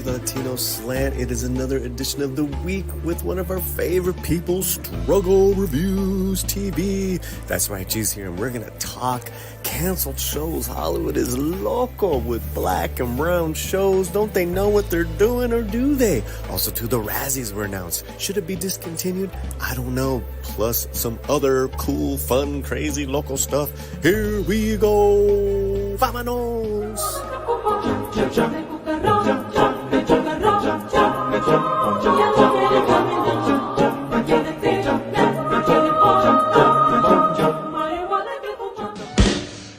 the Latino Slant. It is another edition of the week with one of our favorite people, Struggle Reviews TV. That's right, G's here, and we're gonna talk canceled shows. Hollywood is loco with black and brown shows. Don't they know what they're doing, or do they? Also, too, the RAZZIES were announced. Should it be discontinued? I don't know. Plus some other cool, fun, crazy local stuff. Here we go. Vámonos.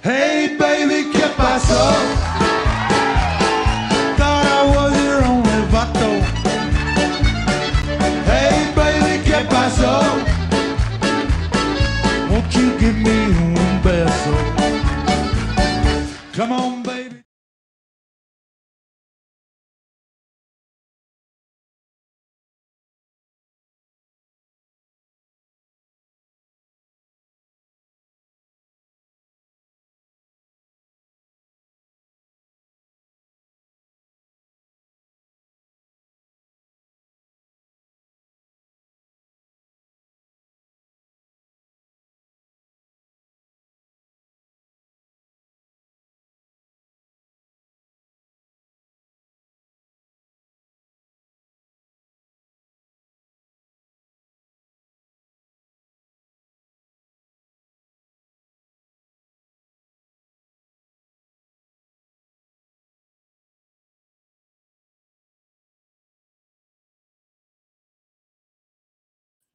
Hey baby, ¿qué pasó? Thought I was your only vato. Hey baby, ¿qué pasó? Won't you give me un beso? Come on, baby.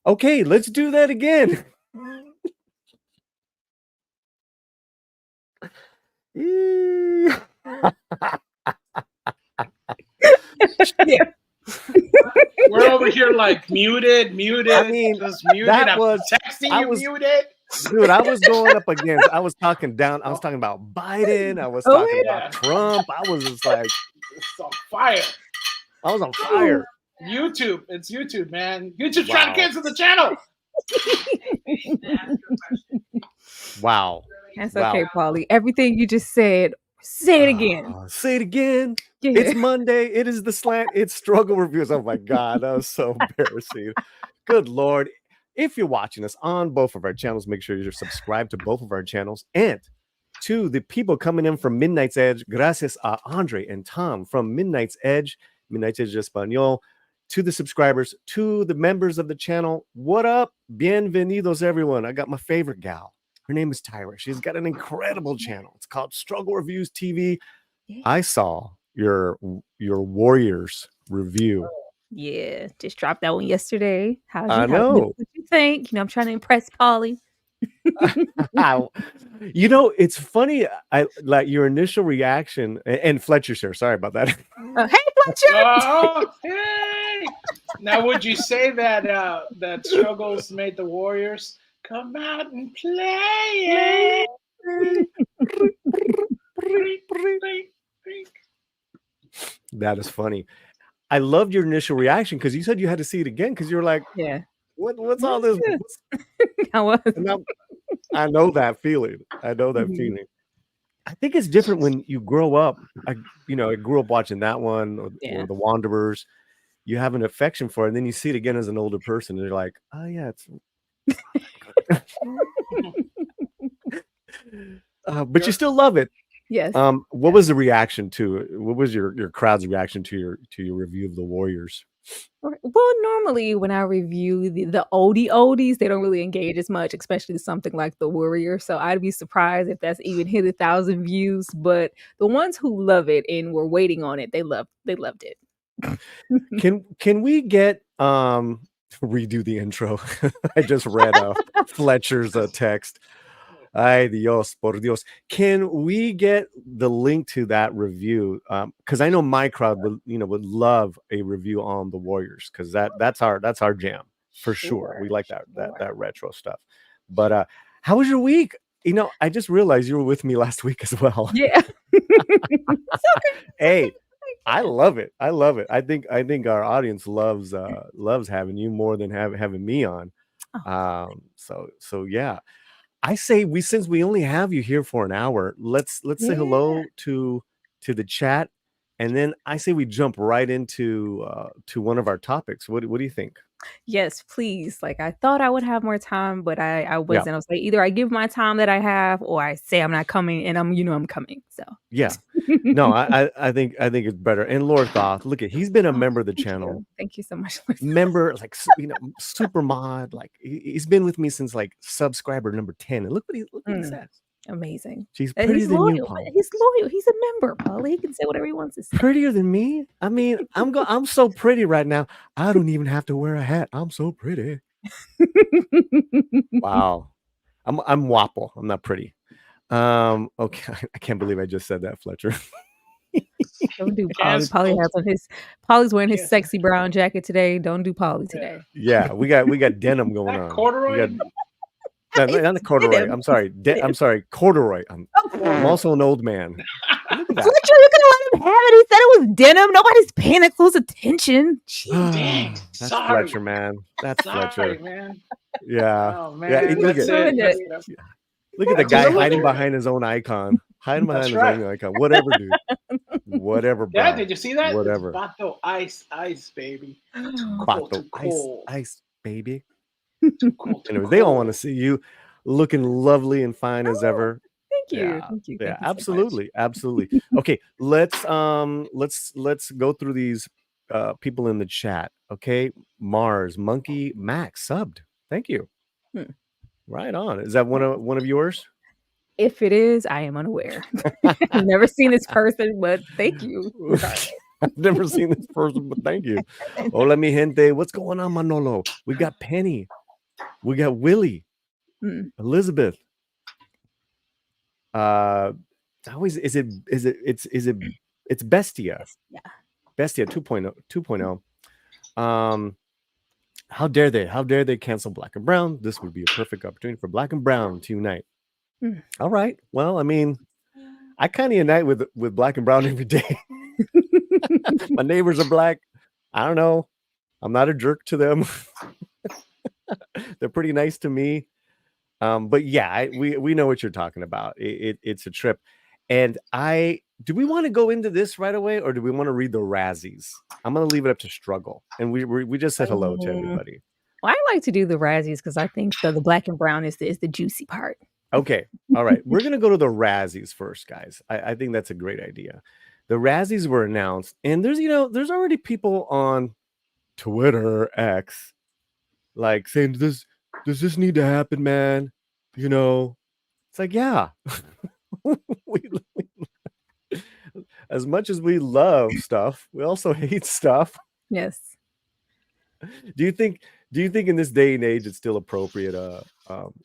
Okay, let's do that again. Yeah. We're over here like muted. I mean, just muted. that I'm was- texting I you was- muted. Dude, I was going up against, I was talking about Biden. I was talking yeah. about Trump. I was just like, It's on fire. I was on fire. YouTube. It's YouTube, man. YouTube's Wow. trying to cancel the channel. Wow. That's Wow. okay, Paulie. Everything you just said, say it again. Say it again. Yeah. It's Monday. It is the Slant. It's Struggle Reviews. Oh my God, that was so embarrassing. Good Lord. If you're watching us on both of our channels, make sure you're subscribed to both of our channels. And to the people coming in from Midnight's Edge, gracias a Andre and Tom from Midnight's Edge Español. To the subscribers, to the members of the channel, what up? Bienvenidos, everyone. I got my favorite gal. Her name is Tyra. She's got an incredible channel. It's called Struggle Reviews TV. Yeah. I saw your Warriors review. Yeah, just dropped that one yesterday. I know. What you think? You know, I'm trying to impress Paulie. You know, it's funny. I like your initial reaction, and Fletcher's here. Sorry about that. Hey, Fletcher! Oh, hey. Now, would you say that that struggles made the Warriors come out and play? That is funny. I loved your initial reaction because you said you had to see it again because you were like, Yeah, what's all this? I was. And I know that feeling. I know that Mhm. feeling. I think it's different when you grow up. I grew up watching that one or Yeah. The Wanderers. You have an affection for it, and then you see it again as an older person, and you're like, oh yeah, it's. But you still love it. Yes. What was the reaction to it? What was your crowd's reaction to your review of the Warriors? Well, normally when I review the oldies, they don't really engage as much, especially something like The Warrior. So I'd be surprised if that's even hit 1,000 views. But the ones who love it and were waiting on it, they loved it. Can we get redo the intro? I just read Fletcher's text. Ay Dios, por Dios. Can we get the link to that review? Because I know my crowd would love a review on the Warriors, because that's our jam for sure. We like that retro stuff. But how was your week? You know, I just realized you were with me last week as well. Yeah. Hey, I love it. I think our audience loves having you more than having me on. So yeah. I say since we only have you here for an hour, let's say hello to the chat. And then I say we jump right into to one of our topics. What do you think? Yes, please. Like I thought I would have more time, but I Yeah. wasn't. I was like, either I give my time that I have, or I say I'm not coming, and I'm coming. So Yeah. No, I think it's better. And Lord Thoth, look at he's been a Oh, member of the thank channel. you. Thank you so much. Lisa. Member, like super mod. Like he's been with me since like subscriber number 10. And look what he Mm, says. amazing. She's And prettier he's than you, loyal. Paul. He's loyal. He's a member, Paulie. He can say whatever he wants to say. Prettier than me? I mean, I'm so pretty right now. I don't even have to wear a hat. I'm so pretty. Wow. I'm wapple. I'm not pretty. Okay. I can't believe I just said that, Fletcher. Don't do Paulie. Cancel. Paulie has on his. Paulie's wearing his Cancel. sexy brown jacket today. Don't do Paulie today. Yeah, we got denim going That on. corduroy? We got not the corduroy. denim. I'm sorry. I'm sorry, corduroy. I'm also an old man. Look at that. Fletcher, you're gonna let him have it. He said it was denim. Nobody's paying that close attention. Jeez. Dang, That's sorry. Fletcher, man. That's Sorry, Fletcher. man. Yeah. Oh man, Yeah, look that's at ruined it. it. That's- look at the That's guy just hiding Fletcher. behind his own icon. Hiding behind That's his right. own icon. Whatever, dude. Whatever, bro. Yeah, did you see that? Whatever. It's Bato ice, baby. Too Bato, too cold. ice, baby. Too cold, too Anyways, they all want to cold. see you looking lovely and fine as ever. Thank you. Yeah, Thank you. yeah, Thank you so much. absolutely, absolutely. Okay, let's go through these people in the chat. Okay, Mars, Monkey, Max subbed. Thank you. Hmm. Right on. Is that one of yours? If it is, I am unaware. I've never seen this person, but thank you. I've never seen this person, but thank you. Hola, mi gente. What's going on, Manolo? We got Penny. We got Willie. Elizabeth. Always it's Bestia. Yeah. Bestia 2.0. How dare they cancel Black and Brown? This would be a perfect opportunity for Black and Brown to unite. All right. Well, I mean, I kind of unite with Black and Brown every day. My neighbors are black. I don't know. I'm not a jerk to them. They're pretty nice to me. But yeah, we know what you're talking about. It's a trip. And do we want to go into this right away, or do we want to read the RAZZIES? I'm going to leave it up to Struggle. And we just said hello to everybody. Well, I like to do the RAZZIES because I think the Black and Brown is the juicy part. Okay. All right. We're going to go to the RAZZIES first, guys. I think that's a great idea. The RAZZIES were announced, and there's already people on Twitter, X, like saying, does this need to happen, man? It's like, yeah. As much as we love stuff, we also hate stuff. Yes. Do you think in this day and age it's still appropriate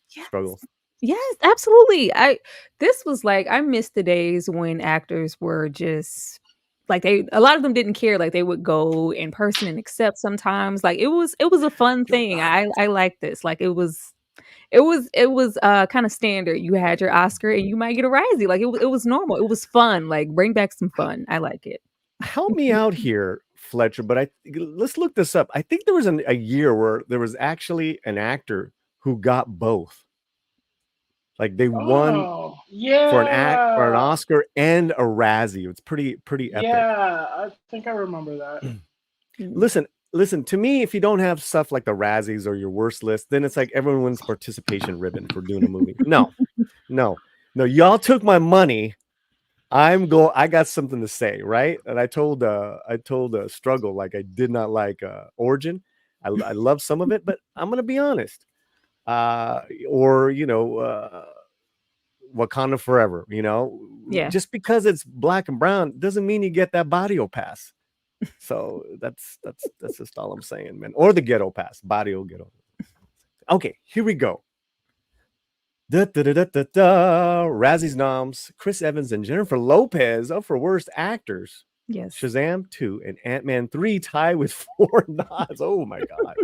Struggle? Yes, absolutely. I miss the days when actors were just like a lot of them didn't care, like they would go in person and accept sometimes. Like it was a fun thing. I like this. Like it was kind of standard. You had your Oscar and you might get a Razzie. Like it was normal. It was fun. Like bring back some fun. I like it. Help me out here, Fletcher, but let's look this up. I think there was a year where there was actually an actor who got both. Like they won for an Oscar and a Razzie. It's pretty epic. Yeah, I think I remember that. Listen, to me, if you don't have stuff like the Razzies or your worst list, then it's like everyone wins participation ribbon for doing a movie. No, y'all took my money. I got something to say, right? And I told Struggle, like I did not like Origin. I love some of it, but I'm gonna be honest. Or Wakanda Forever, Yeah. Just because it's Black and Brown doesn't mean you get that Barrio Pass. So that's just all I'm saying, man. Or the Ghetto Pass, Barrio Ghetto. Okay, here we go. Razzies noms: Chris Evans and Jennifer Lopez up for Worst Actors. Yes. Shazam 2 and Ant-Man 3 tie with 4 nods. Oh my god.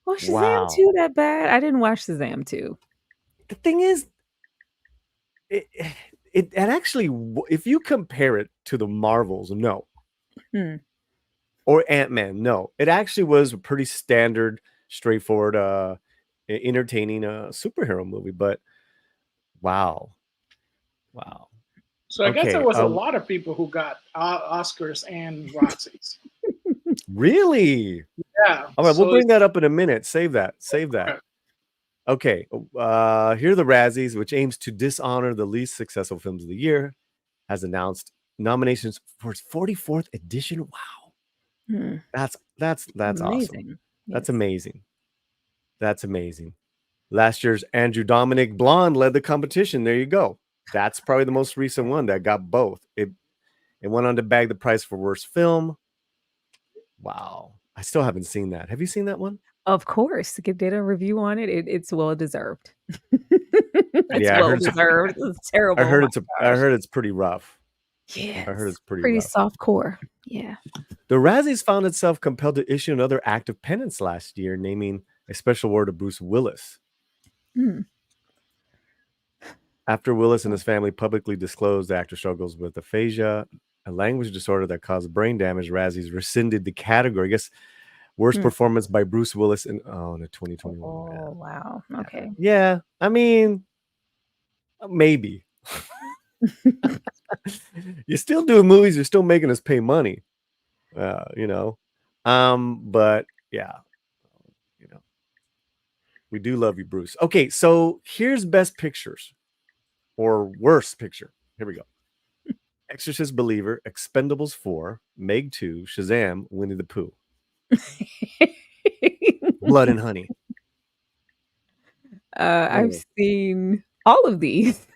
Well, Shazam 2 that bad? I didn't watch Shazam 2. The thing is, it actually, if you compare it to the Marvels, no. Or Ant-Man, no. It actually was a pretty standard, straightforward, entertaining superhero movie. But wow. So I guess there Okay. was a lot of people who got Oscars and RAZZIES. Really? Yeah. All right, we'll So bring that up in a minute. Save that. Save that. Okay. Here are the Razzies, which aims to dishonor the least successful films of the year, has announced nominations for its 44th edition. Wow. Hmm. That's awesome. Amazing. That's Yes. amazing. That's amazing. Last year's Andrew Dominic Blonde led the competition. There you go. That's probably the most recent one that got both. It went on to bag the prize for worst film. Wow. I still haven't seen that. Have you seen that one? Of course, did a review on it. It's well deserved. It's Yeah, I well heard deserved. It's terrible. I heard Oh it's my I gosh. heard it's pretty rough. Yes. I heard it's pretty pretty rough. soft core. Yeah. The Razzies found itself compelled to issue another act of penance last year, naming a special award to Bruce Willis. Hmm. After Willis and his family publicly disclosed the actor struggles with aphasia, a language disorder that caused brain damage, Razzies rescinded the category. I guess worst performance by Bruce Willis in the 2021. Oh wow. Okay. Yeah, I mean, maybe. You're still doing movies. You're still making us pay money. You know, but yeah, you know, we do love you, Bruce. Okay, so here's best pictures or worst picture. Here we go. Exorcist Believer, Expendables 4, Meg 2, Shazam, Winnie the Pooh. Blood and Honey. I've seen all of these.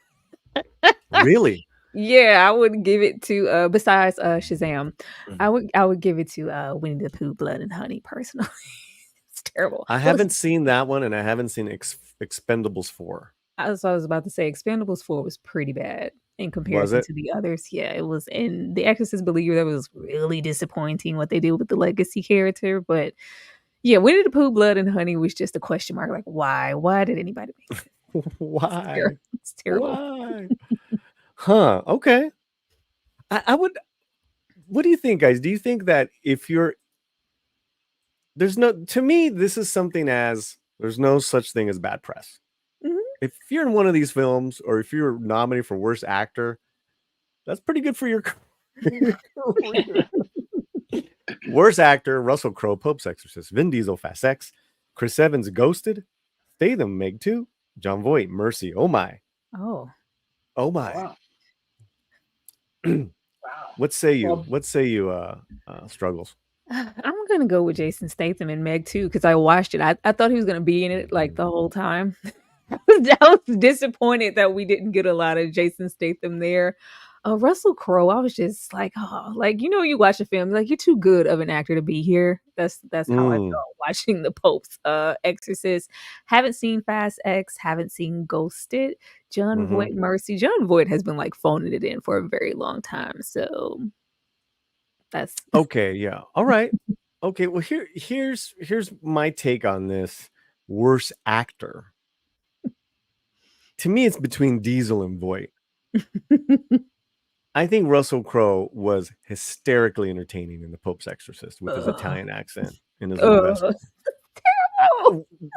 Really? Yeah, I would give it to besides Shazam. I would give it to Winnie the Pooh, Blood and Honey personally. It's terrible. I haven't seen that one, and I haven't seen Expendables 4. I was about to say Expendables 4 was pretty bad in comparison to the others. Yeah, it was. In The Exorcist Believer, that was really disappointing what they did with the legacy character. But yeah, Winnie the Pooh, Blood and Honey was just a question mark. Like, why? Why did anybody make it? Why? It's terrible. Why? Huh. Okay. I would. What do you think, guys? Do you think that if you're to me, this is something as there's no such thing as bad press. Mhm. If you're in one of these films or if you're nominated for worst actor, that's pretty good for your career. Worst actor, Russell Crowe, Pope's Exorcist, Vin Diesel, Fast X, Chris Evans, Ghosted, Statham, Meg 2, John Voight, Mercy, Oh My. Oh. Oh My. Wow. Wow. What say you? Struggles? I'm gonna go with Jason Statham and Meg too because I watched it. I thought he was gonna be in it like the whole time. I was disappointed that we didn't get a lot of Jason Statham there. Russell Crowe, I was just like, oh, like you watch a film, like you're too good of an actor to be here. That's how I felt watching the Pope's Exorcist. Haven't seen Fast X, haven't seen Ghosted. John Voight, Mercy. John Voight has been like phoning it in for a very long time, so that's okay. Yeah. All right. Okay. Well, here's my take on this worst actor. To me, it's between Diesel and Voight. I think Russell Crowe was hysterically entertaining in The Pope's Exorcist with his Italian accent and his little vest.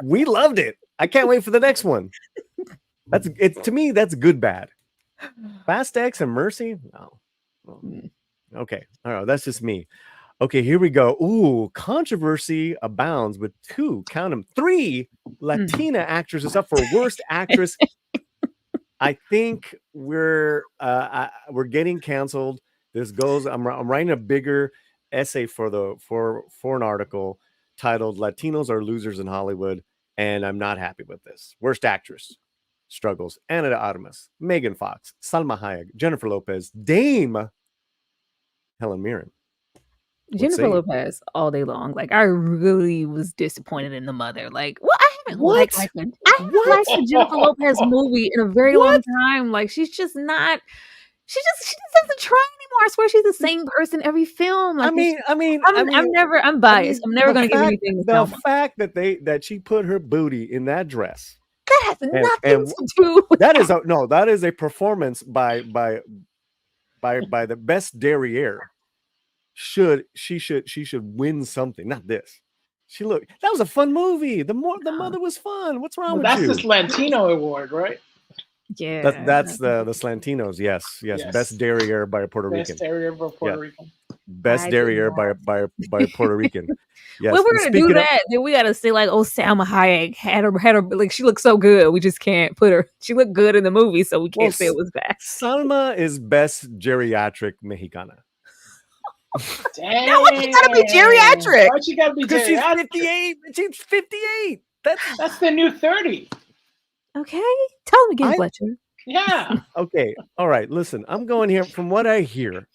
We loved it. I can't wait for the next one. To me, that's good bad. Fast X and Mercy? No. Okay. All right. That's just me. Okay, here we go. Ooh, controversy abounds with count them, 3 Latina actresses up for worst actress. I think we're getting canceled. This goes. I'm writing a bigger essay for an article titled "Latinos Are Losers in Hollywood," and I'm not happy with this. Worst actress struggles: Ana de Armas, Megan Fox, Salma Hayek, Jennifer Lopez, Dame Helen Mirren. Jennifer Lopez all day long. Like I really was disappointed in The Mother. Like, well, I haven't liked a Jennifer Lopez movie in a very long time. Like she's just not. She doesn't try anymore. I swear she's the same person every film. Like, I'm biased. I'm never going to give anything to the fact that she put her booty in that dress. That has nothing to do with that is a performance by the best derriere. She should win something, not this. That was a fun movie. The Mother was fun. What's wrong with you? That's this Latino award, right? Yeah. That's the Slantinos. Yes, Yes. best derriere by a Puerto Best Rican. terrier of Puerto Yeah. Rican. Best I derriere did by a Puerto Rican. Yes. Well, we're And gonna do speaking of, that. Then we gotta say like, oh, Salma Hayek had her like she looked so good. We just can't put her. She looked good in the movie, so we well, can't say it was bad. Salma is best geriatric Mexicana Dang. No, she gotta be geriatric. Why she gotta be because she's geriatric? 58. She's 58. That's the new 30. Okay, tell him again, I- Fletcher. Yeah. Okay. All right. Listen, I'm going here. From what I hear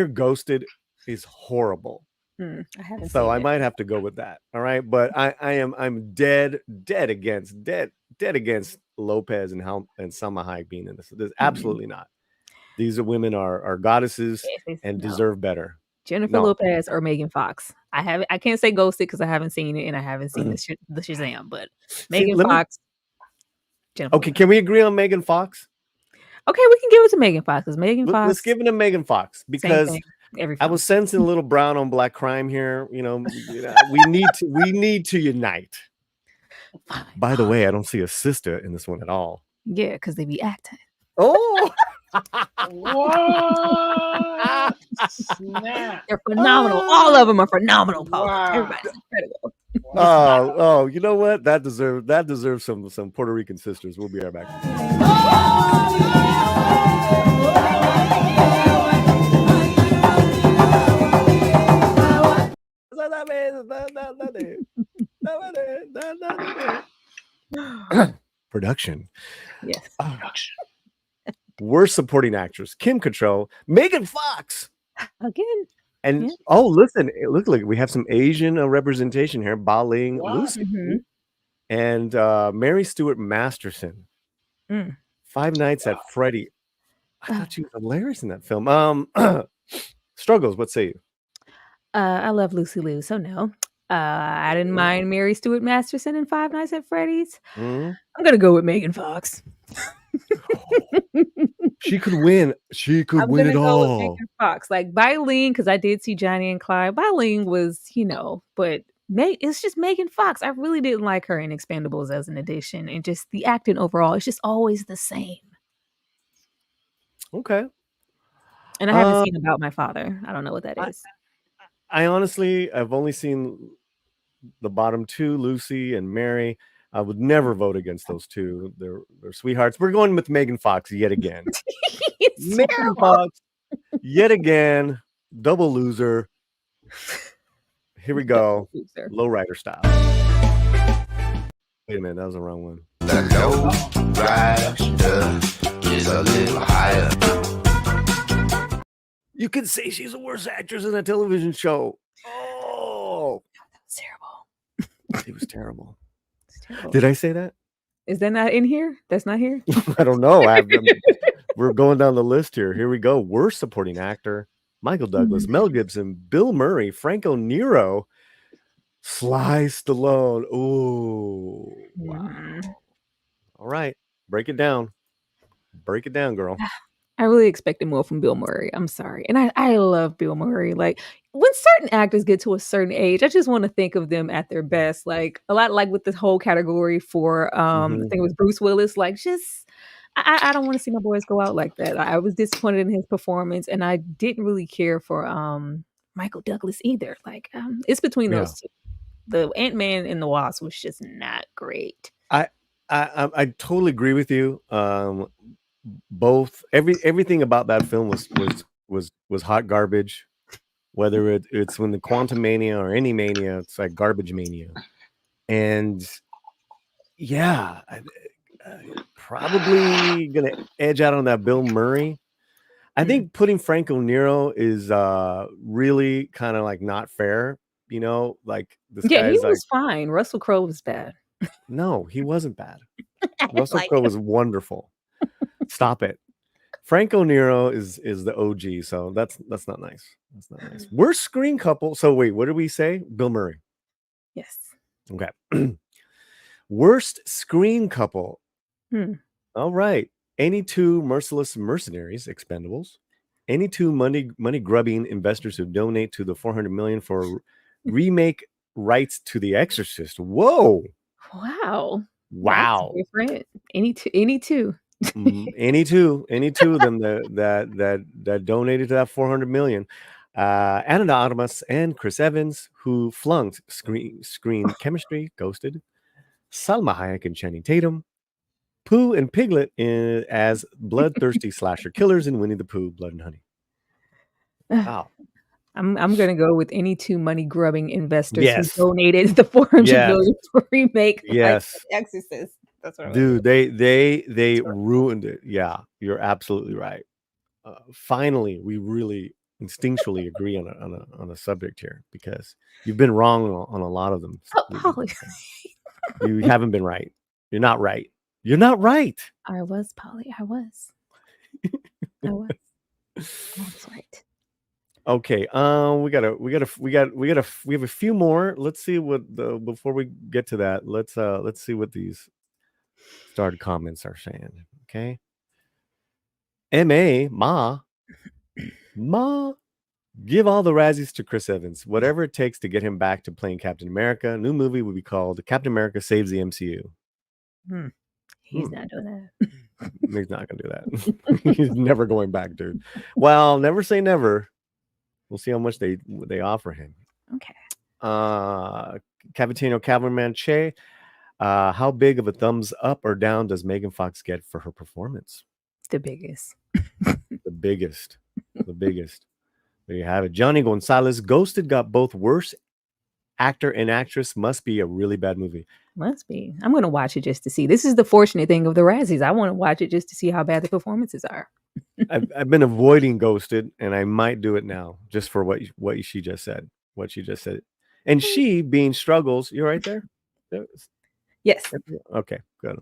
Ghosted is horrible. I haven't So seen I it. might have to go with that. All right. But I'm dead against Lopez and Salma Hayek being in this. There's absolutely not. These women are goddesses and No. deserve better. Jennifer No. Lopez or Megan Fox. I can't say Ghosted because I haven't seen it and I haven't seen the Shazam, but Megan Fox. Jennifer Okay, Lopez. can we agree on Megan Fox? Okay, we can give it to Megan Fox because Megan Fox. Let's give it to Megan Fox because every I film. was sensing a little brown on black crime here. You know, we need to unite. Fine. By the way, I don't see a sister in this one at all. Yeah, because they be acting. Oh, What? Snap. They're phenomenal. All of them are phenomenal. Paul. Wow. Everybody's incredible. oh, you know what? That deserves some Puerto Rican sisters. We'll be right back. Production. Yes. Production. Worst supporting actress: Kim Cattrall, Megan Fox. Again. And Yeah. oh, listen, it looks like we have some Asian representation here. Ba Ling, Wow. Lucy, Mhm. and Mary Stuart Masterson. Mm. Five Nights at Freddy. I thought she was hilarious in that film. Struggles. What say you? I love Lucy Liu, so no. I didn't mind Mary Stuart Masterson in Five Nights at Freddy's. Mhm. I'm gonna go with Megan Fox. She could win. She could I'm win gonna it go with all. Megan Fox. Like Bailing, because I did see Johnny and Clyde. Bailing was, but it's just Megan Fox. I really didn't like her in Expendables as an addition, and just the acting overall. It's just always the same. Okay. And I haven't seen About My Father. I don't know what that is. I honestly, I've only seen the bottom two, Lucy and Mary. I would never vote against those two. They're sweethearts. We're going with Megan Fox yet again. It's Megan terrible. Fox yet again. Double loser. Here we go. Loser. Lowrider style. Wait a minute, that was the wrong one. The low rider is a little higher. You could say she's the worst actress in a television show. Oh, That was terrible. it was terrible. It's terrible. Did I say that? Is that not in here? That's not here? I don't know. We're going down the list here. Here we go. Worst supporting actor: Michael Douglas, Mel Gibson, Bill Murray, Franco Nero, Sly Stallone. Oh, wow. All right. Break it down. Break it down, girl. I really expected more from Bill Murray. I'm sorry. And I love Bill Murray. Like when certain actors get to a certain age, I just want to think of them at their best. Like a lot like with this whole category for I think it was Bruce Willis. Like just I don't want to see my boys go out like that. I was disappointed in his performance and I didn't really care for Michael Douglas either. Like it's between those two. The Ant-Man and the Wasp was just not great. I totally agree with you. Both everything about that film was hot garbage. Whether it's when the Quantum Mania or any mania, it's like garbage mania. And yeah, probably gonna edge out on that Bill Murray. I think putting Franco Nero is really kind of like not fair. You know, like this Yeah, he guy's was fine. Russell Crowe was bad. no, he wasn't bad. Russell Crowe was wonderful. Stop it. Franco Nero is the OG, so that's not nice. That's not nice. Worst screen couple. So wait, what did we say? Bill Murray. Yes. Okay. Worst screen couple. All right. Any two merciless mercenaries, Expendables. Any two money grubbing investors who donate to the $400 million for remake rights to The Exorcist. Whoa. Wow. Wow. That's different. Any two. Any two of them that donated to that 400 million. Anonymous and Chris Evans, who flunked screen chemistry, ghosted. Salma Hayek and Channing Tatum. Pooh and Piglet as bloodthirsty slasher killers in Winnie the Pooh, Blood and Honey. Wow. I'm gonna go with any two money grubbing investors Yes. who donated the 400 Yes. million to remake Yes. like Exorcist. That's what Dude, they ruined it. Yeah, you're absolutely right. Finally, we really instinctually agree on a subject here, because you've been wrong on a lot of them. Paulie. You haven't been right. You're not right. You're not right. I was, Paulie. I was. I was right. Okay. We have a few more. Let's see what before we get to that. Let's see what these starred comments are saying. Okay. Ma, give all the Razzies to Chris Evans. Whatever it takes to get him back to playing Captain America. New movie would be called Captain America Saves the MCU. He's not doing that. He's not gonna do that. He's never going back, dude. Well, never say never. We'll see how much they offer him. Okay. Cavatino Cavalryman Che. How big of a thumbs up or down does Megan Fox get for her performance? The biggest. The biggest. There you have it. Johnny Gonzalez. Ghosted got both worst actor and actress. Must be a really bad movie. Must be. I'm going to watch it just to see. This is the fortunate thing of the Razzies. I want to watch it just to see how bad the performances are. I've been avoiding Ghosted, and I might do it now just for what she just said. What she just said. And she being Struggles. You're right there? Yes. Okay, good.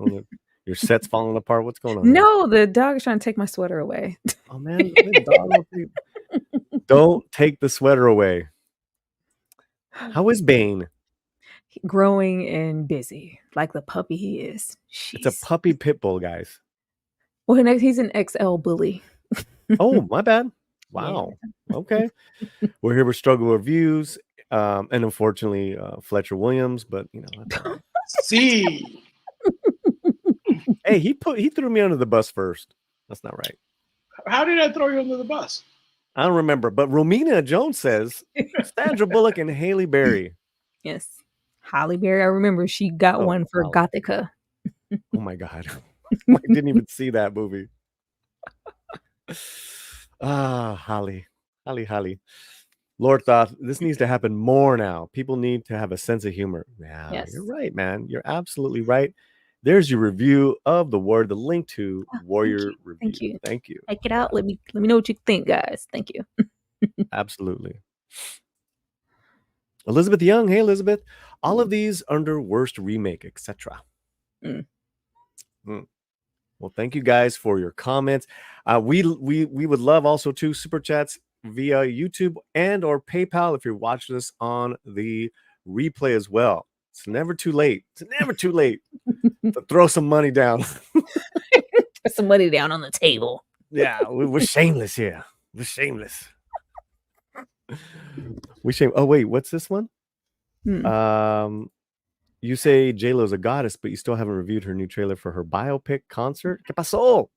Your set's falling apart. What's going on? No, the dog is trying to take my sweater away. Oh man, don't take the sweater away. How is Bane? Growing and busy, like the puppy he is. Jeez. It's a puppy pit bull, guys. Well, he's an XL bully. Oh, my bad. Wow. Yeah. Okay. We're here with Struggle Reviews, and unfortunately, Fletcher Williams. But See. Hey, he threw me under the bus first. That's not right. How did I throw you under the bus? I don't remember, but Romina Jones says Sandra Bullock and Halle Berry. Yes, Halle Berry. I remember she got one for Gothica. Oh my god, I didn't even see that movie. Halle. Lord thought this needs to happen more now. People need to have a sense of humor. Yeah, yes. You're right, man. You're absolutely right. There's your review of The Warrior, the link to Warrior Review. Thank you. Check it out. Let me know what you think, guys. Thank you. Absolutely. Elizabeth Young. Hey, Elizabeth. All of these under worst remake, etc. Well, thank you guys for your comments. We would love also to super chats via YouTube and or PayPal if you're watching this on the replay as well. It's never too late. It's never too late to throw some money down. Put some money down on the table. Yeah, we're shameless here. We're shameless. Oh wait, what's this one? You say J-Lo's a goddess, but you still haven't reviewed her new trailer for her biopic concert. ¿Qué pasó?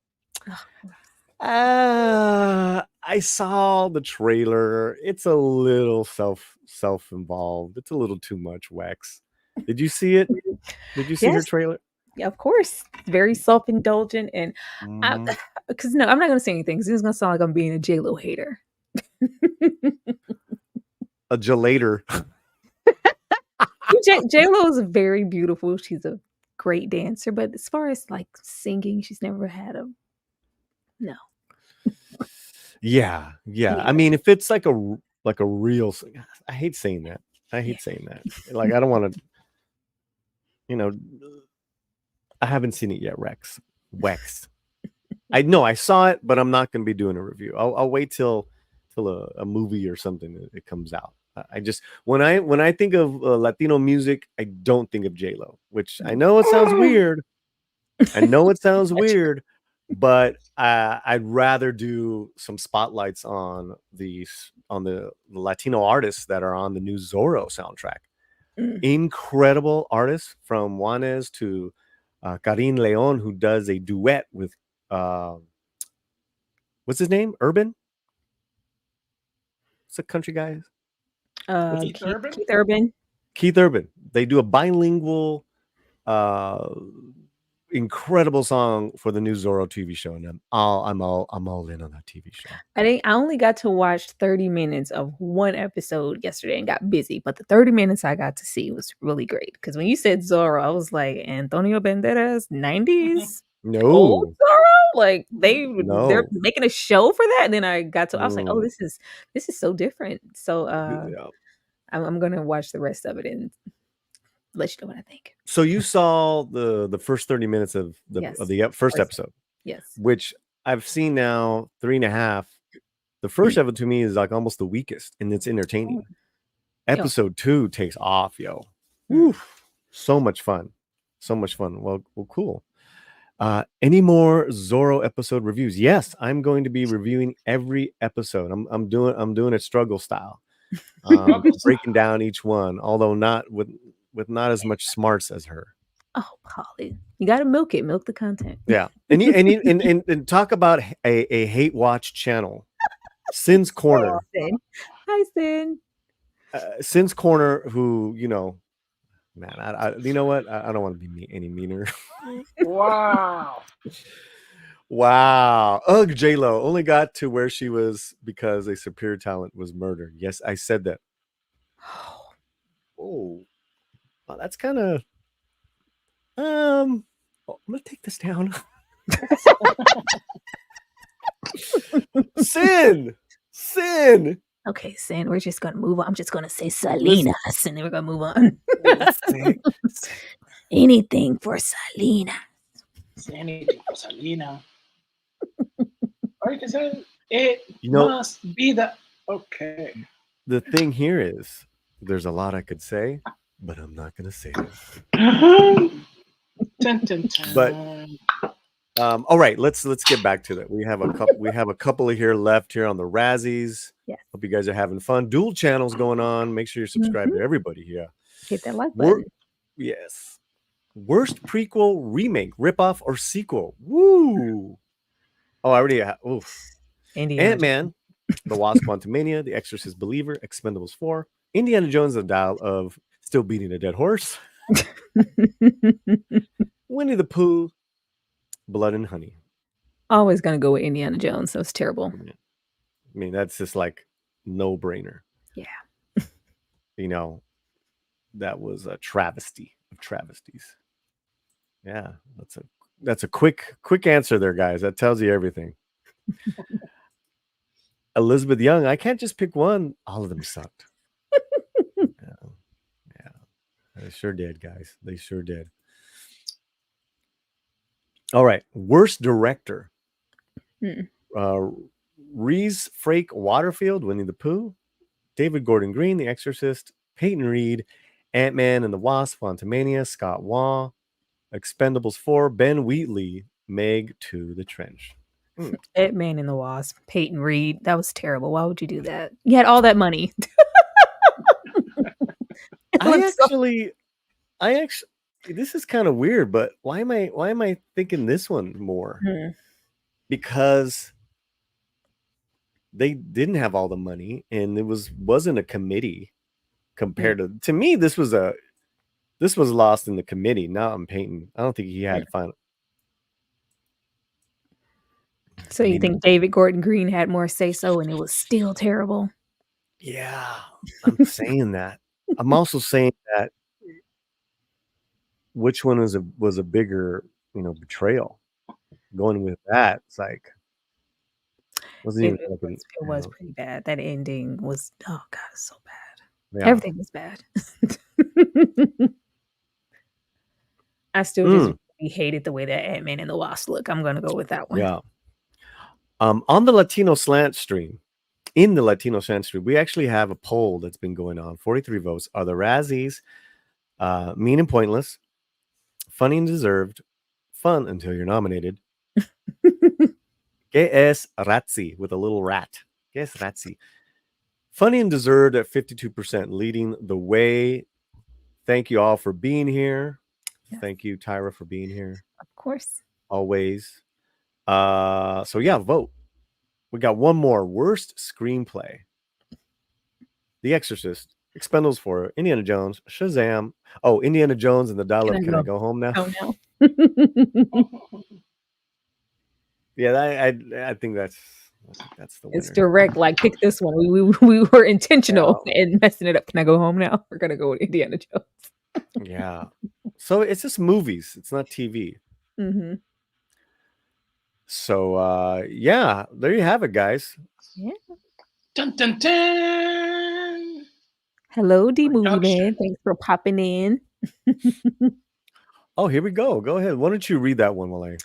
I saw the trailer. It's a little self-involved. It's a little too much, Wex. Did you see it? Did you see her trailer? Yeah, of course. Very self-indulgent, and because I'm not going to say anything because it's going to sound like I'm being a J-Lo hater. A gelator. J-Lo is very beautiful. She's a great dancer, but as far as like singing, she's never had no. Yeah. I mean, if it's like a real, I hate saying that. Saying that. Like, I don't want to, I haven't seen it yet, Wex. I know I saw it, but I'm not going to be doing a review. I'll wait till a movie or something it comes out. I just when I think of Latino music, I don't think of J-Lo, which I know it sounds weird. But I'd rather do some spotlights on the Latino artists that are on the new Zorro soundtrack. Incredible artists from Juanes to Karin Leon, who does a duet with what's his name? Urban? What's the country guy? Keith Urban? Keith Urban. Keith Urban. They do a bilingual, incredible song for the new Zorro TV show, and I'm all in on that TV show. I only got to watch 30 minutes of one episode yesterday and got busy, but the 30 minutes I got to see was really great. Because when you said Zorro, I was like, Antonio Banderas, 90s? No, Old Zorro? Like they're no. making a show for that. And then I got to, I was like, oh, Mm. this is so different. So Yeah. I'm gonna watch the rest of it and let you know what I think. So you saw the first 30 minutes of the Yes. first episode, Yes. which I've seen now 3.5. The first episode to me is like almost the weakest, and it's entertaining. Episode 2 takes off, yo. Oof. So much fun. So much fun. Well, cool. Any more Zorro episode reviews? Yes, I'm going to be reviewing every episode. I'm doing it struggle style. Breaking down each one, although not with not as much smarts as her. Oh, Paulie, you gotta milk the content. Yeah, and talk about a hate watch channel, Sin's Corner. Hi, Sin. Sin's Corner, who man, I you know what? I don't want to be any meaner. Wow. Wow. Ugh, J-Lo only got to where she was because a superior talent was murdered. Yes, I said that. Oh, well, that's kind of. I'm gonna take this down. Sin. Okay, Sin, we're just gonna move on. I'm just gonna say Salinas, and then we're gonna move on. Anything for Salinas. Anything for Salina. Or you can say it know- must be the okay. The thing here is, there's a lot I could say, but I'm not gonna say it. Dun, dun, dun. But all right, let's get back to that. We have a couple of here left here on the Razzies. Yes. Hope you guys are having fun. Dual channels going on. Make sure you're subscribed to everybody here. Hit that like button. Yes. Worst prequel, remake, ripoff, or sequel. Woo! Oh, I already have. Oof. Ant-Man, The Wasp: Quantumania, The Exorcist Believer, Expendables 4, Indiana Jones: The Dial of Still Beating a Dead Horse, Winnie the Pooh, Blood and Honey. Always gonna go with Indiana Jones. That was terrible. I mean, that's just like no brainer. Yeah. That was a travesty of travesties. Yeah, that's a quick answer there, guys. That tells you everything. Elizabeth Young, I can't just pick one. All of them sucked. Yeah. They sure did, guys. They sure did. All right. Worst director. Reese Frake Waterfield, Winnie the Pooh, David Gordon Green, The Exorcist, Peyton Reed, Ant-Man and the Wasp, Quantumania, Scott Waugh, Expendables 4, Ben Wheatley, Meg to the Trench. Ant-Man and the Wasp, Peyton Reed. That was terrible. Why would you do that? You had all that money. I actually, this is kind of weird, but why am I thinking this one more? Because they didn't have all the money, and it wasn't a committee compared to me. This was lost in the committee, not on Peyton. I don't think he had final. So you think David Gordon Green had more say so, and it was still terrible? Yeah, I'm saying that. I'm also saying that which one was a bigger, betrayal? Going with that, it's like It was pretty bad. That ending was, oh God, it's so bad. Yeah. Everything was bad. I still just really hated the way that Ant-Man and the Wasp look. I'm gonna go with that one. Yeah. On the Latino Slant stream, we actually have a poll that's been going on. 43 votes. Are the Razzies mean and pointless, funny and deserved, fun until you're nominated? Que es Razzie with a little rat. Que es Razzie. Funny and deserved at 52%, leading the way. Thank you all for being here. Yes. Thank you, Tyra, for being here. Of course. Always. So yeah, vote. We got one more. Worst screenplay. The Exorcist, Expendables 4, Indiana Jones, Shazam. Oh, Indiana Jones and the Dial Up. Can I go home now? Oh no. Yeah, I think that's the winner. It's direct. Like, pick this one. We were intentional in messing it up. Can I go home now? We're gonna go with Indiana Jones. Yeah. So it's just movies. It's not TV. Mm-hmm. So yeah, there you have it, guys. Yeah. Dun dun dun. Hello, D Movie Production. Man. Thanks for popping in. Oh, here we go. Go ahead. Why don't you read that one, Malay?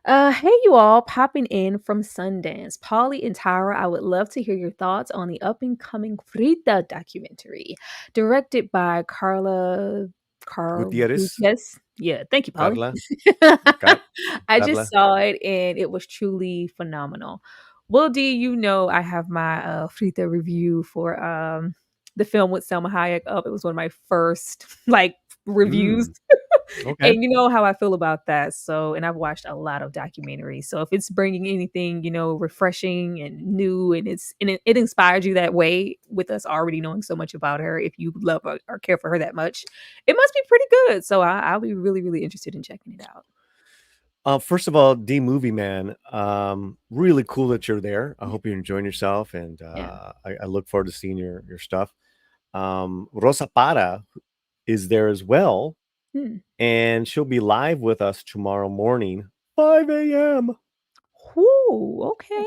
Hey, you all, popping in from Sundance. Paulie and Tyra, I would love to hear your thoughts on the up and coming Frida documentary, directed by Carla Gutierrez? Gutierrez. Yeah, thank you, Paulie. Carla? I Carla? just saw it and it was truly phenomenal. Well, D, you know I have my Frida review for the film with Selma Hayek up. It was one of my first reviews. Okay. And you know how I feel about that. So, and I've watched a lot of documentaries. So if it's bringing anything, refreshing and new, and it inspires you that way, with us already knowing so much about her, if you love or care for her that much, it must be pretty good. So I'll be really, really interested in checking it out. First of all, D Movie Man, really cool that you're there. I hope you're enjoying yourself, and I look forward to seeing your stuff. Rosa Para is there as well. And she'll be live with us tomorrow morning, 5 a.m. Ooh, okay.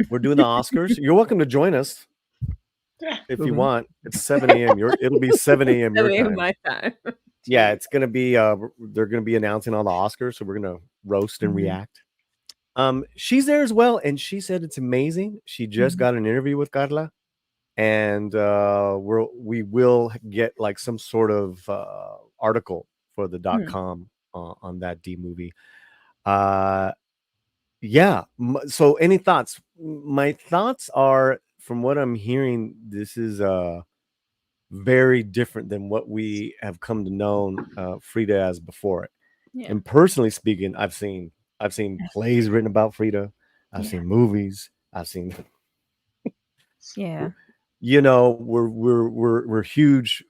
We're doing the Oscars. You're welcome to join us if you want. It's 7 a.m. It'll be 7 a.m. your 7 a.m. time. my time. Yeah, it's gonna be. They're gonna be announcing all the Oscars, so we're gonna roast and react. She's there as well, and she said it's amazing. She just got an interview with Carla, and we will get like some sort of article for the .com on that D movie. Yeah. So any thoughts? My thoughts are, from what I'm hearing, this is very different than what we have come to know Frida as before it. Yeah. And personally speaking, I've seen plays written about Frida. I've seen movies. I've seen we're huge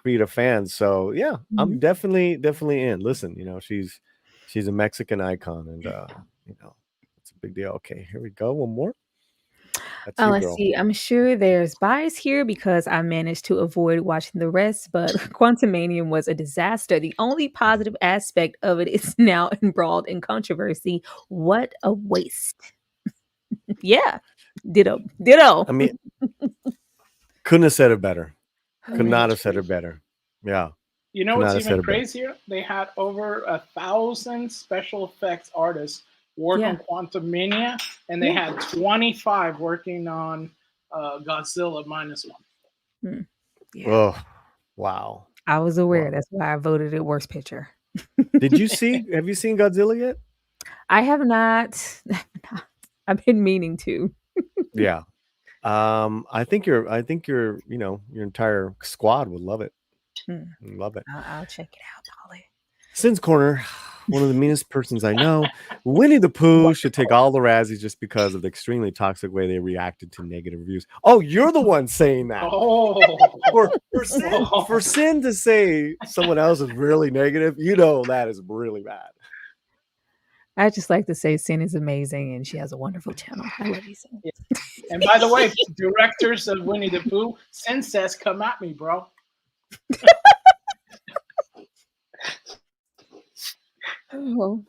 Frida fans, so yeah, I'm definitely in. Listen, she's a Mexican icon, and it's a big deal. Okay, here we go. One more. Let's see. I'm sure there's bias here because I managed to avoid watching the rest, but Quantumanium was a disaster. The only positive aspect of it is now embroiled in controversy. What a waste. Yeah. Ditto. I mean, couldn't have said it better. Could not have said it better. Yeah. You know what's even crazier? They had over 1,000 special effects artists work on Quantumania, and they had 25 working on Godzilla -1. Yeah. Oh, wow. I was aware. Wow. That's why I voted it worst picture. Have you seen Godzilla yet? I have not. I've been meaning to. Yeah. I think your entire squad would love it. Love it. I'll check it out, Paulie. Sin's Corner, one of the meanest persons I know. Winnie the Pooh should take all the Razzies just because of the extremely toxic way they reacted to negative reviews. Oh, you're the one saying that. Oh. For Sin to say someone else is really negative, that is really bad. I just like to say Sin is amazing and she has a wonderful channel. I love you, Sin. Yeah. And by the way, directors of Winnie the Pooh, Sin says, "Come at me, bro." Oh.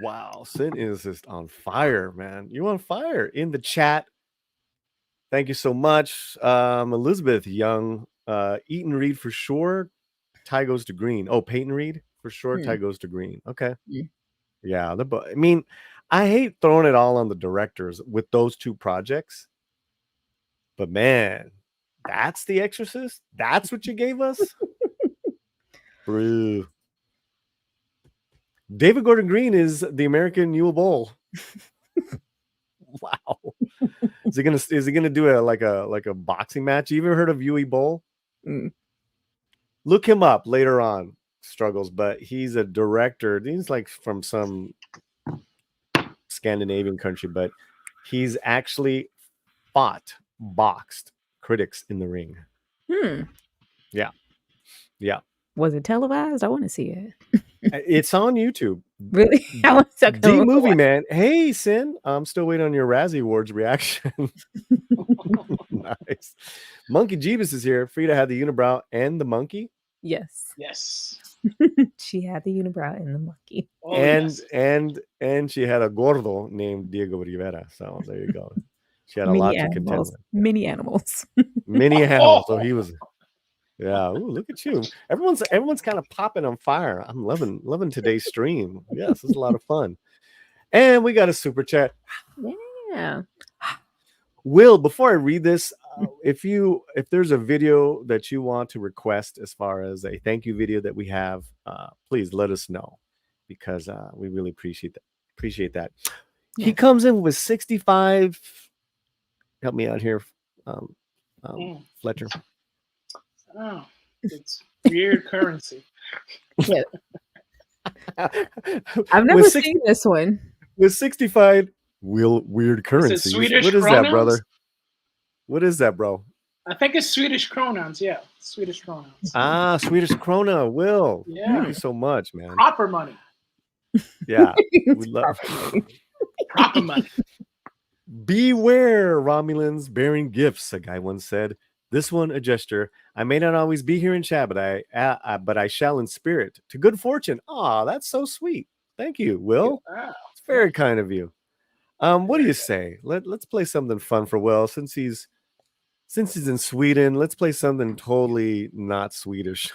Wow, Sin is just on fire, man. You on fire in the chat. Thank you so much. Elizabeth Young, Eaton Reed for sure. Tie goes to green. Oh, Peyton Reed for sure. Tie goes to green. Okay. Yeah. I mean, I hate throwing it all on the directors with those two projects. But man, that's The Exorcist? That's what you gave us? Brew. David Gordon Green is the American Yule Bowl. Wow. Is he gonna do a boxing match? You ever heard of Yule Bowl? Look him up later on, Struggles, but he's a director. He's like from some Scandinavian country, but he's actually boxed critics in the ring. Yeah. Was it televised? I want to see it. It's on YouTube. Really? I want to D Movie Man. Hey, Sin. I'm still waiting on your Razzie Awards reaction. Nice. Monkey Jeebus is here. Frida had the unibrow and the monkey. Yes. Yes. She had the unibrow and the monkey. Oh, and yes. and she had a gordo named Diego Rivera. So there you go. She had a lot to contend with. Mini animals. Mini animals. So he was. Yeah. Ooh, look at you. Everyone's kind of popping on fire. I'm loving today's stream. Yes, it's a lot of fun. And we got a super chat. Yeah. Will, before I read this, if there's a video that you want to request as far as a thank you video that we have, please let us know, because we really appreciate that. Yeah. He comes in with 65. Help me out here, Fletcher. Oh, it's weird currency. Yeah. I've never seen this one. With 65. Weird currency. What is pronouns? That, brother? What is that, bro? I think it's Swedish pronouns. Yeah, Swedish pronouns. Swedish krona. Will. Yeah. Thank you so much, man. Proper money. Yeah. We love proper money. Beware, Romulans bearing gifts, a guy once said. This one a gesture. I may not always be here in chat, but I shall in spirit. To good fortune. Aw, that's so sweet. Thank you, Will. Wow. It's very kind of you. What do you say? Let's play something fun for Will, since he's in Sweden. Let's play something totally not Swedish.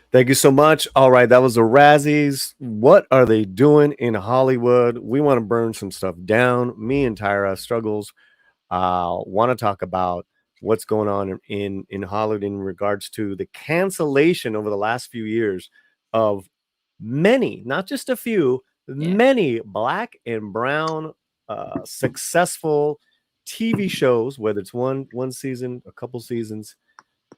Thank you so much. All right, that was the Razzies. What are they doing in Hollywood? We want to burn some stuff down. Me and Tyra Struggles want to talk about what's going on in Hollywood in regards to the cancellation over the last few years of many, not just a few, many black and brown successful TV shows, whether it's one season, a couple seasons.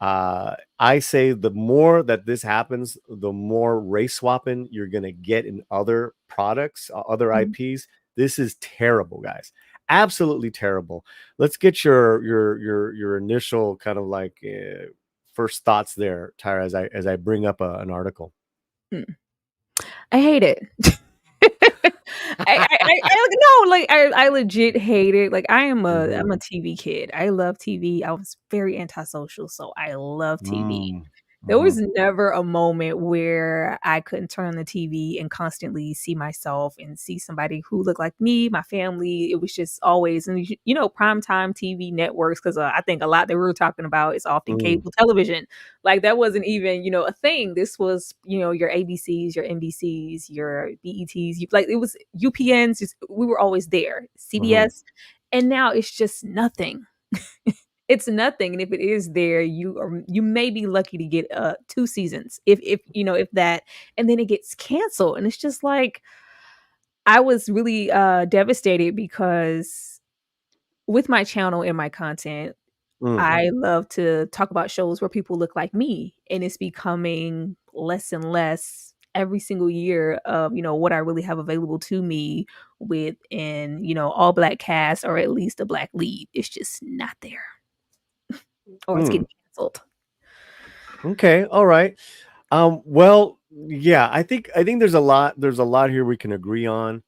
I say the more that this happens, the more race swapping you're gonna get in other products, other IPs. This is terrible, guys. Absolutely terrible. Let's get your initial kind of like first thoughts there, Tyra, as I bring up an article. I hate it. I legit hate it. Like I'm a TV kid. I love TV. I was very antisocial, so I love TV. There was never a moment where I couldn't turn on the TV and constantly see myself and see somebody who looked like me, my family. It was just always, and primetime TV networks, because I think a lot that we were talking about is often cable television. Like that wasn't even, a thing. This was, your ABCs, your NBCs, your BETs. Like it was UPNs. We were always there. CBS. And now it's just nothing. It's nothing, and if it is there, you may be lucky to get 2 seasons, if that, and then it gets canceled, and it's just like I was really devastated, because with my channel and my content, I love to talk about shows where people look like me, and it's becoming less and less every single year of what I really have available to me with an all black cast, or at least a black lead. It's just not there. Or it's getting canceled. Okay, all right. Well, yeah, I think there's a lot here we can agree on.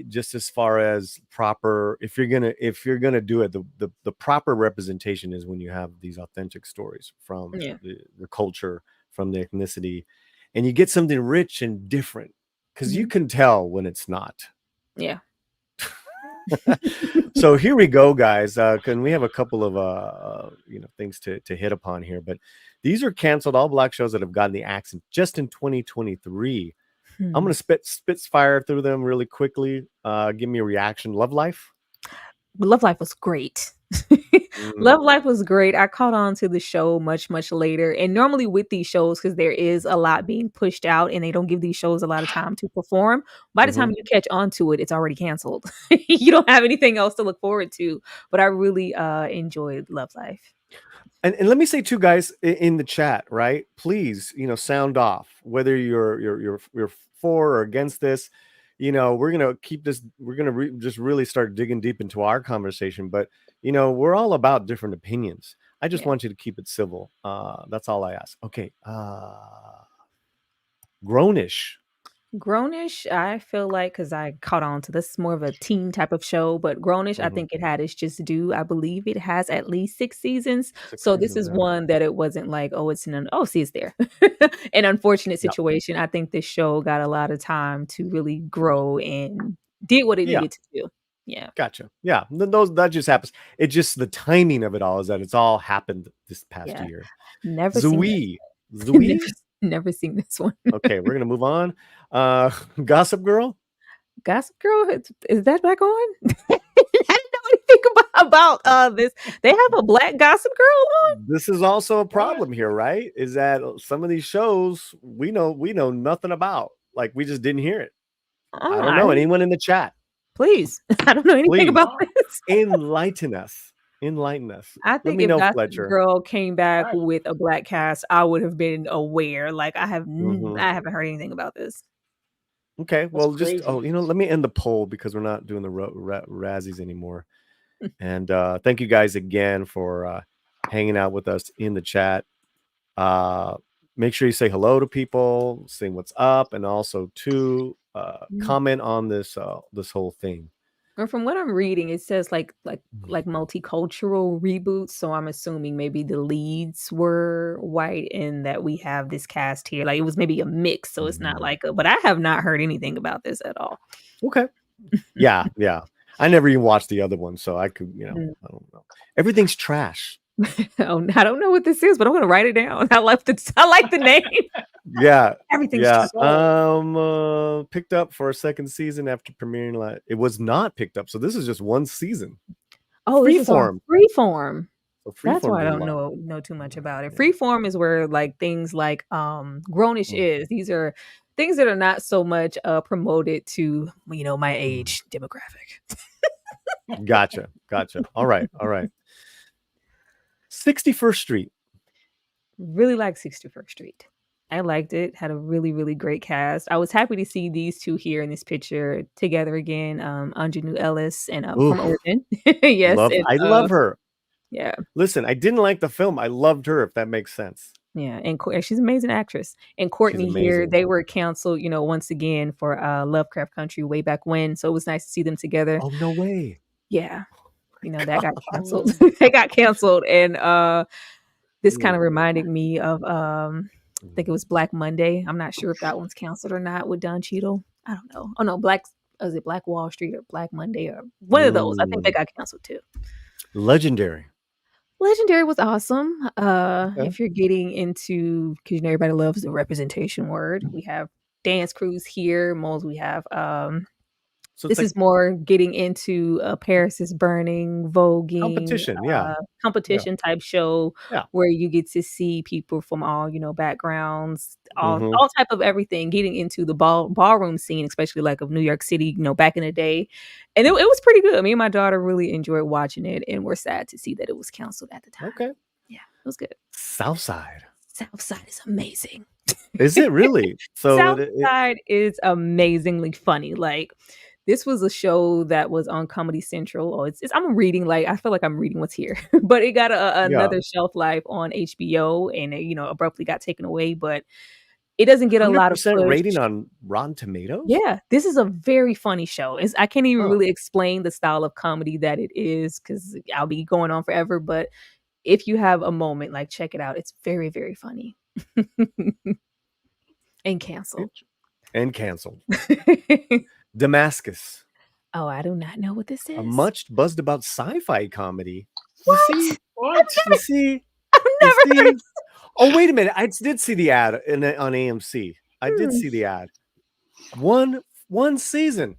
Just as far as proper, if you're gonna do it, the proper representation is when you have these authentic stories from the culture, from the ethnicity, and you get something rich and different, because you can tell when it's not. Yeah. So here we go, guys. Can we have a couple of things to hit upon here? But these are canceled all black shows that have gotten the axe just in 2023. I'm gonna spit fire through them really quickly. Give me a reaction. Love Life. Love Life was great. Love Life was great. I caught on to the show much later. And normally with these shows, because there is a lot being pushed out and they don't give these shows a lot of time to perform, by the time you catch on to it, it's already canceled. You don't have anything else to look forward to. But I really enjoyed Love Life. And let me say too, guys, in the chat, right? Please, sound off whether you're for or against this. We're gonna keep this. We're gonna just really start digging deep into our conversation. But we're all about different opinions. I just want you to keep it civil. That's all I ask. Okay. Grownish. Grownish, I feel like, because I caught on to this, more of a teen type of show, but Grownish, I think it had its just due. I believe it has at least 6 seasons. So this is one that it wasn't like, oh, it's see, it's there. An unfortunate situation. I think this show got a lot of time to really grow and did what it needed to do. Yeah. Gotcha. Yeah. That just happens. It just, the timing of it all is that it's all happened this past year. Never Zooey. Never seen this one. Okay, we're gonna move on. Gossip Girl. Gossip Girl, is that back on? I didn't know anything about this. They have a black Gossip Girl on. This is also a problem here, right? Is that some of these shows we know nothing about. Like, we just didn't hear it. I don't know. Anyone in the chat? Please, I don't know anything about this. Enlighten us. I think if Gossip Girl came back with a black cast, I would have been aware. Like, I haven't heard anything about this. Okay, well, just let me end the poll because we're not doing the Razzies anymore. And thank you guys again for hanging out with us in the chat. Make sure you say hello to people, say what's up, and also to comment on this whole thing. And from what I'm reading, it says like multicultural reboots. So I'm assuming maybe the leads were white and that we have this cast here. Like, it was maybe a mix. So it's not like but I have not heard anything about this at all. Okay. Yeah. I never even watched the other one, so I could, I don't know. Everything's trash. Oh, I don't know what this is, but I'm gonna write it down. I like the name. Yeah. Everything's picked up for a second season after premiering. It was not picked up, so this is just one season. Oh, Freeform. Freeform. So that's why I don't know too much about it. Freeform is where like things like Grownish is. These are things that are not so much promoted to my age demographic. Gotcha. All right. 61st Street. Really like 61st Street. I liked it. Had a really, really great cast. I was happy to see these two here in this picture together again. Anjanou Ellis and from Origin. Yes. I love her. Yeah. Listen, I didn't like the film. I loved her, if that makes sense. Yeah. And she's an amazing actress. And Courtney here, they were canceled, once again for Lovecraft Country way back when. So it was nice to see them together. Oh, no way. Yeah. That got canceled. They got canceled. And this kind of reminded me of I think it was Black Monday. I'm not sure if that one's canceled or not with Don Cheadle. I don't know. Oh no, is it Black Wall Street or Black Monday or one of those? I think they got canceled too. Legendary was awesome. If you're getting into, because everybody loves the representation word, we have dance crews here. Moles, we have so this is more getting into Paris is Burning, voguing, competition type show where you get to see people from all backgrounds, all type of everything, getting into the ballroom scene, especially like of New York City, back in the day, and it was pretty good. Me and my daughter really enjoyed watching it, and we're sad to see that it was canceled at the time. Okay, yeah, it was good. Southside is amazing. Is it really? So Southside is amazingly funny. Like, this was a show that was on Comedy Central. I'm reading, like, I feel like I'm reading what's here, but it got another shelf life on HBO, and it, abruptly got taken away. But it doesn't get a lot of push. Rating on Rotten Tomatoes. Yeah, this is a very funny show. I can't even really explain the style of comedy that it is because I'll be going on forever. But if you have a moment, like, check it out. It's very, very funny. And canceled. Damascus. Oh, I do not know what this is. A much buzzed about sci-fi comedy. What? You see? I've never heard of. Oh, wait a minute. I did see the ad on AMC. I did see the ad. One season.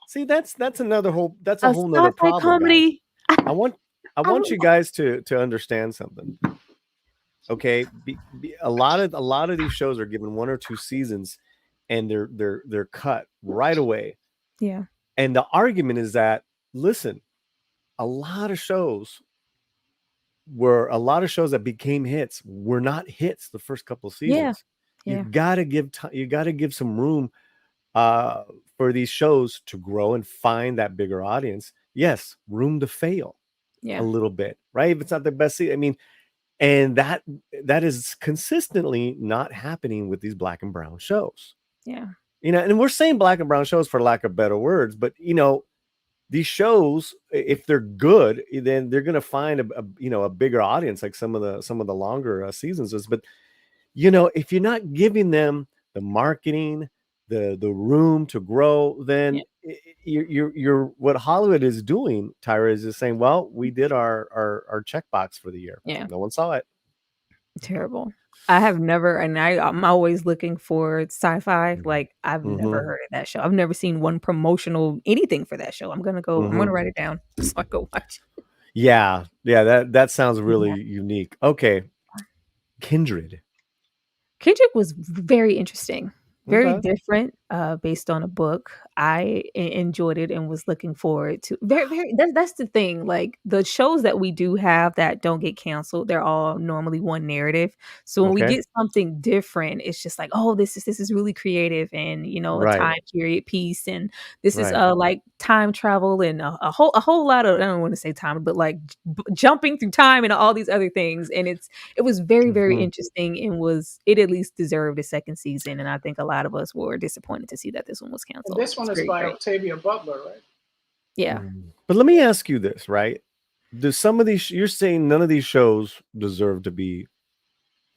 See, that's another whole. That's a whole nother problem. Comedy. I want I want you guys to understand something. Okay, a lot of these shows are given 1 or 2 seasons, and they're cut right away. Yeah. And the argument is that, listen, a lot of shows that became hits were not hits the first couple of seasons. Yeah. You gotta give some room for these shows to grow and find that bigger audience. Yes, room to fail a little bit, right? If it's not the best season, I mean, and that is consistently not happening with these black and brown shows. Yeah. And we're saying black and brown shows for lack of better words, but these shows, if they're good, then they're going to find a bigger audience, like some of the longer seasons is. But if you're not giving them the marketing, the room to grow, then you're what Hollywood is doing, Tyra, is just saying, well, we did our checkbox for the year. Yeah. No one saw it. Terrible. I have never, and I'm always looking for sci-fi. Like I've never heard of that show. I've never seen one promotional anything for that show. I'm gonna write it down so I go watch it. Yeah. That sounds really unique. Okay, Kindred was very interesting. Very different, based on a book. I enjoyed it and was looking forward to very. That's the thing. Like the shows that we do have that don't get canceled, they're all normally one narrative. So when we get something different, it's just like, oh, this is really creative, and a time period piece, and this is like time travel and a whole lot of, I don't want to say time, but like jumping through time and all these other things. And it was very, very interesting, and it at least deserved a second season. And I think a lot of us were disappointed to see that this one was canceled. And this one is by Octavia Butler, right? Yeah. But let me ask you this, right? Do some of these, you're saying none of these shows deserve to be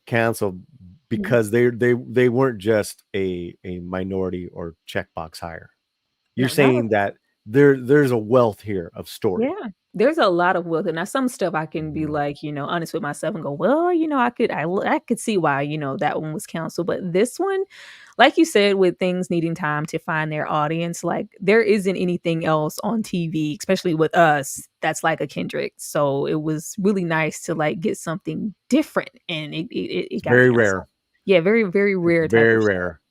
canceled because they weren't just a minority or checkbox hire. You're saying that there's a wealth here of story. Yeah, there's a lot of wealth. And now some stuff I can be like, honest with myself and go, well, I could see why, that one was canceled. But this one, like you said, with things needing time to find their audience, like there isn't anything else on TV, especially with us, that's like a Kendrick. So it was really nice to like get something different, and it got very canceled. Rare. Yeah, very, very rare. Very rare.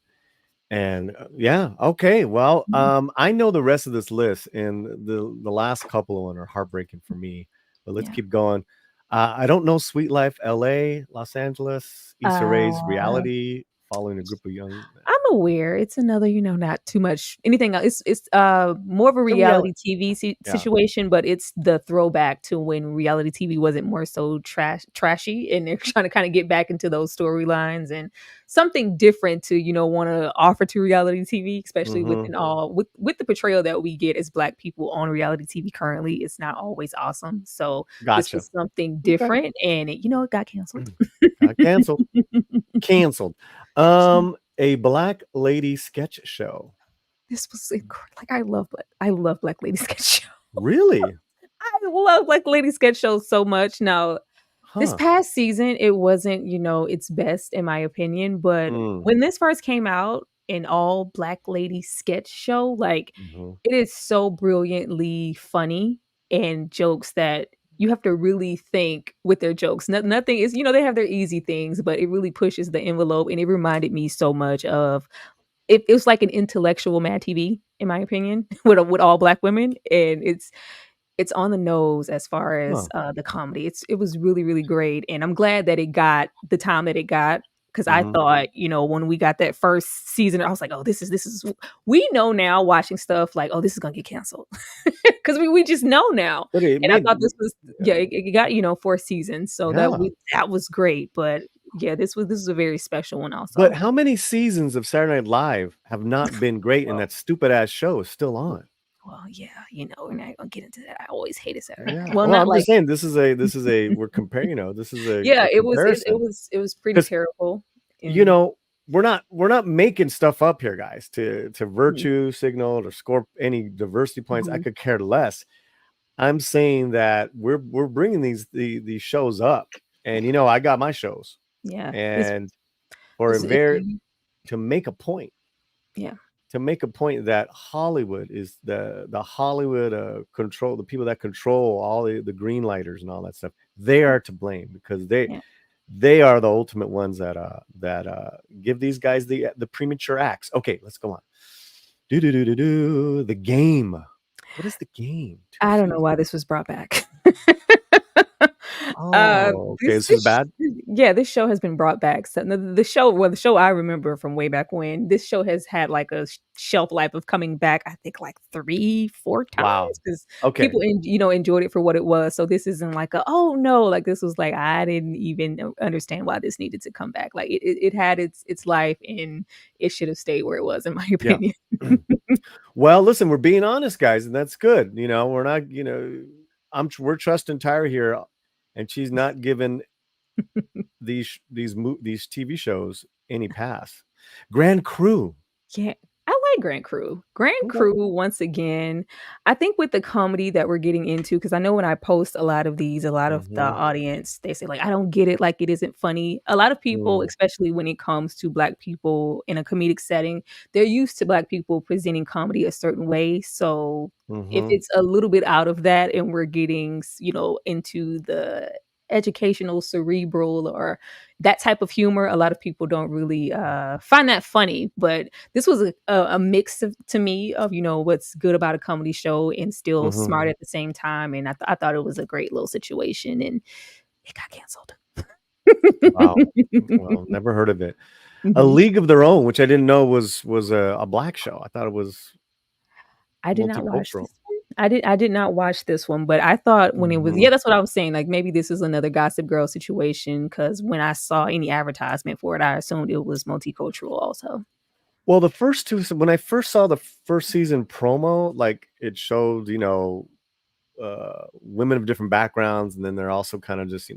And okay. Well, I know the rest of this list, and the last couple of them are heartbreaking for me. But let's keep going. I don't know Sweet Life, LA, Los Angeles, Issa Rae's reality, following a group of young. I'm aware. It's another, not too much anything else. It's more of a reality TV situation, but it's the throwback to when reality TV wasn't more so trashy, and they're trying to kind of get back into those storylines and something different to want to offer to reality TV, especially with the portrayal that we get as Black people on reality TV currently. It's not always awesome. So this was something different, and it got canceled. Canceled. A Black Lady sketch show. This was like I love Black Lady sketch show. Really? I love Black Lady sketch shows so much. Now, this past season, it wasn't, its best in my opinion. But when this first came out, an all Black Lady sketch show, like it is so brilliantly funny, and jokes that you have to really think with their jokes. Nothing is, they have their easy things, but it really pushes the envelope. And it reminded me so much of, it was like an intellectual Mad TV, in my opinion, with all Black women. And it's on the nose as far as the comedy. It was really, really great. And I'm glad that it got the time that it got. Because I thought, when we got that first season, I was like, oh, this is, we know now watching stuff like, oh, this is going to get canceled. Because we just know now. And I thought this was, it got, 4 seasons. So that was great. But yeah, this was a very special one also. But how many seasons of Saturday Night Live have not been great, and that stupid ass show is still on? Well, yeah, we're not gonna get into that. I always hated Saturday. Yeah. Well, I'm just saying this is a we're comparing. This is a it was pretty terrible. We're not making stuff up here, guys. To virtue signal or score any diversity points. I could care less. I'm saying that we're bringing these shows up, and I got my shows. Yeah, and to make a point. Yeah. to make a point that Hollywood is the Hollywood control, the people that control all the green lighters and all that stuff. They are to blame because they are the ultimate ones that give these guys the premature acts. Okay, let's go on. The Game. What is The Game? I don't know why this was brought back. Okay, this is bad. Yeah, this show has been brought back. So the show I remember from way back when. This show has had like a shelf life of coming back. I think like 3-4 times because people enjoyed it for what it was. So this isn't like oh no, like this was like I didn't even understand why this needed to come back. Like it had its life and it should have stayed where it was, in my opinion. Yeah. Well, listen, we're being honest, guys, and that's good. We're not. We're trusting Tyra here, and she's not giving these TV shows any pass. Grand Crew. Yeah, I like Grand Crew. Grand Crew, once again, I think with the comedy that we're getting into, because I know when I post a lot of these, a lot of the audience, they say like, I don't get it, like it isn't funny. A lot of people, especially when it comes to Black people in a comedic setting, they're used to Black people presenting comedy a certain way. So if it's a little bit out of that and we're getting, into the educational, cerebral, or that type of humor, a lot of people don't really find that funny. But this was a mix to me of what's good about a comedy show and still smart at the same time. And I thought it was a great little situation, and it got canceled. Wow. Well, never heard of it. A League of Their Own, which I didn't know was a Black show. I thought it was. I did not watch this one. I did not watch this one, but I thought when it was, that's what I was saying. Like maybe this is another Gossip Girl situation, because when I saw any advertisement for it, I assumed it was multicultural also. Well, the first two, when I first saw the first season promo, like it showed, women of different backgrounds, and then they're also kind of just,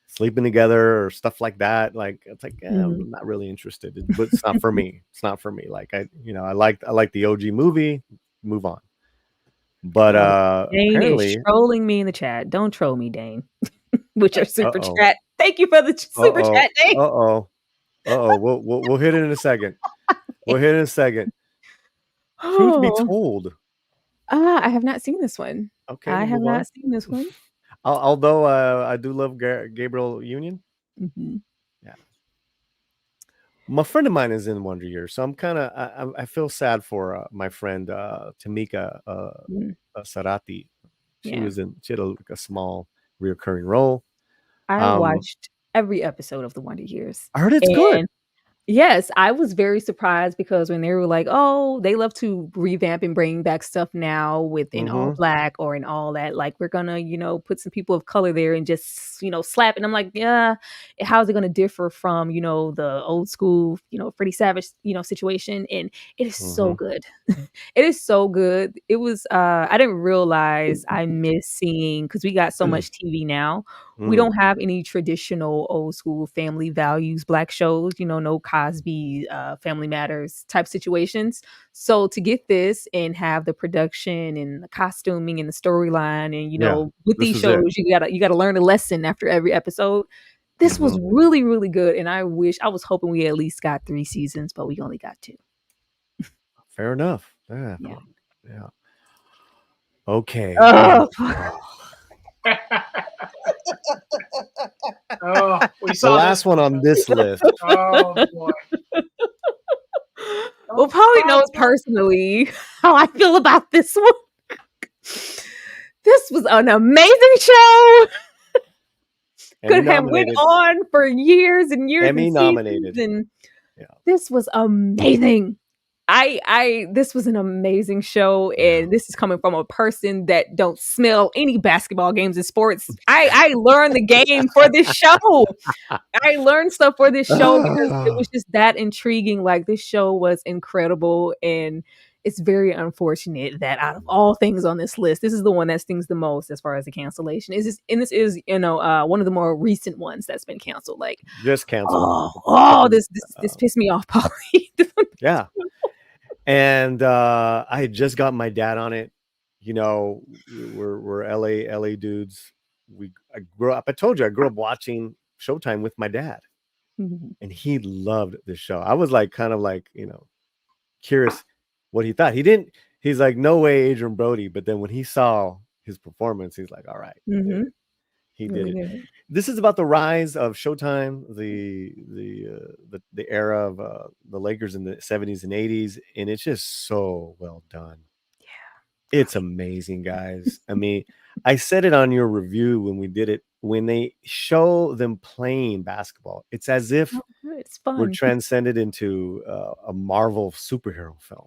sleeping together or stuff like that. Like it's like, I'm not really interested, but it's not for me. It's not for me. Like I like the OG movie. Move on. But Dane apparently is trolling me in the chat. Don't troll me, Dane. With your super chat. Thank you for the super chat, Dane. We'll hit it in a second. We'll hit it in a second. Truth be told, I have not seen this one. Okay, I have not seen this one. Although I do love Gabriel Union. Yeah. My friend of mine is in Wonder Years, so I'm kind of I feel sad for my friend Tamika Sarati. She had a small reoccurring role. I watched every episode of the Wonder Years. I heard it's good. Yes, I was very surprised because when they were like, oh, they love to revamp and bring back stuff now within all Black or in all that. Like, we're going to, put some people of color there and just, slap. And I'm like, yeah, how's it going to differ from, the old school, Freddie Savage, situation? And it is so good. It is so good. It was, I didn't realize I miss seeing, because we got so much TV now. We don't have any traditional old school family values Black shows, no Cosby, Family Matters type situations. So to get this and have the production and the costuming and the storyline and with these shows, you gotta learn a lesson after every episode. This was really, really good, and I was hoping we at least got 3 seasons, but we only got 2. Fair enough. Yeah. Okay. We saw the last one on this list. Oh boy. Well, Paulie knows personally how I feel about this one. This was an amazing show. Could have went on for years and years. Emmy nominated. And this was amazing. This was an amazing show, and this is coming from a person that don't smell any basketball games and sports. I learned the game for this show. I learned stuff for this show because it was just that intriguing. Like, this show was incredible, and it's very unfortunate that out of all things on this list, this is the one that stings the most as far as the cancellation. This is one of the more recent ones that's been canceled. Like, just canceled. This pissed me off, Paulie. Yeah. And I had just got my dad on it. We're LA dudes. I grew up. I told you I grew up watching Showtime with my dad, and he loved this show. I was like, kind of like, curious what he thought. He didn't. He's like, no way, Adrian Brody. But then when he saw his performance, he's like, all right, he did it. Good. This is about the rise of Showtime, the era of the Lakers in the 70s and 80s, and it's just so well done. Yeah, it's amazing, guys. I mean, I said it on your review when we did it. When they show them playing basketball, it's as if it's fun. we're transcended into a Marvel superhero film.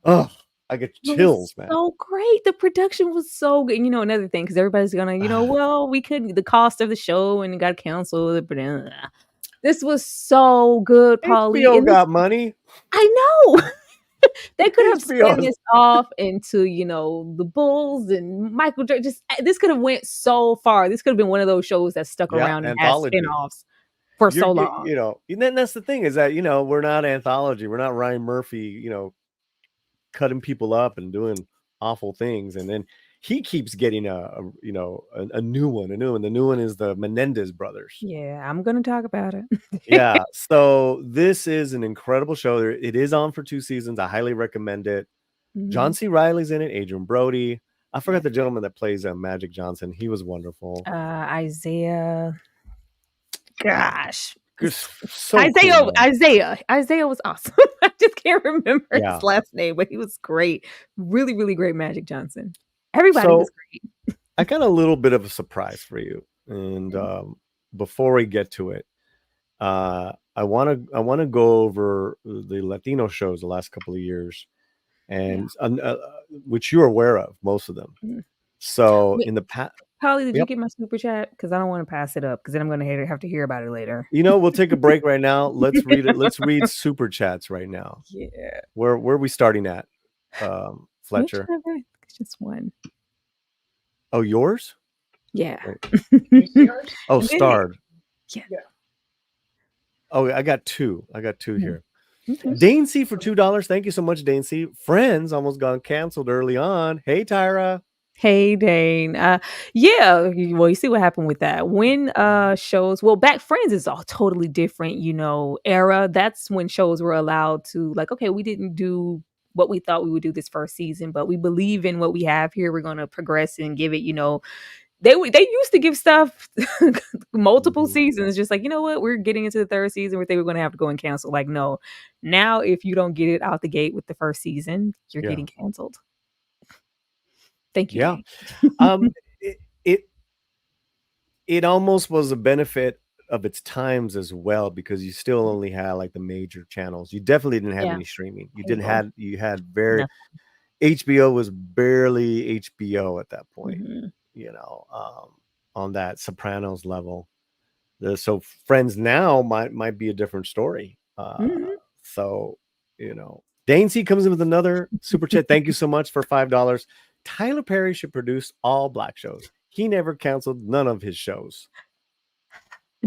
Oh, I get chills, man. So great. The production was so good. You know, another thing, because everybody's gonna, well, we couldn't, the cost of the show and it got canceled. But this was so good, Paulie. HBO got money. I know. They could have spun this off into, the Bulls and Michael Jordan. This could have went so far. This could have been one of those shows that stuck around and had spinoffs for so long. And then that's the thing is that, we're not anthology. We're not Ryan Murphy, cutting people up and doing awful things. And then he keeps getting a new one. The new one is the Menendez brothers. Yeah, I'm going to talk about it. Yeah. So this is an incredible show. It is on for 2 seasons. I highly recommend it. John C. Reilly's in it. Adrian Brody. I forgot the gentleman that plays Magic Johnson. He was wonderful. Isaiah. Gosh. So Isaiah was awesome. I just can't remember his last name, but he was great. Really, really great Magic Johnson. Everybody was great. I got a little bit of a surprise for you. And before we get to it, I want to go over the Latino shows the last couple of years, and which you're aware of, most of them. So in the past, Paulie, did you get my super chat? Because I don't want to pass it up, because then I'm going to have to hear about it later. We'll take a break right now. Let's read it. Let's read super chats right now. Yeah. Where are we starting at, Fletcher? Just one. Oh, yours? Yeah. Oh, starred. Yeah. Oh, I got two. Here. Dane C for $2. Thank you so much, Dane C. Friends almost got canceled early on. Hey, Tyra. Hey, Dane. Yeah. Well, you see what happened with that. When shows, back Friends is all totally different, era. That's when shows were allowed to, like, okay, we didn't do what we thought we would do this first season, but we believe in what we have here. We're going to progress and give it, they used to give stuff multiple seasons, just like, what, we're getting into the third season. We think we're going to have to go and cancel. Like, no, now if you don't get it out the gate with the first season, you're getting canceled. Thank you. Yeah. It almost was a benefit of its times as well, because you still only had like the major channels. You definitely didn't have any streaming. You had HBO was barely HBO at that point. On that Sopranos level. So Friends now might be a different story. So, Dane C comes in with another super chat. Thank you so much for $5. Tyler Perry should produce all Black shows. He never canceled none of his shows.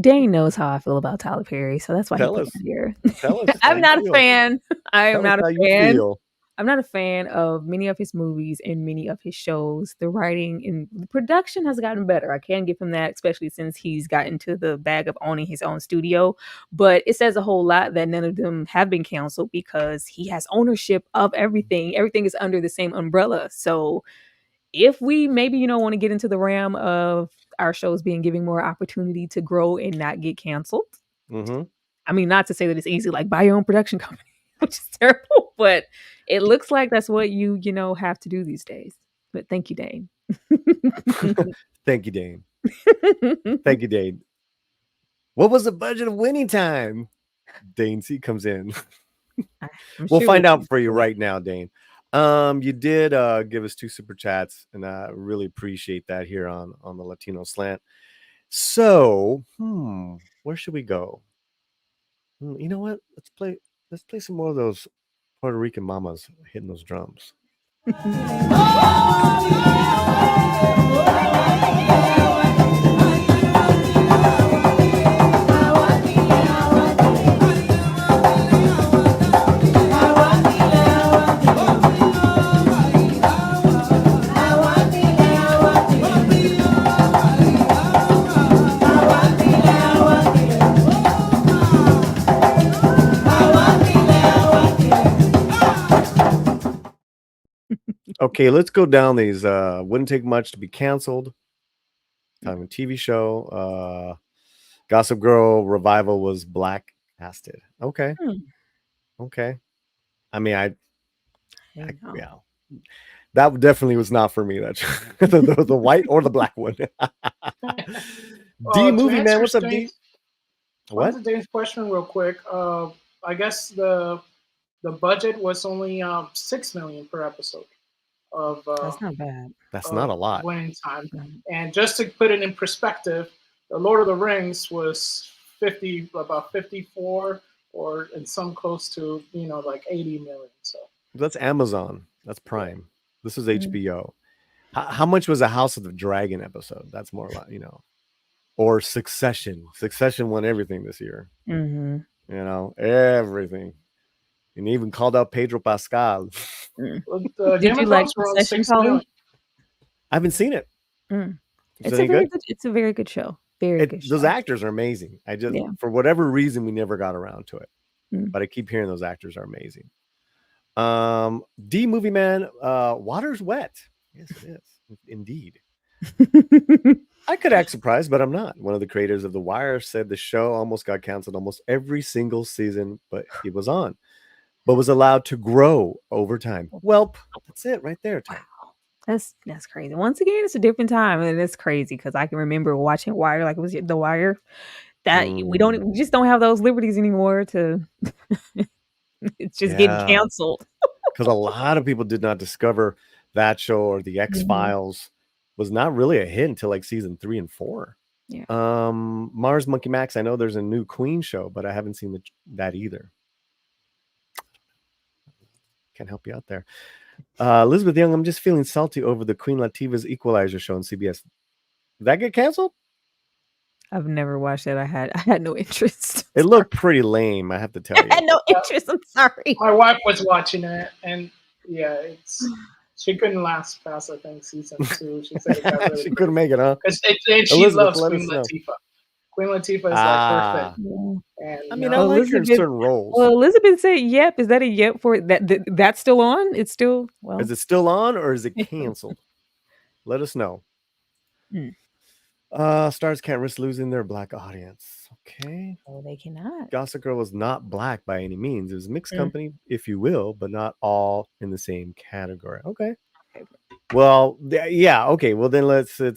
Dane knows how I feel about Tyler Perry, so that's why Tell he us. put it here. Tell us. I'm not a fan. I'm not a fan. Feel. I'm not a fan of many of his movies and many of his shows. The writing and the production has gotten better. I can give him that, especially since he's gotten to the bag of owning his own studio. But it says a whole lot that none of them have been canceled, because he has ownership of everything. Everything is under the same umbrella. So if we maybe, want to get into the realm of our shows giving more opportunity to grow and not get canceled. I mean, not to say that it's easy, like buy your own production company, which is terrible, but it looks like that's what you have to do these days. But thank you, Dane. Thank you, Dane. Thank you, Dane. What was the budget of Winning Time? Dane C comes in. We'll find out for you right now, Dane. You did give us 2 super chats, and I really appreciate that here on the Latino Slant. So, where should we go? You know what? Let's play some more of those Puerto Rican mamas hitting those drums. Okay, let's go down these. Wouldn't take much to be canceled. Time TV show. Gossip Girl revival was black casted. Okay. Okay. I mean, yeah. That definitely was not for me. That the white or the black one. D movie man, what's up, D? What? To Dave's question real quick. I guess the budget was only $6 million per episode. That's not bad. That's not a lot. Winning time. And just to put it in perspective, the Lord of the Rings was about 54, or in some close to like 80 million. So that's Amazon. That's Prime. This is HBO. How much was a House of the Dragon episode? That's more like or Succession. Succession won everything this year. Everything. And even called out Pedro Pascal. Did you like Succession, Paulie? I haven't seen it. It's a very good show. Very good show. Those actors are amazing. I just for whatever reason we never got around to it. But I keep hearing those actors are amazing. D movie man, water's wet. Yes, it is. Indeed. I could act surprised, but I'm not. One of the creators of The Wire said the show almost got canceled almost every single season, but it was on. But was allowed to grow over time. Well, that's it right there. Tom. Wow. That's crazy. Once again, it's a different time, and it's crazy because I can remember watching Wire like it was The Wire. That we just don't have those liberties anymore to it's just getting canceled. Because a lot of people did not discover that show, or the X-Files was not really a hit until like season 3 and 4. Yeah. Mars Monkey Max, I know there's a new Queen show, but I haven't seen that either. Can't help you out there. Elizabeth Young, I'm just feeling salty over the Queen Latifah's Equalizer show on CBS. Did that get canceled? I've never watched it. I had no interest. It looked pretty lame, I have to tell you. I had no interest. I'm sorry. My wife was watching it, and she couldn't last past, I think, season 2. She said it got really she couldn't make it, huh? Because she loves Queen Latifah. Queen Latifah is like perfect. And, I mean, I like her in certain roles. Well, Elizabeth said yep. Is that a yep for that? That's still on? It's still Is it still on, or is it canceled? Let us know. Stars can't risk losing their black audience. Okay. Oh, they cannot. Gossip Girl was not black by any means. It was mixed company, if you will, but not all in the same category. Okay. Well, yeah. Okay. Well, then it's a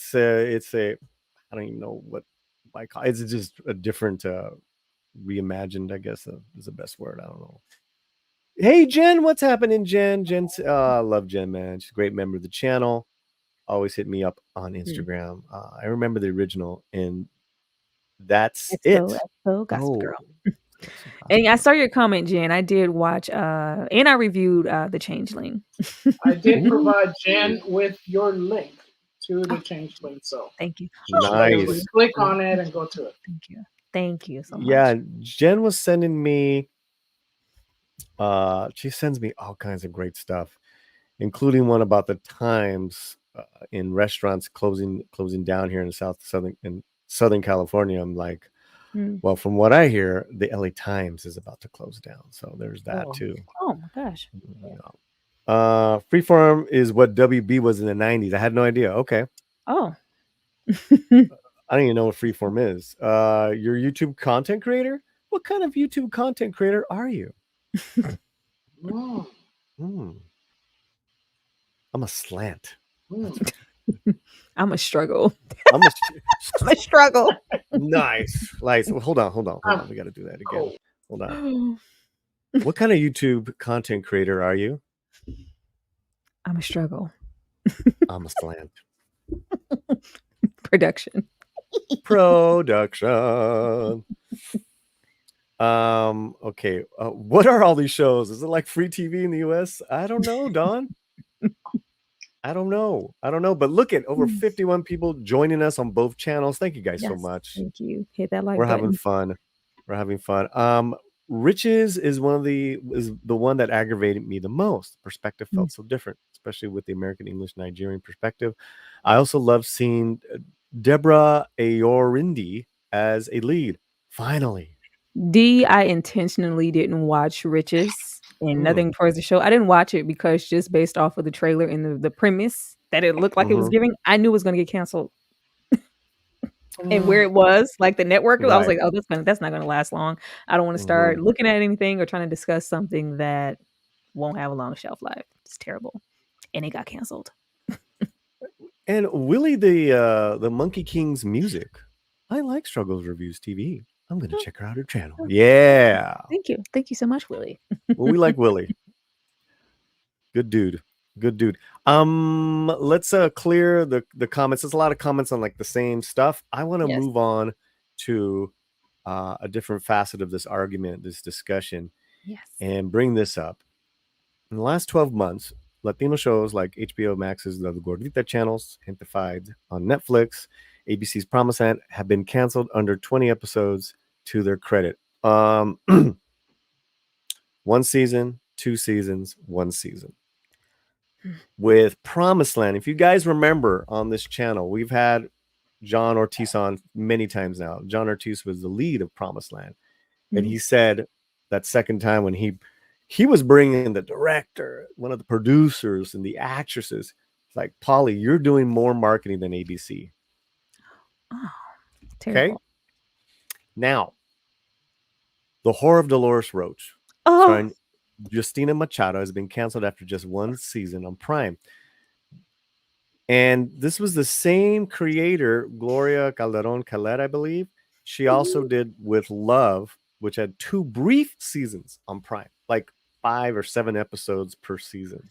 I don't even know what I call it. It's just a different reimagined, I guess is the best word. I don't know. Hey Jen, what's happening, Jen? I love Jen, man. She's a great member of the channel. Always hit me up on Instagram. I remember the original, and that's it. Gossip Girl. And I saw your comment, Jen. I did watch and I reviewed The Changeling. I did provide Jen with your link to The Changeling, so thank you. Nice. Click on it and go to it. Thank you so much. Yeah, Jen was sending me she sends me all kinds of great stuff, including one about the times in restaurants closing down here in Southern California. I'm like, well, from what I hear, the LA Times is about to close down, so there's that too. Oh my gosh. Freeform is what WB was in the 90s. I had no idea. Okay. Oh. I don't even know what Freeform is. Your YouTube content creator? What kind of YouTube content creator are you? I'm a slant. I'm a struggle. I'm a struggle. Nice. Well, hold on. We got to do that again. Hold on. What kind of YouTube content creator are you? I'm a struggle. I'm a slant. Production. Okay. What are all these shows? Is it like free TV in the US? I don't know, Don. I don't know. But look at over 51 people joining us on both channels. Thank you guys so much. Thank you. Hit that like button. We're having fun. Riches is the one that aggravated me the most. Perspective felt so different, especially with the American English Nigerian perspective. I also love seeing Deborah Ayorindi as a lead. Finally. D, I intentionally didn't watch Riches and nothing towards the show. I didn't watch it because just based off of the trailer and the premise that it looked like it was giving, I knew it was going to get canceled. And where it was, like the network, I was like, Right. oh, that's not gonna last long. I don't want to start looking at anything or trying to discuss something that won't have a long shelf life. It's terrible. And it got canceled. And Willie the Monkey King's music. I like Struggles Reviews TV. I'm gonna check her out her channel. Yeah. Thank you. Thank you so much, Willie. Well, we like Willie. Good dude. Good dude. Let's clear the comments. There's a lot of comments on like the same stuff. I want to Yes. move on to a different facet of this argument, this discussion, Yes. and bring this up. In the last 12 months, Latino shows like HBO Max's The Gordita channels, Gentefied on Netflix, ABC's Promised Land have been canceled under 20 episodes to their credit. 1 season, 2 seasons, 1 season. With Promised Land, if you guys remember on this channel, we've had John Ortiz on many times now. John Ortiz was the lead of Promised Land. And he said that second time when he was bringing the director, one of the producers, and the actresses. It's like, Paulie, you're doing more marketing than ABC. Oh, terrible. Okay. Now, The Horror of Dolores Roach, Oh, starring Justina Machado, has been canceled after just 1 season on Prime. And this was the same creator, Gloria Calderon Calera, I believe. She also did With Love, which had 2 brief seasons on Prime, like 5 or 7 episodes per season.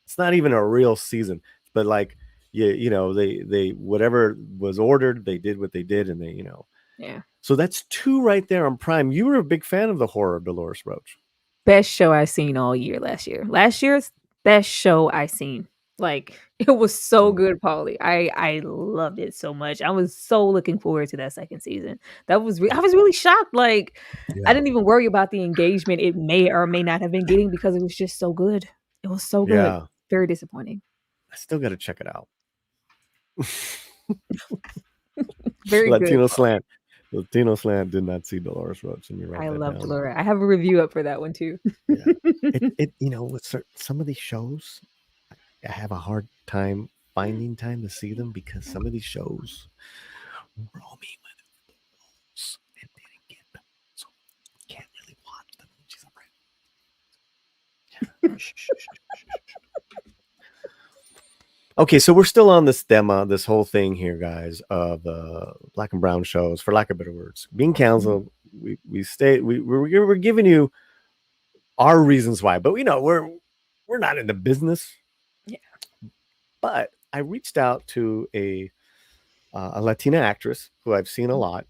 It's not even a real season, but like, you know, they whatever was ordered, they did what they did, and they, you know. yeah. So that's 2 right there on Prime. You were a big fan of The Horror of Dolores Roach. Best show I seen all year last year. Last year's best show I seen. Like, it was so good, Paulie. I loved it so much. I was so looking forward to that second season. I was really shocked. Like, I didn't even worry about the engagement it may or may not have been getting because it was just so good. It was so good. Yeah. Very disappointing. I still got to check it out. Very Latino good. Slant. Latino Slant did not see Dolores Roach, and you write I that love down. Dolores. I have a review up for that one too. Yeah. It you know, with some of these shows, I have a hard time finding time to see them because some of these shows roll me with the roles and didn't get them, so can't really watch them. She's Okay, so we're still on this thema, this whole thing here, guys, of black and brown shows, for lack of better words, being canceled. We're giving you our reasons why, but you know we're not in the business. Yeah. But I reached out to a Latina actress who I've seen a lot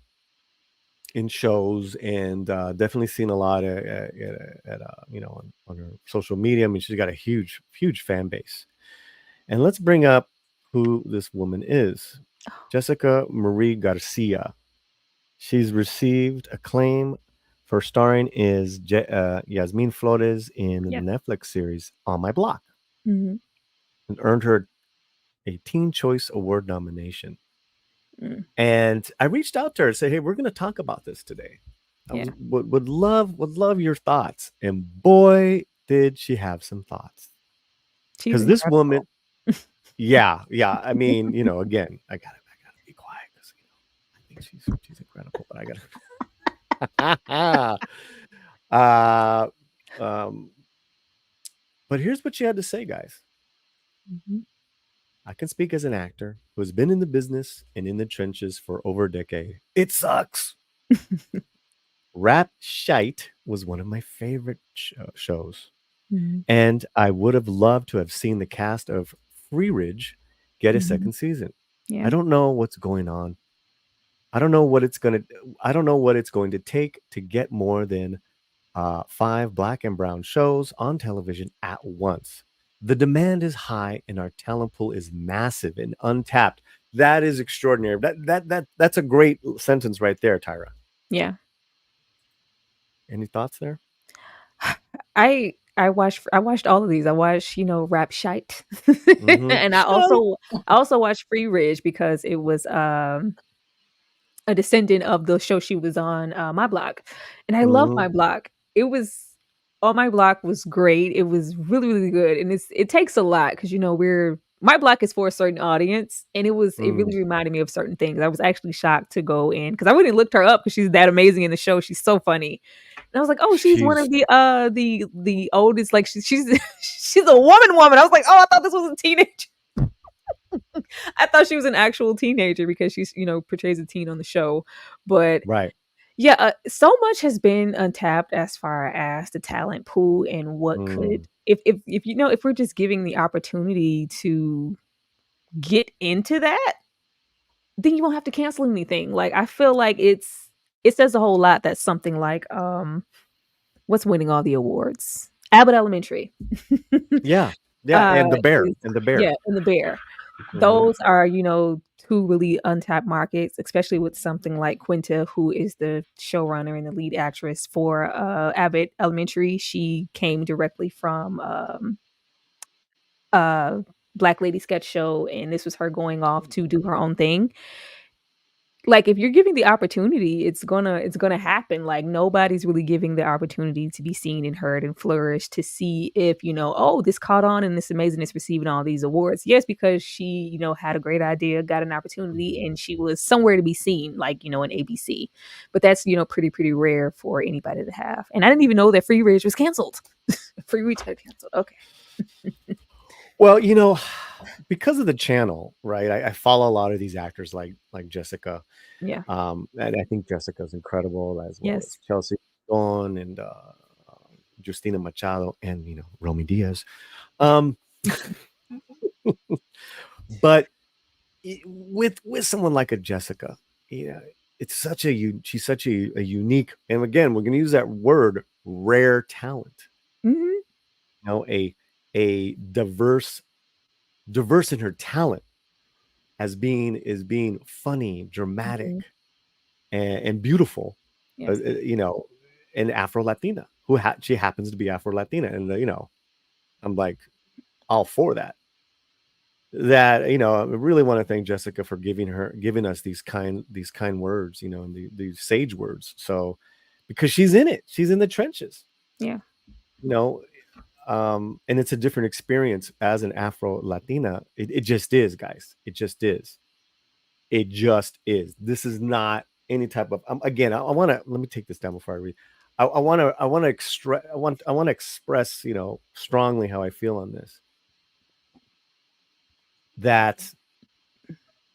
in shows, and definitely seen a lot at you know, on her social media. I mean, she's got a huge fan base. And let's bring up who this woman is. Jessica Marie Garcia. She's received acclaim for starring as Yasmin Flores in the Netflix series On My Block, and earned her a Teen Choice Award nomination. And I reached out to her and said, "Hey, we're going to talk about this today. Would love your thoughts." And boy, did she have some thoughts. Because this woman, yeah. I mean, you know, again, I gotta be quiet because you know I think she's incredible, but I gotta. But here's what she had to say, guys. I can speak as an actor who has been in the business and in the trenches for over a decade. It sucks. Rap Shite was one of my favorite shows. And I would have loved to have seen the cast of Free Ridge get a second season. I don't know what's going on. I don't know what it's going to take to get more than 5 black and brown shows on television at once. The demand is high and our talent pool is massive and untapped. That is extraordinary. That's a great sentence right there, Tyra. Yeah. Any thoughts there? I watched all of these. I watched, you know, Rap Shite. And I also watched Free Ridge because it was a descendant of the show she was on, My Block. And I love My Block. It was On My Block was great. It was really, really good, and it takes a lot because My Block is for a certain audience, and it Mm, really reminded me of certain things. I was actually shocked to go in because I went and looked her up because she's that amazing in the show. She's so funny, and I was like, oh, she's one she's of the oldest. Like she's she's a woman. I was like, oh, I thought this was a teenager. I thought she was an actual teenager because she's portrays a teen on the show, but right. yeah, so much has been untapped as far as the talent pool and what Mm, could if if we're just giving the opportunity to get into that, then you won't have to cancel anything. Like I feel like it says a whole lot that something like what's winning all the awards? Abbott Elementary. yeah, yeah, and the bear, Is and the bear. yeah, and the bear. Mhm. Those are, two really untapped markets, especially with something like Quinta, who is the showrunner and the lead actress for Abbott Elementary. She came directly from uh Black Lady Sketch Show, and this was her going off to do her own thing. Like if you're giving the opportunity, it's gonna happen. Like nobody's really giving the opportunity to be seen and heard and flourish to see if oh, this caught on and this amazing, it's receiving all these awards. Yes, because she had a great idea, got an opportunity, and she was somewhere to be seen, like in ABC. But that's pretty rare for anybody to have. And I didn't even know that Free Range was canceled. Free Range got canceled. Okay. Well, because of the channel, right? I follow a lot of these actors like Jessica. Yeah. And I think Jessica's incredible, as well Yes. as Chelsea Dawn and Justina Machado and Romy Diaz. Um, but with someone like a Jessica, it's she's such a unique, and again, we're going to use that word, rare talent. Hmm. A diverse in her talent being funny, dramatic, Hmm. and beautiful, Yes. and Afro Latina, she happens to be Afro Latina, and I'm like all for that. I really want to thank Jessica for giving us these kind words, and these sage words. So, because she's in it, she's in the trenches, Yeah. you know, and it's a different experience as an Afro Latina. It just is, guys. It just is. It just is. This is not any type of. Again, I want to let me take this down before I read. I want to express, strongly how I feel on this. That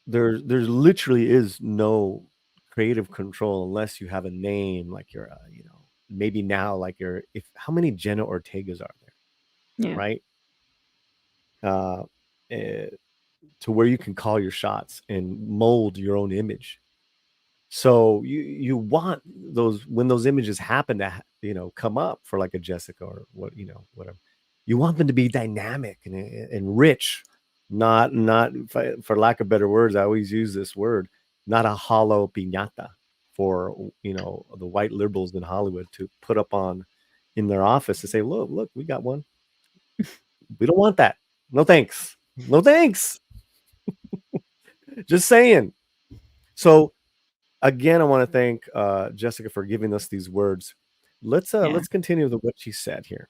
there literally is no creative control unless you have a name like you're, maybe now like you're. If how many Jenna Ortegas are there, Yeah. right? Uh, eh, to where you can call your shots and mold your own image. So you want those when those images happen to come up for like a Jessica or whatever. You want them to be dynamic and rich, not for lack of better words. I always use this word, not a hollow piñata for the white liberals in Hollywood to put up on in their office to say, look, we got one. We don't want that. No thanks. No thanks. Just saying. So again, I want to thank Jessica for giving us these words. Yeah. Let's continue with what she said here.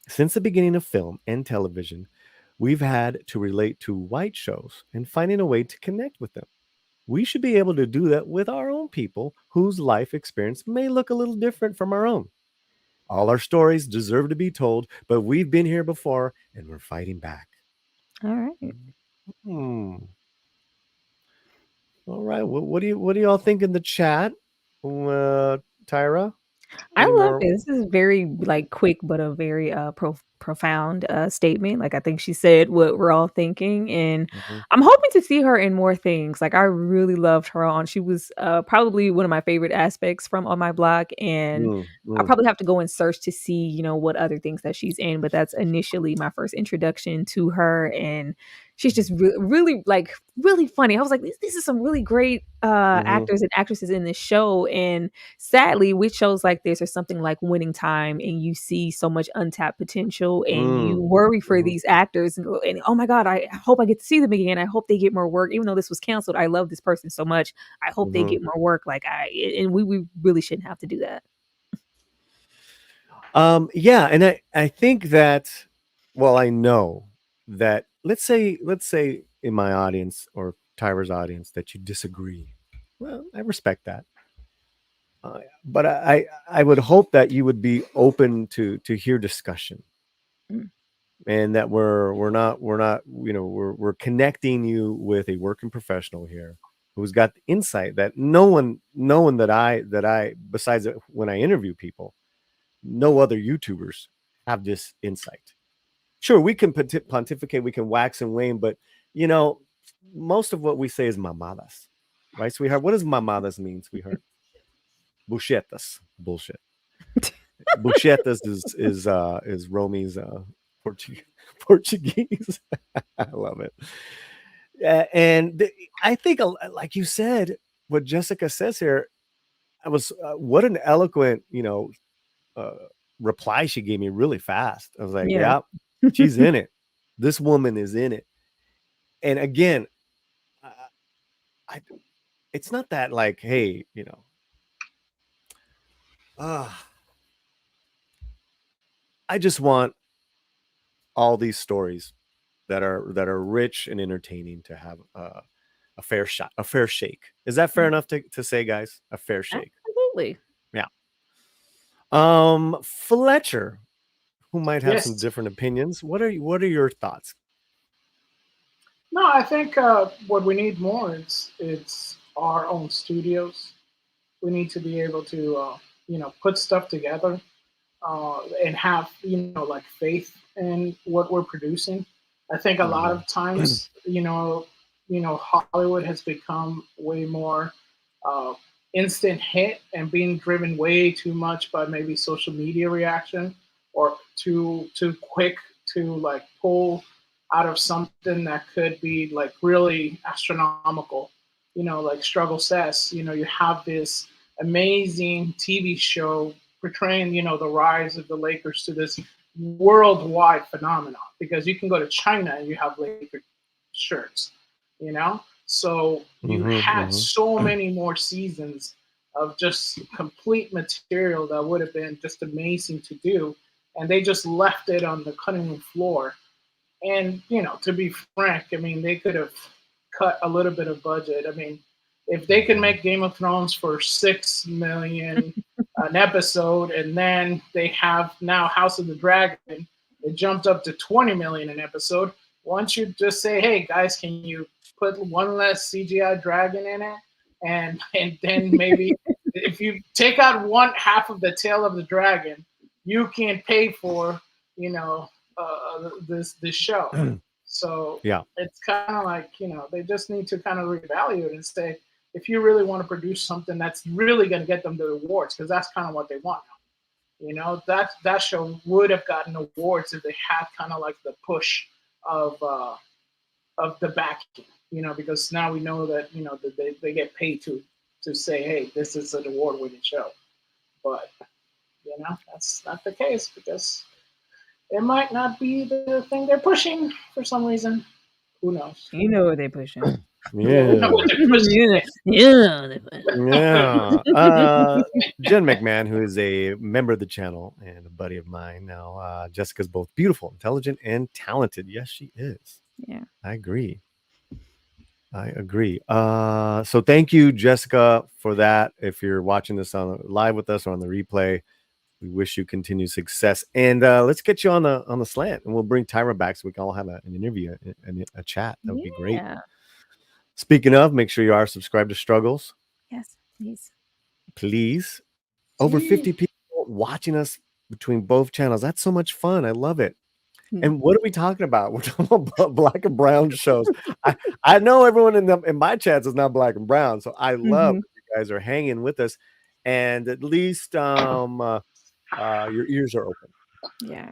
Since the beginning of film and television, we've had to relate to white shows and finding a way to connect with them. We should be able to do that with our own people whose life experience may look a little different from our own. All our stories deserve to be told, but we've been here before and we're fighting back. All right. Hmm. All right. What do y'all think in the chat? Tyra? I Any love more? this. This is very like quick, but a very profound statement. Like I think she said what we're all thinking, and Mhm. I'm hoping to see her in more things. Like I really loved her on. She was probably one of my favorite aspects from On My Block, and Mm, I'll mm, probably have to go and search to see what other things that she's in. But that's initially my first introduction to her, and she's just really like really funny. I was like, this is some really great mhm, actors and actresses in this show, and sadly, with shows like this or something like Winning Time, and you see so much untapped potential, and you mm, worry for mhm, these actors, and oh my God, I hope I get to see them again. I hope they get more work, even though this was canceled. I love this person so much. I hope they mhm. get more work. Like and we really shouldn't have to do that. Yeah, and I think that, well, I know that, let's say in my audience or Tyra's audience that you disagree. Well, I respect that. But I would hope that you would be open to hear discussion, Mm. and that we're not we're connecting you with a working professional here who's got insight that no one that I besides when I interview people, no other YouTubers have this insight. Sure, we can pontificate, we can wax and wane, but you know, most of what we say is mamadas, right, sweetheart? What does mamadas mean, sweetheart? Buchetas, bullshit. Buchetas is Romy's Portuguese. Portuguese. I love it. I think, like you said, what Jessica says here, I was what an eloquent, uh, reply she gave me really fast. I was like, Yeah. yeah, she's in it. This woman is in it. And again, I, I it's not that like, hey, uh, I just want all these stories that are rich and entertaining to have a fair shot, a fair shake. Is that fair enough to say, guys? A fair shake. Absolutely. Yeah. Fletcher, who might have some Yes. different opinions. What are your thoughts? No, I think what we need more is it's our own studios. We need to be able to put stuff together and have like faith in what we're producing. I think a lot of times Hollywood has become way more uh, instant hit and being driven way too much by maybe social media reaction or too quick to like pull out of something that could be like really astronomical. Like Struggle says, you have this amazing TV show portraying, the rise of the Lakers to this worldwide phenomenon because you can go to China and you have Laker shirts, you know? So you had so many more seasons of just complete material that would have been just amazing to do. And they just left it on the cutting room floor. And, to be frank, I mean, they could have cut a little bit of budget. I mean, if they can make Game of Thrones for 6 million an episode, and then they have now House of the Dragon, it jumped up to 20 million an episode. Why don't you just say, hey guys, can you put one less CGI dragon in it? And then maybe if you take out one half of the tail of the dragon, you can pay for, this show. So Yeah. it's kind of like, they just need to kind of reevaluate and say, if you really want to produce something that's really going to get them the awards, because that's kind of what they want now. That show would have gotten awards if they had kind of like the push of the backing, because now we know that that they get paid to say, hey, this is an award-winning show. But that's not the case because it might not be the thing they're pushing for some reason. Who knows? You know what they're pushing. Yeah. We know what they're pushing. Yeah. Jen McMahon, who is a member of the channel and a buddy of mine now. Jessica's both beautiful, intelligent, and talented. Yes, she is. Yeah. I agree. So thank you, Jessica, for that. If you're watching this on live with us or on the replay, we wish you continued success. And let's get you on the slant, and we'll bring Tyra back so we can all have an interview and a chat. That would be great. Speaking of, make sure you are subscribed to Struggles. Yes, please. Please. Over 50 people watching us between both channels. That's so much fun. I love it. And what are we talking about? We're talking about black and brown shows. I know everyone in my chats is not black and brown, so I love that you guys are hanging with us, and at least your ears are open. Yeah.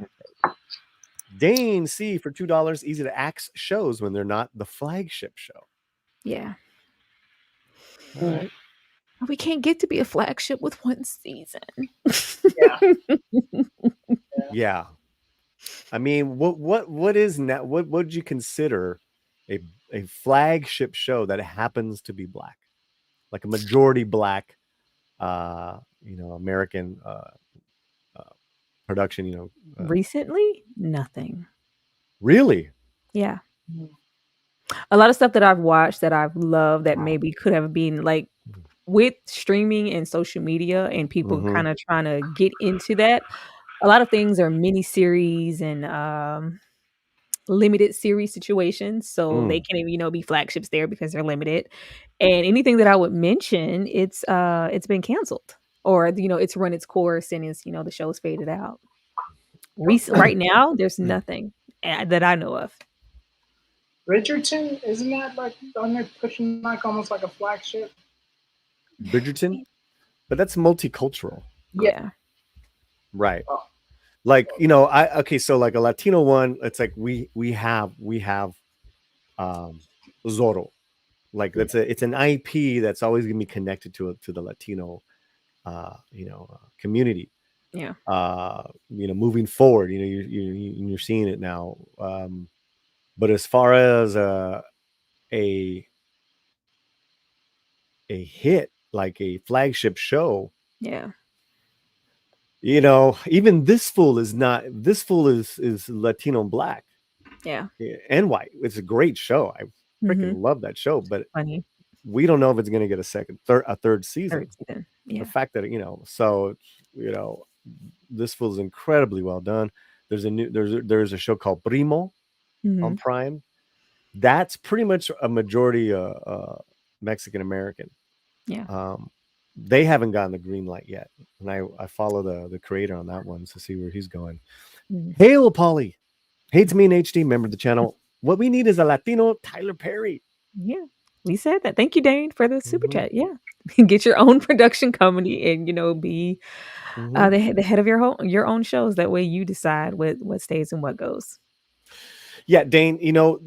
Dane C for $2. Easy to axe shows when they're not the flagship show. Yeah. All right. We can't get to be a flagship with one season. Yeah. I mean, what is now? What would you consider a flagship show that happens to be black, like a majority black, American production, Recently, nothing. Really? Yeah. A lot of stuff that I've watched that I've loved that maybe could have been like with streaming and social media and people Mhm. kind of trying to get into that. A lot of things are mini series and limited series situations, so they can be flagships there because they're limited. And anything that I would mention, it's been canceled or it's run its course and is the show's faded out. Right now, there's nothing that I know of. Bridgerton, isn't that like on there pushing like almost like a flagship? Bridgerton? But that's multicultural. Yeah. Right. Like, so like a Latino one, it's like we have Zorro. Like it's an IP that's always gonna be connected to the Latino community. Yeah. Moving forward, you're seeing it now. But as far as a hit, like a flagship show, Yeah. even this fool is Latino and Black. Yeah. And white. It's a great show. I freaking love that show, but Funny. we don't know if it's going to get a third season. Yeah. The fact that this fool is incredibly well done. There's a show called Primo on Prime. That's pretty much a majority Mexican American. Yeah. They haven't gotten the green light yet, and I follow the creator on that one to see where he's going. Hail Paulie, hates me in HD. Member of the channel. What we need is a Latino Tyler Perry. Yeah, we said that. Thank you, Dane, for the super chat. Yeah, get your own production company and be the head of your own shows. That way, you decide what stays and what goes. Yeah, Dane,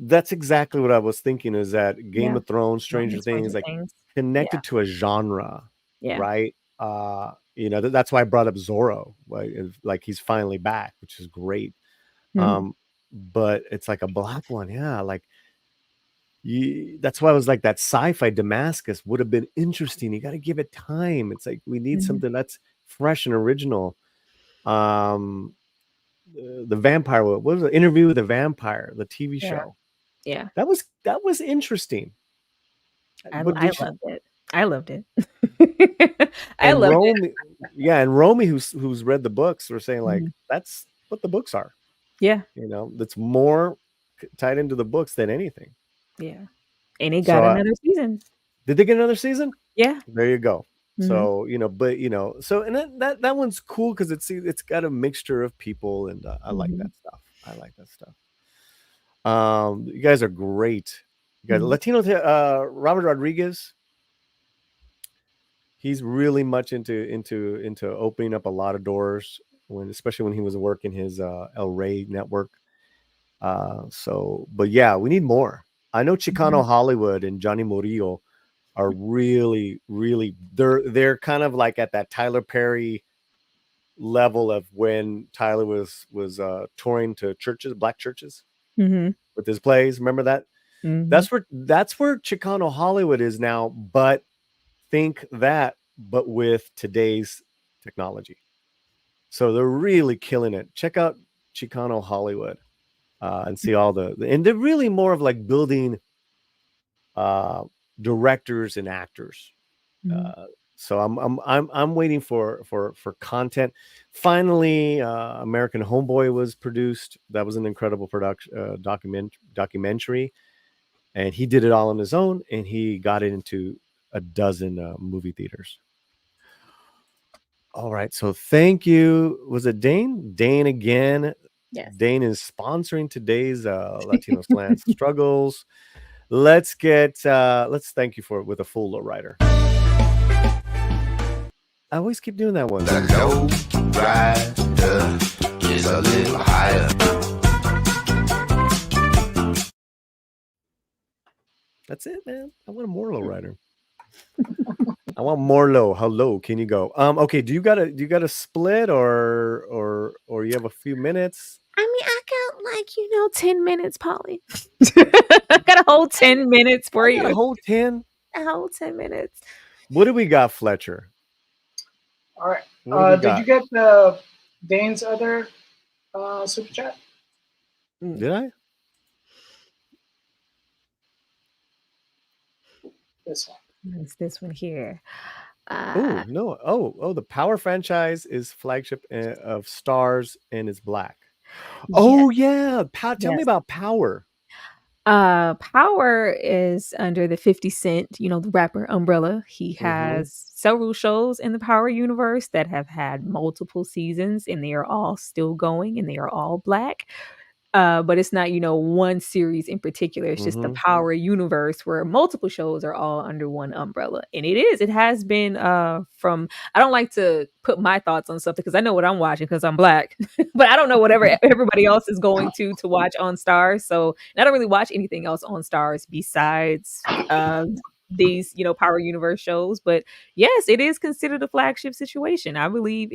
that's exactly what I was thinking, is that Game of Thrones, Stranger Things, like connected to a genre, right? That's why I brought up Zorro, like he's finally back, which is great. But it's like a Black one, like that's why I was like, that sci-fi Damascus would have been interesting. You got to give it time. It's like we need something that's fresh and original. The vampire, what was the Interview with the Vampire, the TV show? Yeah, that was interesting. I loved it. I loved it. And Romy, and Romy, who's read the books, were saying like that's what the books are. Yeah, that's more tied into the books than anything. Yeah, and it got another season. Did they get another season? Yeah, there you go. So and that one's cool because it's got a mixture of people, and I like that stuff. You guys are great. You guys, Latino, Robert Rodriguez. He's really much into opening up a lot of doors, especially when he was working his El Rey network. But yeah, we need more. I know Chicano Hollywood and Johnny Murillo are really, really, they're kind of like at that Tyler Perry level of when Tyler was touring to churches, Black churches, with his plays. Remember that? That's where Chicano Hollywood is now. But think that, but with today's technology. So they're really killing it. Check out Chicano Hollywood and see all and they're really more of like building directors and actors. So I'm waiting for content. Finally, American Homeboy was produced. That was an incredible production documentary, and he did it all on his own, and he got it into a dozen movie theaters. All right, so thank you. Was it Dane? Dane again. Yes. Dane is sponsoring today's Latino Slant Struggles. Let's thank you for it with a full lowrider. I always keep doing that one. The low rider is a little higher. That's it, man. I want a more lowrider. I want more low. How low can you go? Okay. Do you got a split or you have a few minutes? I mean, I got 10 minutes, Paulie. I got a whole 10 minutes for you. A whole 10? A whole 10 minutes. What do we got, Fletcher? All right. Did you get the Dane's other super chat? Did I? This one. It's this one here. Oh no! Oh, the Power franchise is flagship of Stars and is black. Oh yeah, tell me about Power. Power is under the 50 Cent, the rapper umbrella. He has several shows in the Power universe that have had multiple seasons, and they are all still going, and they are all black. But it's not, one series in particular. It's just the Power universe where multiple shows are all under one umbrella. And it has been from, I don't like to put my thoughts on something because I know what I'm watching because I'm black, but I don't know whatever everybody else is going to watch on Stars. So I don't really watch anything else on Stars besides these, Power universe shows. But yes, it is considered a flagship situation. I believe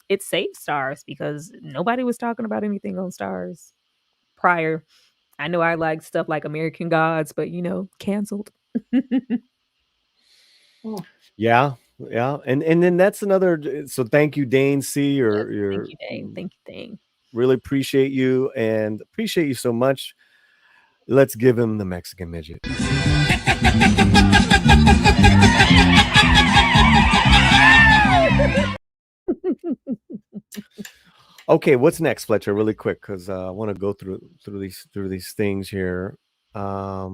it saved Stars because nobody was talking about anything on Stars prior. I know I liked stuff like American Gods, but canceled. Yeah. And then that's another. So thank you, Dane C. Thank you, Dane. Thank you, Dane. Really appreciate you and appreciate you so much. Let's give him the Mexican midget. Okay, what's next, Fletcher? Really quick, because I want to go through these things here. I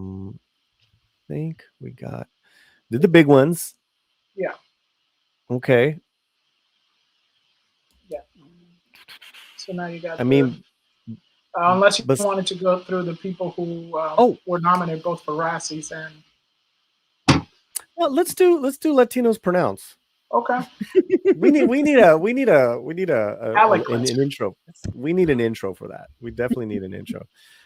think we got the big ones. Yeah. Okay. Yeah. So now you got. Unless you wanted to go through the people who were nominated both for Razzies and. Well, let's do Latinos Pronounce. Okay. we need an intro. We need an intro for that. We definitely need an intro.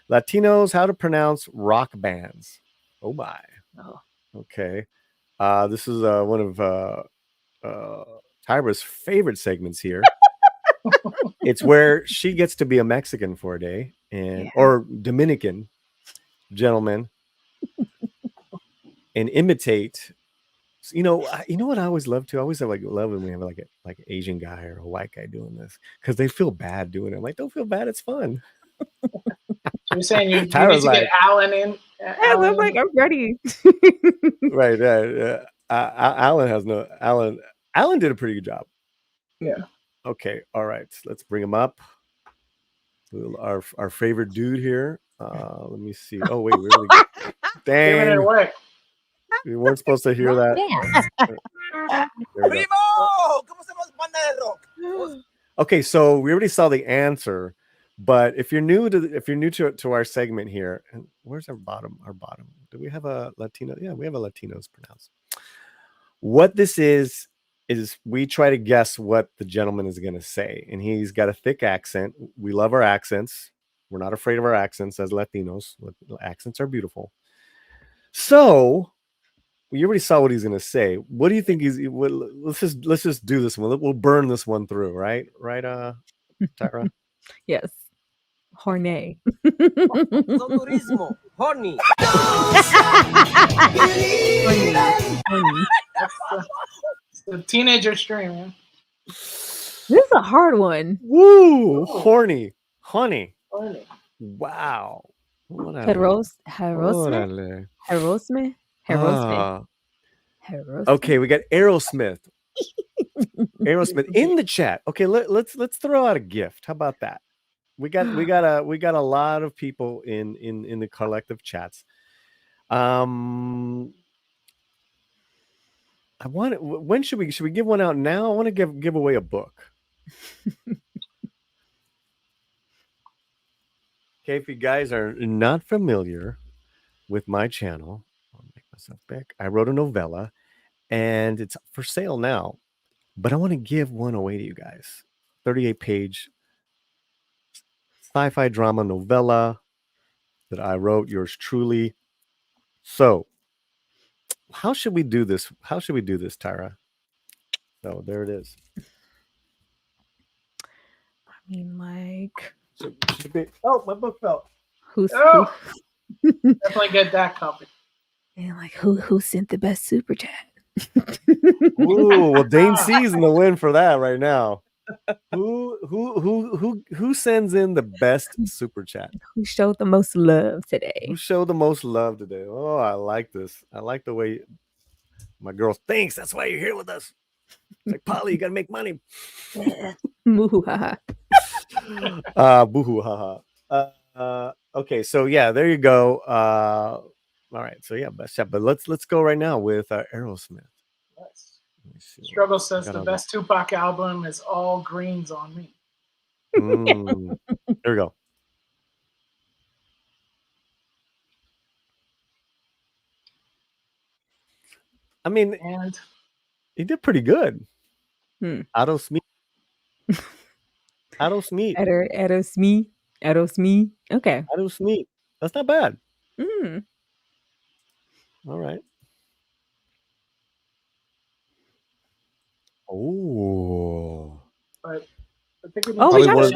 Latinos, how to pronounce rock bands. Oh my. Oh. Okay. This is one of Tyra's favorite segments here. It's where she gets to be a Mexican for a day or Dominican gentleman and imitate. You know what I always love to? I always love when we have like an Asian guy or a white guy doing this because they feel bad doing it. I'm like, don't feel bad, it's fun. So you're saying you need to get Alan in? I'm like, I'm ready. Right. Alan did a pretty good job. Yeah. Okay. All right. Let's bring him up. Our favorite dude here. Let me see. Oh wait, really? Dang. We weren't supposed to hear that. Okay, so we already saw the answer, but if you're new to our segment here, and where's our bottom? Do we have a Latino? Yeah, we have a Latinos Pronounce. What this is we try to guess what the gentleman is going to say, and he's got a thick accent. We love our accents. We're not afraid of our accents as Latinos. Accents are beautiful. So you already saw what he's going to say. What do you think let's just do this one. We'll burn this one through, right? Right, Tyra? Yes. Horny. Horny. It's the teenager stream, man. This is a hard one. Woo! Horny. Honey. Horny. Wow. Herosme. Okay, we got Aerosmith. Aerosmith in the chat. Okay, let's throw out a gift. How about that? We got a lot of people in the collective chats. When should we give one out now? I want to give away a book. Okay, if you guys are not familiar with my channel, I'll make myself back. I wrote a novella and it's for sale now, but I want to give one away to you guys. 38-page sci-fi drama novella that I wrote, yours truly. So how should we do this? Tyra? So there it is. I mean, like, oh, my book fell. Definitely get that copy. And like, who sent the best super chat? Ooh, well, Dane C's in the win for that right now. Who sends in the best super chat? Who showed the most love today? Who showed the most love today? Oh, I like this. I like the way my girl thinks. That's why you're here with us. It's like, Paulie, you gotta make money. Muhaha. Boohoo, haha. Okay, so yeah, there you go. All right, so yeah, best chat. But let's go right now with Aerosmith. Yes. Struggle says the best Tupac album is All Greens on Me. Here we go. I mean, and he did pretty good. Aerosmith. Aerosmith. Okay. Aerosmith. That's not bad. Mm. All right. Oh. But I think we gotta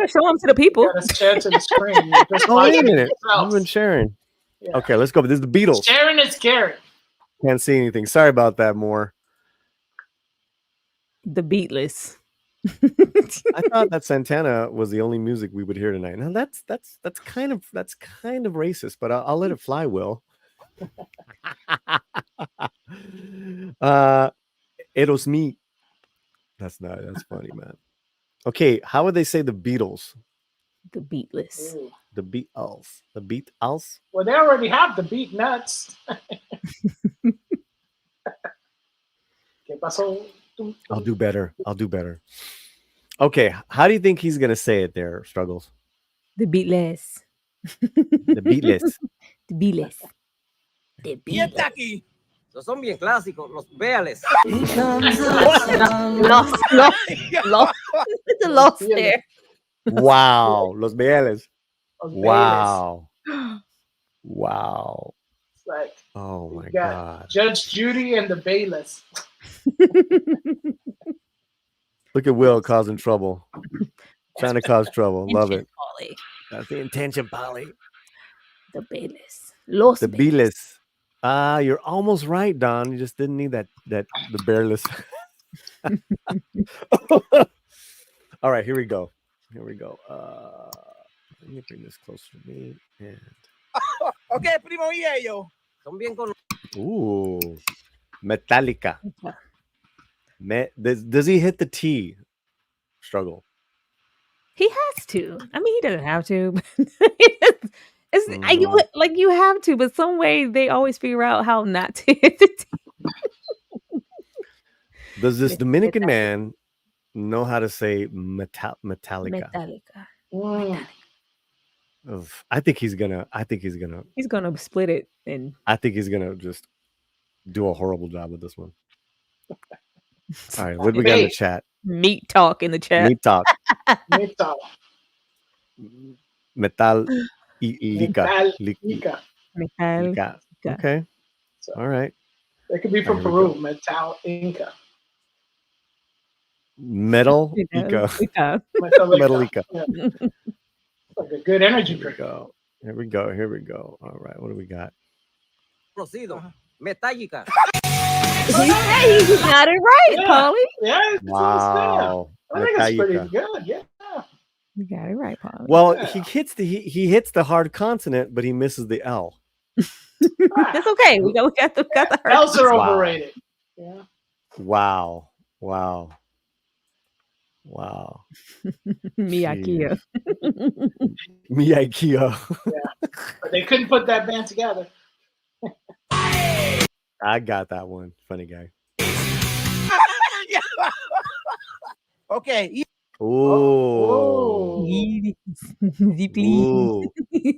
show them to the people. We gotta share to the screen. Wait a minute. I've been sharing. Yeah. Okay, let's go. This is the Beatles. Sharing is caring. Can't see anything. Sorry about that, Moore. The Beatless. I thought that Santana was the only music we would hear tonight. Now that's kind of racist, but I'll let it fly, Will. Aerosmith. That's funny, man. Okay, how would they say the Beatles? The Beatless. Ooh. The Beatles. The Beatles. Well, they already have the beat nuts. I'll do better. Okay, how do you think he's gonna say it there, Struggles? The Beatless. The Beatless. The Beatless. The Beatless. Aquí. Los son bien clásicos, los Beales. Lost there. Wow, los Beales. Wow. Wow. It's like, oh my God. Judge Judy and the Bayless. Look at Will causing trouble. Trying to cause trouble. Love it. Paulie. That's the intention, Paulie. The Bayless. The Bayless. You're almost right, Don. You just didn't need the bearless. All right, here we go. Let me bring this closer to me. And Okay, primo y ellos. Son bien con. ooh, Metallica. Does he hit the T? Struggle. He has to. I mean, he doesn't have to. You have to, but some way they always figure out how not to hit the T. Does this Dominican man know how to say Metallica? Metallica. I think he's gonna. He's gonna split it, and I think he's gonna just do a horrible job with this one. All right, what do we got in the chat? Meat talk in the chat. Meat talk. Meat talk. Metallica. Okay. So, all right. It could be from Peru. Metal Inca. Metal Ica. Metal Ica. Yeah. Like a good energy drink. Here we go. All right, what do we got? Metallica. He got it right, Paulie. Yeah. Wow. I think it's pretty good. Yeah. You got it right, Paulie. Well, he hits the hard consonant, but he misses the L. That's okay. We got the hard L's are overrated. Yeah. Wow. Me IKEA. Me IKEA. Yeah. But they couldn't put that band together. I got that one. Funny guy. Okay. Oh. Zeppelin.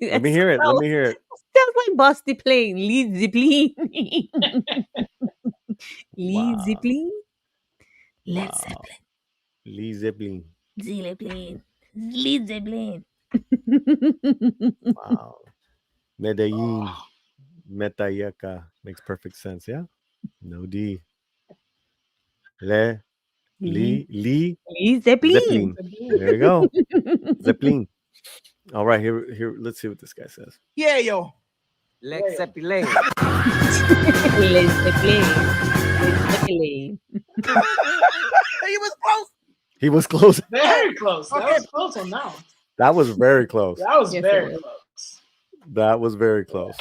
Let me hear it. Sounds like Boss the Plane. Lead Zeppelin. Lead Zeppelin. Led Zeppelin. Lead Zeppelin. Lead Zeppelin. Wow. Medellin. Metayaca. Makes perfect sense, yeah? No D. Lead Zeppelin. There you go. Zeppelin. All right, here. Let's see what this guy says. Yeah, yo. Lex Zeppelin. Led Zeppelin. He was close. He was close. Very close. That Okay. was close on that one. That was very close. That was Yes, it very was. close. That was very close.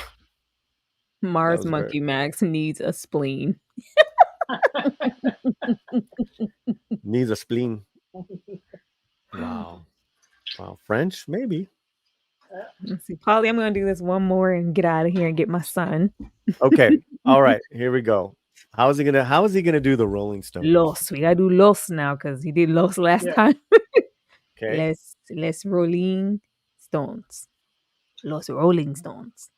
Mars was Monkey Max needs a spleen. Needs a spleen. Wow. Wow. French, maybe. Let's see, Paulie, I'm gonna do this one more and get out of here and get my son. Okay. All right. Here we go. How is he gonna do the Rolling Stones? Los. We gotta do Los now because he did Los last time. Okay. Let's Rolling Stones. Los Rolling Stones.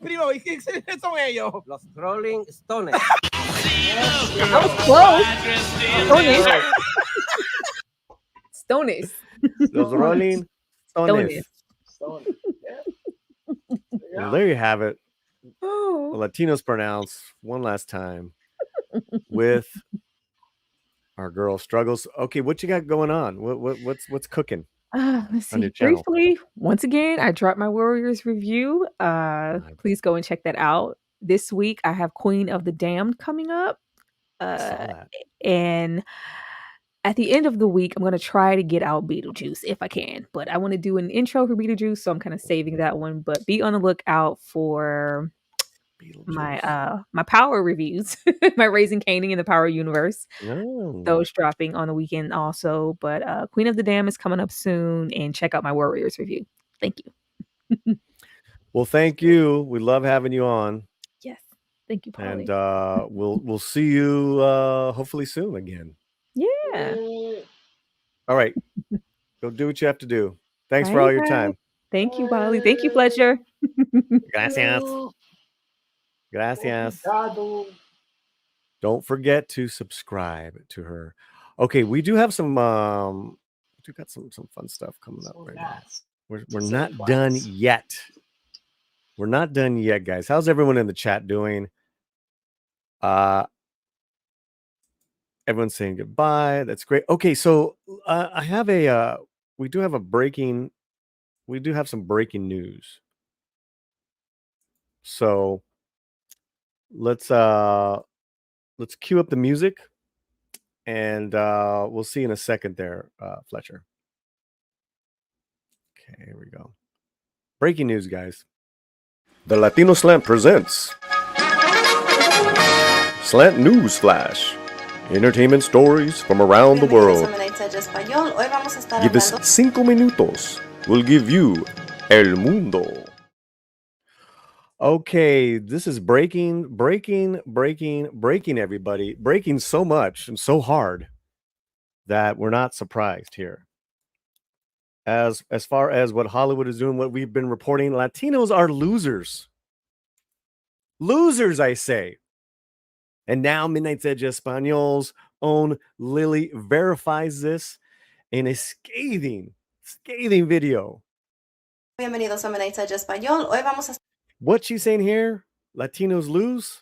Primo, ¿y quién son ellos? Los Rolling Stones. That was close. Stones. Los Rolling Stones. So, Well, there you have it. Oh. The Latinos pronounce one last time with our girl struggles. Okay, what you got going on? What's cooking? Let's On your see. channel. Briefly, once again, I dropped my Warriors review. Please go and check that out. This week, I have Queen of the Damned coming up. I saw that. And at the end of the week, I'm going to try to get out Beetlejuice if I can. But I want to do an intro for Beetlejuice, so I'm kind of saving that one. But be on the lookout for my Power reviews, my Raising Kanan in the Power Universe. Oh. Those dropping on the weekend also. But Queen of the Dam is coming up soon, and check out my Warriors review. Thank you. Well, thank you. We love having you on. Yes, thank you, Paulie. And we'll see you hopefully soon again. Yeah. All right. Go do what you have to do. Thanks for all your time. Thank you, Paulie. Thank you, Fletcher. Gracias. Gracias. Don't forget to subscribe to her. Okay, we do have some we got some fun stuff coming up right now. We're not done yet. We're not done yet, guys. How's everyone in the chat doing? Everyone's saying goodbye. That's great. Okay, so I have we do have some breaking news. So let's cue up the music, and we'll see in a second there, Fletcher. Okay, here we go. Breaking news, guys. The Latino Slant presents Slant News Flash. Entertainment stories from around the world. Give us 5 minutos. We'll give you El Mundo. Okay, this is breaking, everybody. Breaking so much and so hard that we're not surprised here. As far as what Hollywood is doing, what we've been reporting, Latinos are losers. Losers, I say. And now Midnight's Edge Español's own Lily verifies this in a scathing video. Bienvenidos a Midnight's Edge Español. Hoy vamos a What she's saying here, Latinos lose?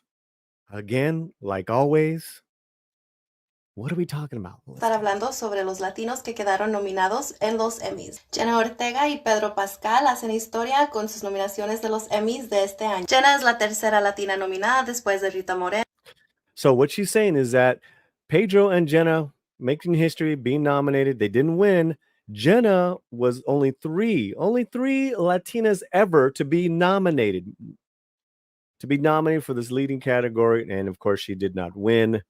Again, like always. What are we talking about? estar hablando sobre los latinos que quedaron nominados en los Emmys. Jenna Ortega y Pedro Pascal hacen historia con sus nominaciones de los Emmys de este año. Jenna es la tercera latina nominada después de Rita Moreno. So what she's saying is that Pedro and Jenna making history, being nominated, they didn't win. Jenna was only three Latinas ever to be nominated for this leading category, and of course she did not win.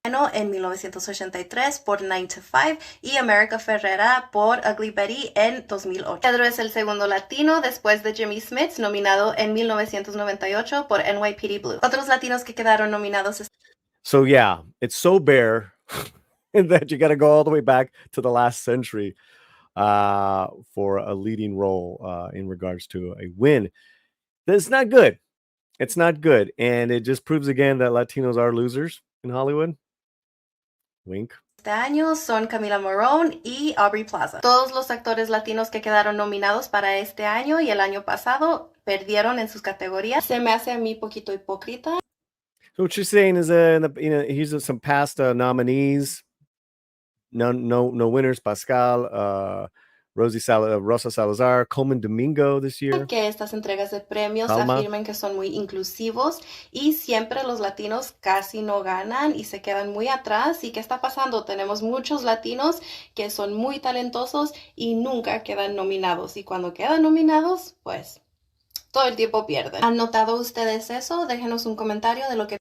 En 1983 por 9 to 5 y America Ferrera por Ugly Betty en 2008. Pedro es el segundo latino después de Jimmy Smits, nominado en 1998 por NYPD Blue. Otros latinos que quedaron nominados. So yeah, it's so bare that you got to go all the way back to the last century for a leading role in regards to a win. That's not good. It's not good, and it just proves again that Latinos are losers in Hollywood. Wink. Este año son Camila Morón y Aubrey Plaza. Todos los actores latinos que quedaron nominados para este año y el año pasado perdieron en sus categorías. Se me hace a mí poquito hipócrita. So what you're saying is, here's some past nominees. No winners. Pascal, Rosa Salazar, Coleman Domingo this year. Que estas entregas de premios Alma. afirmen que son muy inclusivos y siempre los latinos casi no ganan y se quedan muy atrás. ¿Y qué está pasando? Tenemos muchos latinos que son muy talentosos y nunca quedan nominados. Y cuando quedan nominados, pues todo el tiempo pierden. ¿Han notado ustedes eso? Déjenos un comentario de lo que...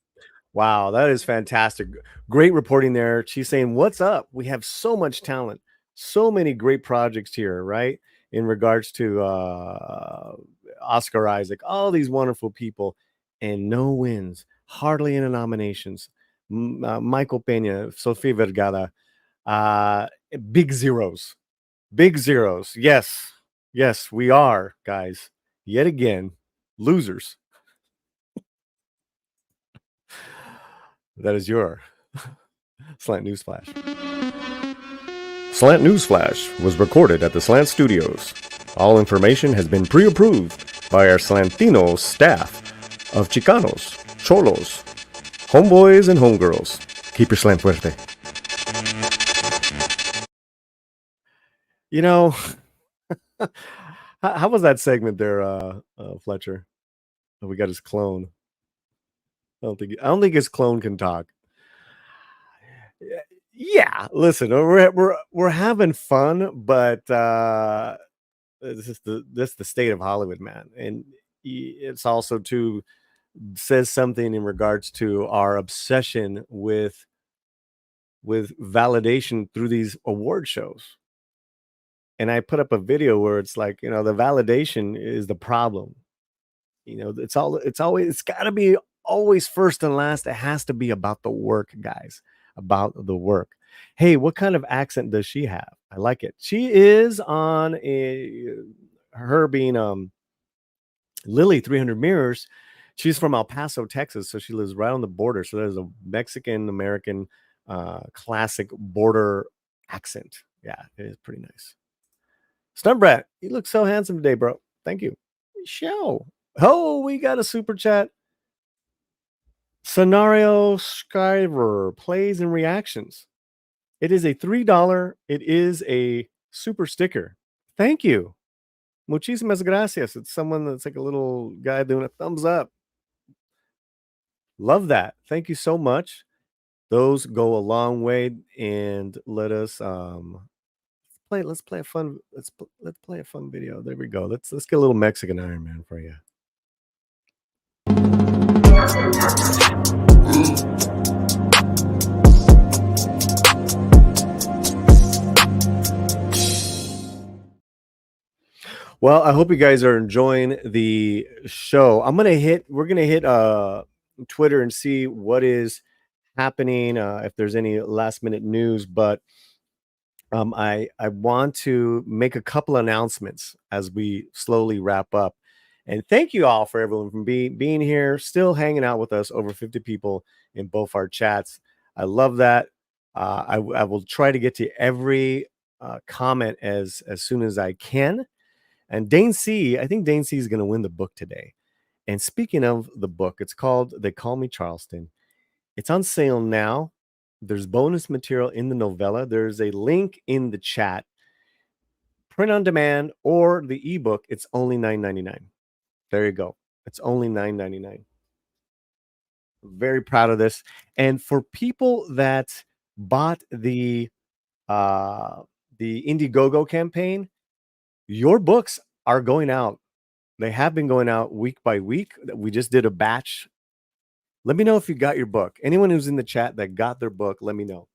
Wow, that is fantastic. Great reporting there. She's saying, what's up? We have so much talent, so many great projects here, right? In regards to Oscar Isaac, all these wonderful people, and no wins, hardly any nominations. Michael Pena, Sofia Vergara, big zeros. Big zeros. Yes. Yes, we are, guys. Yet again, losers. That is your Slant Newsflash. Slant Newsflash was recorded at the Slant Studios. All information has been pre-approved by our Slantino staff of Chicanos, Cholos, Homeboys, and Homegirls. Keep your slant fuerte. You know, how was that segment there, Fletcher? Oh, we got his clone. I don't think his clone can talk. Yeah, listen, we're having fun, but this is the state of Hollywood, man, and it's also too says something in regards to our obsession with validation through these award shows. And I put up a video where it's like, the validation is the problem. It's got to be always first and last. It has to be about the work, guys, about the work. Hey, what kind of accent does she have? I like it. She is on her being Lily 300 Mirrors. She's from El Paso, Texas, so she lives right on the border. So there's a Mexican American classic border accent. Yeah, it is pretty nice. Stuntbrat, you look so handsome today, bro. Thank you. Show. Oh, we got a super chat. Scenario Skyver plays and reactions. It is a $3. It is a super sticker. Thank you. Muchísimas gracias. It's someone that's like a little guy doing a thumbs up. Love that. Thank you so much. Those go a long way. And let us let's play a fun video. There we go. Let's get a little Mexican Iron Man for you. Well, I hope you guys are enjoying the show. We're gonna hit Twitter and see what is happening, if there's any last minute news, but I want to make a couple announcements as we slowly wrap up. And thank you all for everyone from being here, still hanging out with us, over 50 people in both our chats. I love that. I will try to get to every comment as soon as I can. And Dane C, I think Dane C is going to win the book today. And speaking of the book, it's called They Call Me Charleston. It's on sale now. There's bonus material in the novella. There's a link in the chat. Print on demand or the ebook, it's only $9.99. There you go. It's only $9.99. Very proud of this. And for people that bought the Indiegogo campaign, your books are going out. They have been going out week by week. We just did a batch. Let me know if you got your book. Anyone who's in the chat that got their book, let me know.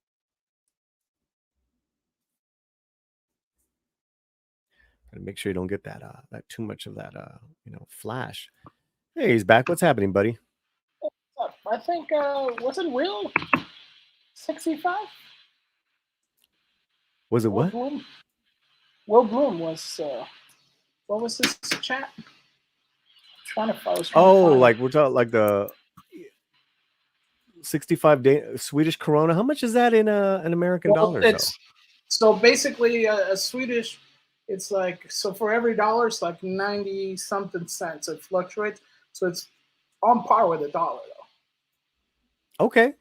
Gotta make sure you don't get that too much of that flash. Hey, he's back. What's happening, buddy? I think was it Will 65? Was it what? Will Bloom was what was this chat? Trying to follow. Like we're talking like the 65 Swedish krona. How much is that in American dollars? So basically a Swedish, it's like, so for every dollar it's like 90 something cents. It fluctuates, so it's on par with $1 though. Okay.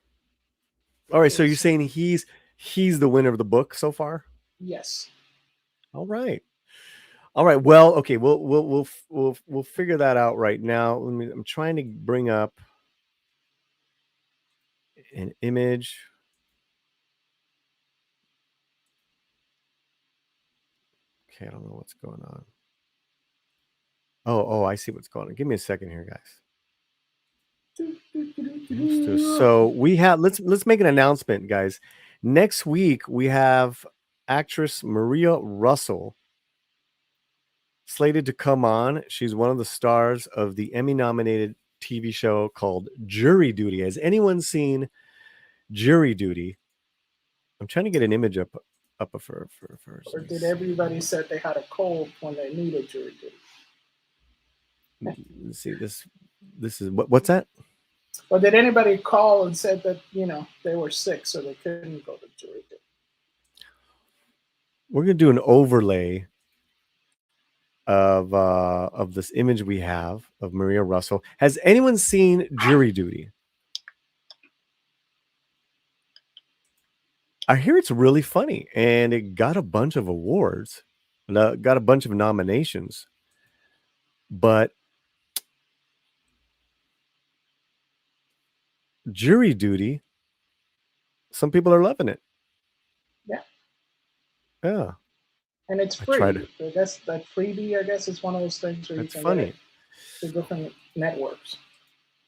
All right. So you're saying he's the winner of the book so far? Yes. All right. Well, okay. We'll figure that out right now. I'm trying to bring up an image. Okay, I don't know what's going on. Oh, I see what's going on. Give me a second here, guys. So we have let's make an announcement, guys. Next week we have actress Maria Russell slated to come on. She's one of the stars of the Emmy-nominated TV show called Jury Duty. Has anyone seen Jury Duty? I'm trying to get an image up for or did everybody said they had a cold when they needed jury duty? Let's see, this is what's that? Or did anybody call and said that they were sick so they couldn't go to jury duty? We're gonna do an overlay of this image we have of Maria Russell. Has anyone seen Jury Duty? I hear it's really funny, and it got a bunch of awards, got a bunch of nominations, but Jury Duty, some people are loving it. Yeah. And it's free. I guess that freebie, I guess, is one of those things where you can get it to different networks.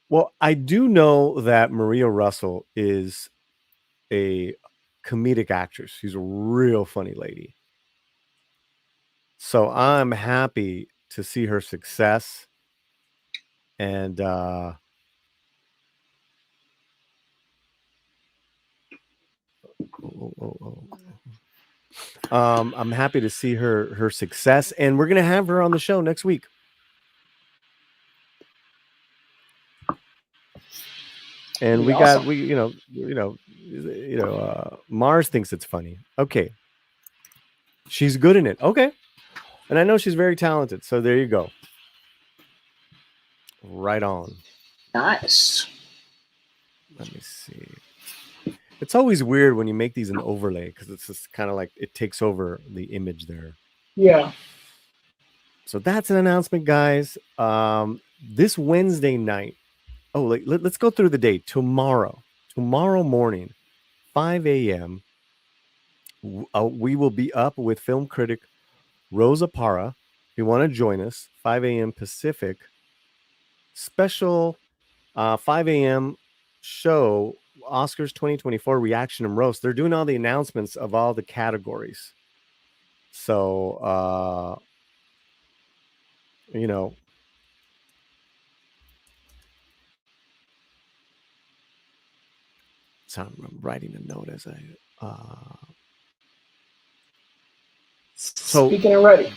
Well, I do know that Maria Russell is a comedic actress. She's a real funny lady. So I'm happy to see her success. And I'm happy to see her success, and we're gonna have her on the show next week. And we got Mars thinks it's funny. Okay, she's good in it. Okay, and I know she's very talented. So there you go. Right on. Nice. Let me see. It's always weird when you make these an overlay because it's just kind of like it takes over the image there. Yeah. So that's an announcement, guys. This Wednesday night. Oh, let's go through the day. Tomorrow morning, 5 a.m. We will be up with film critic Rosa Parra. If you want to join us, 5 a.m. Pacific. Special 5 a.m. show. Oscars 2024 reaction and roast. They're doing all the announcements of all the categories. So, so I'm writing a note as I. Speaking of ready.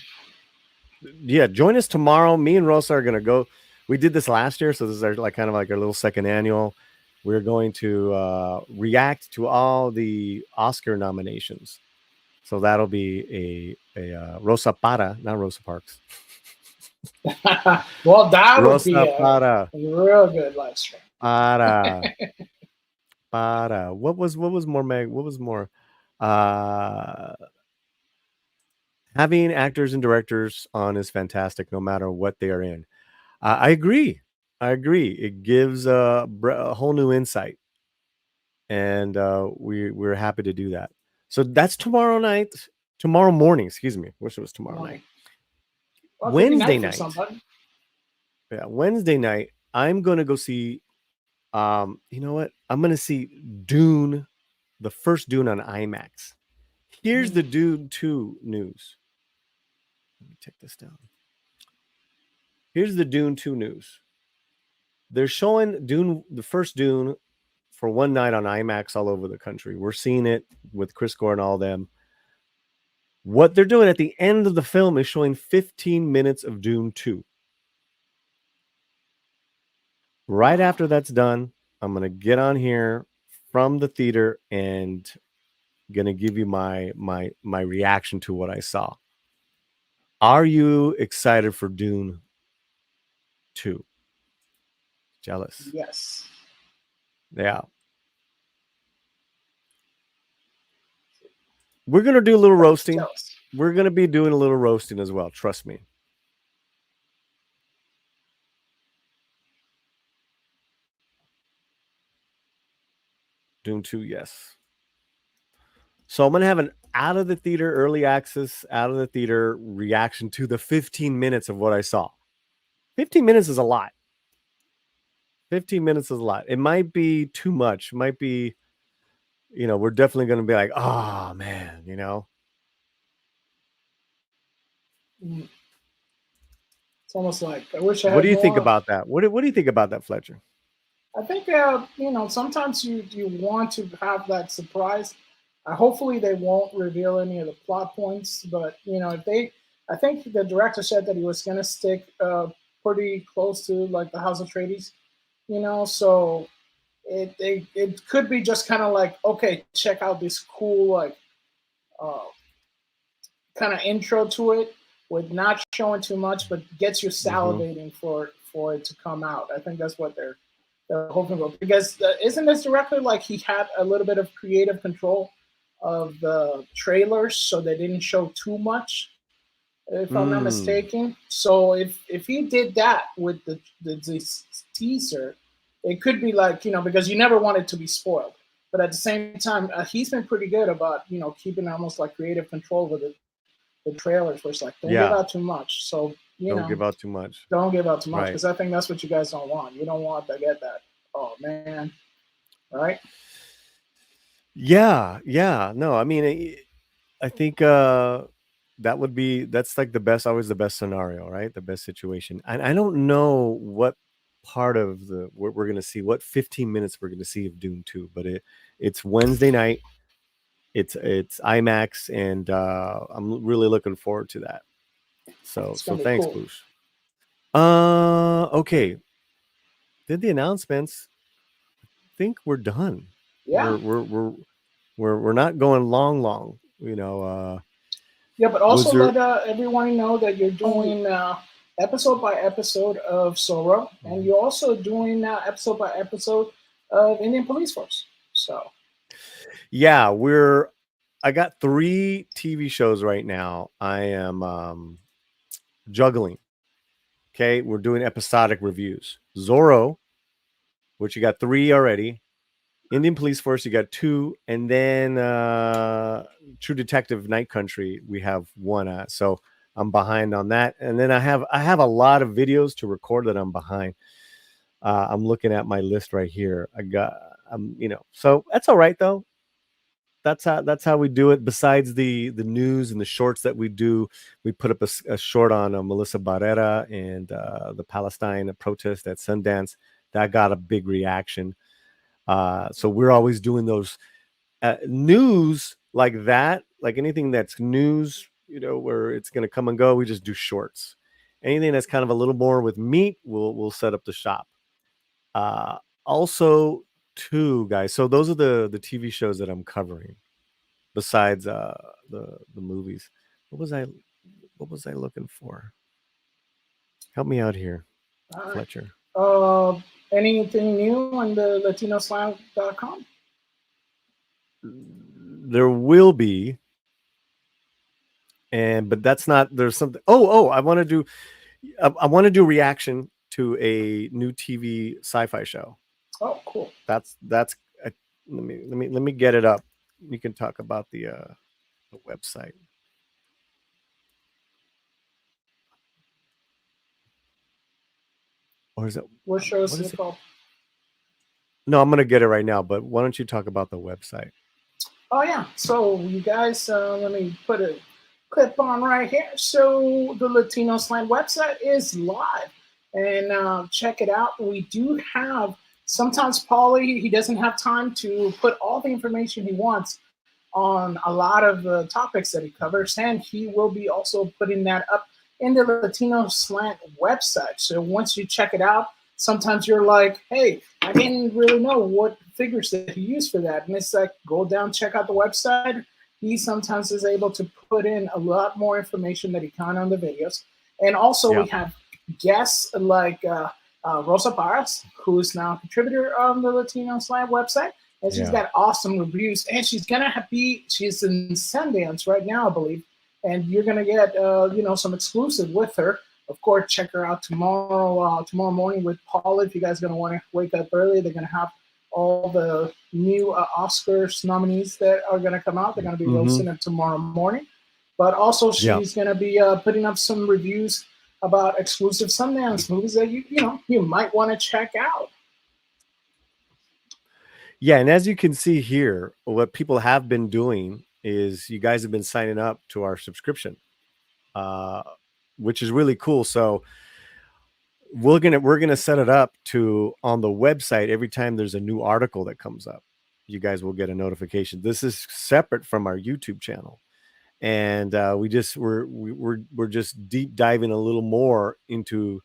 Yeah, join us tomorrow. Me and Rosa are gonna go. We did this last year, so this is our kind of like our little second annual. We're going to react to all the Oscar nominations. So that'll be a Rosa Parra, not Rosa Parks. Well, that Rosa would be Parra. a real good live stream. Parra. What was more, Meg? What was more? Having actors and directors on is fantastic, no matter what they are in. I agree. It gives a whole new insight, and we're happy to do that. So that's tomorrow morning. Excuse me. Wish it was tomorrow night. Well, Wednesday night. Yeah, Wednesday night. I'm gonna go see. You know what? I'm gonna see Dune, the first Dune on IMAX. Here's the Dune 2 news. Let me take this down. Here's the Dune 2 news. They're showing Dune, the first Dune, for one night on IMAX all over the country. We're seeing it with Chris Gore and all them. What they're doing at the end of the film is showing 15 minutes of Dune 2. Right after that's done, I'm going to get on here from the theater and going to give you my reaction to what I saw. Are you excited for Dune 2? Jealous? Yes. Yeah. We're going to do a little roasting. Jealous. we're gonna be doing a little roasting as well. Trust me. Doom 2, yes. So I'm gonna have an out of the theater early access, out of the theater reaction to the 15 minutes of what I saw. 15 minutes is a lot. 15 minutes is a lot. It might be too much. Might be, we're definitely gonna be like, oh man, It's almost like I wish I had What do you think more. about that? What do you think about that, Fletcher? I think sometimes you want to have that surprise. Hopefully they won't reveal any of the plot points, but I think the director said that he was going to stick pretty close to like the House of Atreides, so it could be just kind of like, okay, check out this cool like kind of intro to it with not showing too much, but gets you salivating for it to come out. I think that's what they're hoping for, because isn't this director like he had a little bit of creative control of the trailers, so they didn't show too much, if I'm not mistaken. So if he did that with the teaser, it could be like, because you never want it to be spoiled, but at the same time, he's been pretty good about keeping almost like creative control with the trailers, where it's like, don't give out too much. So don't give out too much. Don't give out too much, because I think that's what you guys don't want. You don't want to get that. Oh man, right? Yeah. No, I mean, I think that's like always the best scenario, right? The best situation. And I don't know what part of what we're gonna see, what 15 minutes we're gonna see of Doom 2, but it's Wednesday night. It's IMAX, and I'm really looking forward to that. So thanks, cool. Boosh. Okay. Did the announcements. I think we're done. Yeah. We're not going long. Yeah, but also let everyone know that you're doing episode by episode of Zorro, and you're also doing episode by episode of Indian Police Force. So yeah, I got 3 TV shows right now. I am juggling. Okay, we're doing episodic reviews. Zorro, which you got 3 already. Indian Police Force, you got 2, and then True Detective Night Country, we have 1. So I'm behind on that, and then I have a lot of videos to record that I'm behind. I'm looking at my list right here. So that's all right though. That's how we do it. Besides the news and the shorts that we do, we put up a short on Melissa Barrera and the Palestine protest at Sundance. That got a big reaction. So we're always doing those news like that, like anything that's news, where it's going to come and go. We just do shorts. Anything that's kind of a little more with meat, we'll set up the shop. Also, too, guys. So those are the TV shows that I'm covering. Besides the movies, what was I looking for? Help me out here, Fletcher. Anything new on the LatinoSlam.com? There will be, but that's not. There's something. I want to do reaction to a new TV sci-fi show. Oh, cool. That's. Let me get it up. You can talk about the website. Or is it? What show is it called? No, I'm gonna get it right now. But why don't you talk about the website? Oh yeah. So you guys, let me put a clip on right here. So the Latino Slant website is live, and check it out. We do have sometimes Paulie, he doesn't have time to put all the information he wants on a lot of the topics that he covers, and he will be also putting that up in the Latino Slant website. So once you check it out, sometimes you're like, hey, I didn't really know what figures that he used for that. And it's like, go down, check out the website. He sometimes is able to put in a lot more information that he can on the videos. And also we have guests like Rosa Parras, who is now a contributor on the Latino Slant website. And she's got awesome reviews. And she's going to she's in Sundance right now, I believe. and you're gonna get some exclusive with her. Of course, check her out tomorrow morning with Paula. If you guys are gonna want to wake up early, they're gonna have all the new Oscars nominees that are gonna come out. They're gonna be roasting them tomorrow morning. But also, she's gonna be putting up some reviews about exclusive Sundance movies that you might want to check out. Yeah, and as you can see here, what people have been doing is you guys have been signing up to our subscription, which is really cool. So we're gonna set it up to on the website every time there's a new article that comes up, you guys will get a notification. This is separate from our YouTube channel, and we're just deep diving a little more into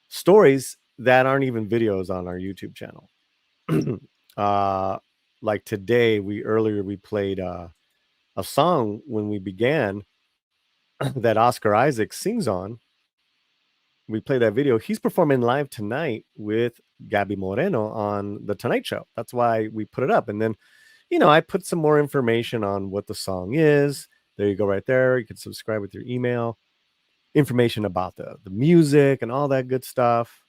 stories that aren't even videos on our YouTube channel. Like today, we played a song when we began that Oscar Isaac sings on. We played that video. He's performing live tonight with Gabby Moreno on The Tonight Show. That's why we put it up. And then, I put some more information on what the song is. There you go, right there. You can subscribe with your email. Information about the music and all that good stuff.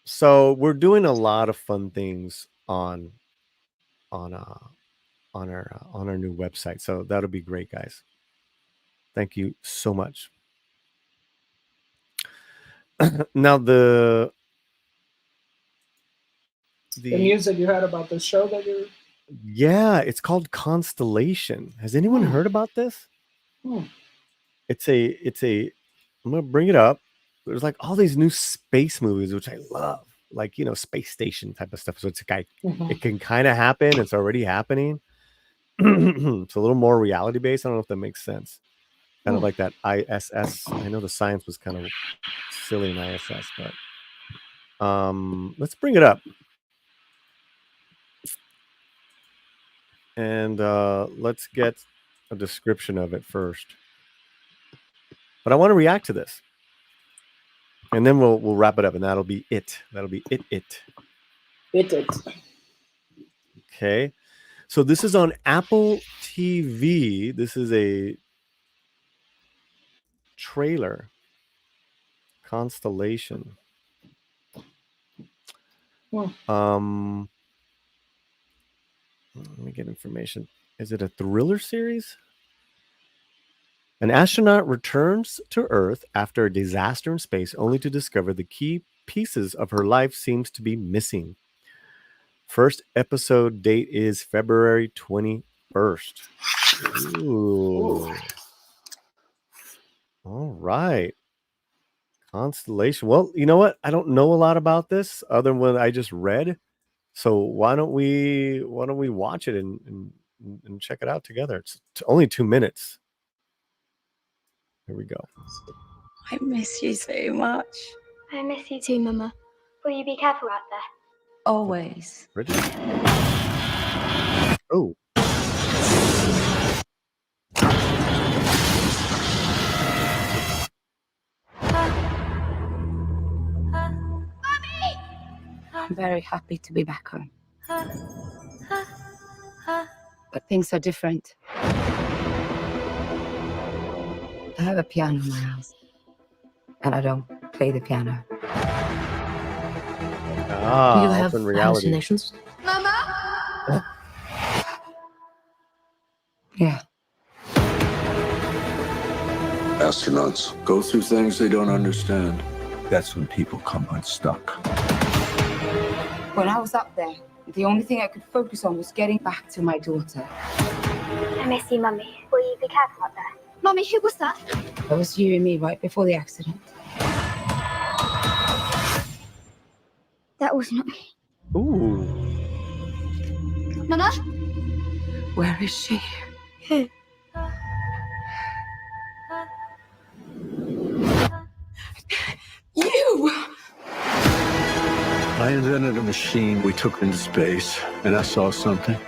So we're doing a lot of fun things on our new website. So that'll be great, guys. Thank you so much. Now the music you heard about the show that you're... Yeah, it's called Constellation. Has anyone heard about this? It's a I'm gonna bring it up. There's like all these new space movies, which I love, like space station type of stuff. So it's like it can kind of happen. It's already happening. It's a little more reality based. I don't know if that makes sense. Kind of like that ISS. I know the science was kind of silly in ISS, but let's bring it up. And let's get a description of it first. But I want to react to this. And then we'll wrap it up, and that'll be it. That'll be it. Okay. So this is on Apple TV. This is a trailer. Constellation. Let me get information. Is it a thriller series? An astronaut returns to Earth after a disaster in space, only to discover the key pieces of her life seems to be missing. First episode date is February 21st. Ooh. All right. Constellation. Well, you know what? I don't know a lot about this other than what I just read. So why don't we watch it and check it out together? It's only 2 minutes. Here we go. I miss you so much. I miss you too, Mama. Will you be careful out there? Always. Bridget. Oh. I'm very happy to be back home. But things are different. I have a piano in my house, and I don't play the piano. Ah, you have reality. hallucinations? Mama? Yeah. Astronauts go through things they don't understand. That's when people come unstuck. When I was up there, the only thing I could focus on was getting back to my daughter. I miss you, Mummy. Will you be careful out there? Mummy, who was that? That was you and me right before the accident. That was not me. Ooh. Mama? Where is she? Who? You! I invented a machine we took into space, and I saw something,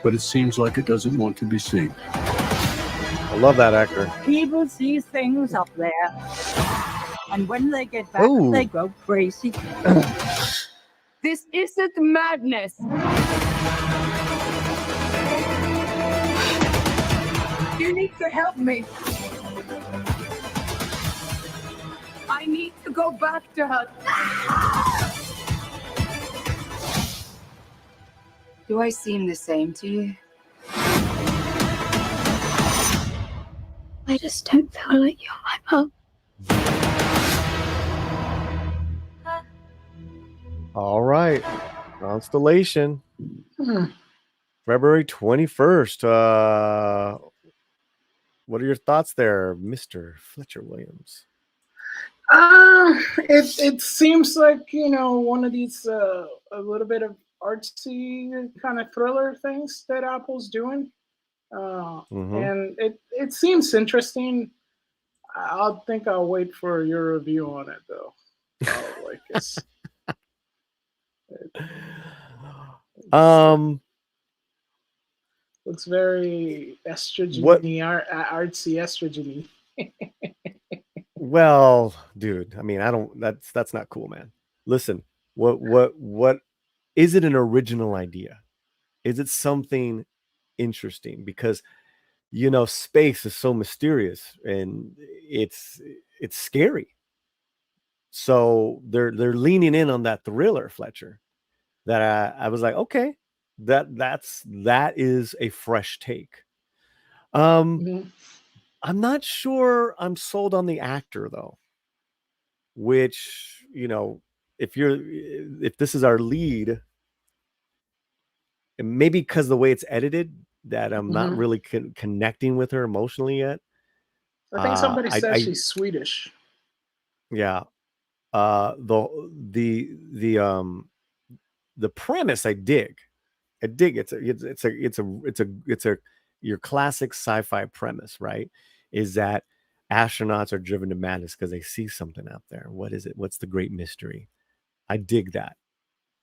but it seems like it doesn't want to be seen. I love that actor. People see things up there, and when they get back, Ooh. they go crazy. This isn't madness. You need to help me. I need to go back to her. Do I seem the same to you? I just don't feel like you're my mum. All right. Constellation. Hmm. February 21st. What are your thoughts there, Mr. Fletcher Williams? It seems like, you know, one of these a little bit of artsy kind of thriller things that Apple's doing, and it seems interesting. I'll wait for your review on it though. Like looks very estrogen-y, artsy estrogen-y. Well, dude, I mean, that's not cool, man. Listen, what is it an original idea? Is it something interesting? Because, you know, space is so mysterious and it's scary. So they're leaning in on that thriller, Fletcher, that I was like, okay, that is a fresh take. I'm not sure I'm sold on the actor though, which, you know, if this is our lead, and maybe because the way it's edited that I'm not really connecting with her emotionally yet. I think somebody said she's Swedish. Yeah. The premise I dig. It's a your classic sci-fi premise, right? Is that astronauts are driven to madness because they see something out there. What is it? What's the great mystery? I dig that.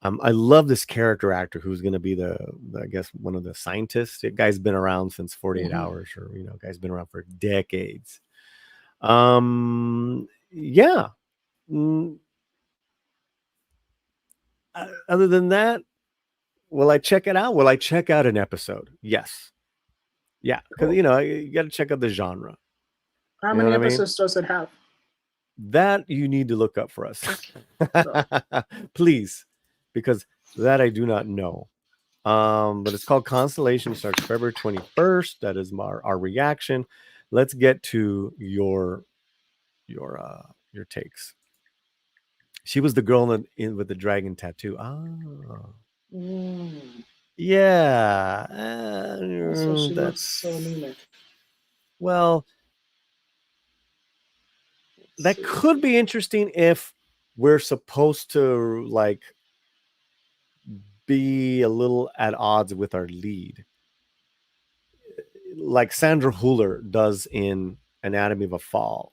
I love this character actor who's going to be I guess one of the scientists. The guy's been around since 48 hours, or, you know, guy's been around for decades. Yeah. Other than that, will I check it out? Will I check out an episode? Yes. Yeah, because, you know, you got to check out the genre. How many episodes does it have? That you need to look up for us. Please, because that I do not know. But it's called Constellation. Starts February 21st. That is our reaction. Let's get to your takes. She was the girl with the dragon tattoo. Yeah. That's why she looks so anemic. Well, that could be interesting if we're supposed to like be a little at odds with our lead, like Sandra Hüller does in Anatomy of a Fall.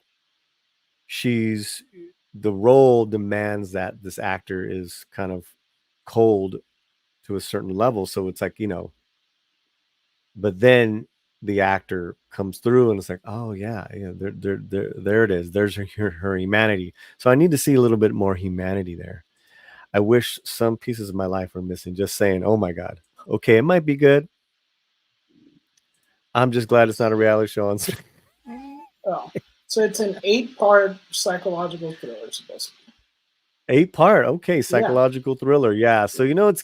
The role demands that this actor is kind of cold to a certain level, so it's like, you know, but then the actor comes through and it's like, oh yeah, there it is. There's her humanity. So I need to see a little bit more humanity there. I wish some pieces of my life were missing. Just saying, oh my God. Okay, it might be good. I'm just glad it's not a reality show on. Oh, so it's an 8-part psychological thriller, supposed to be. 8-part, okay, psychological thriller, yeah. So, you know,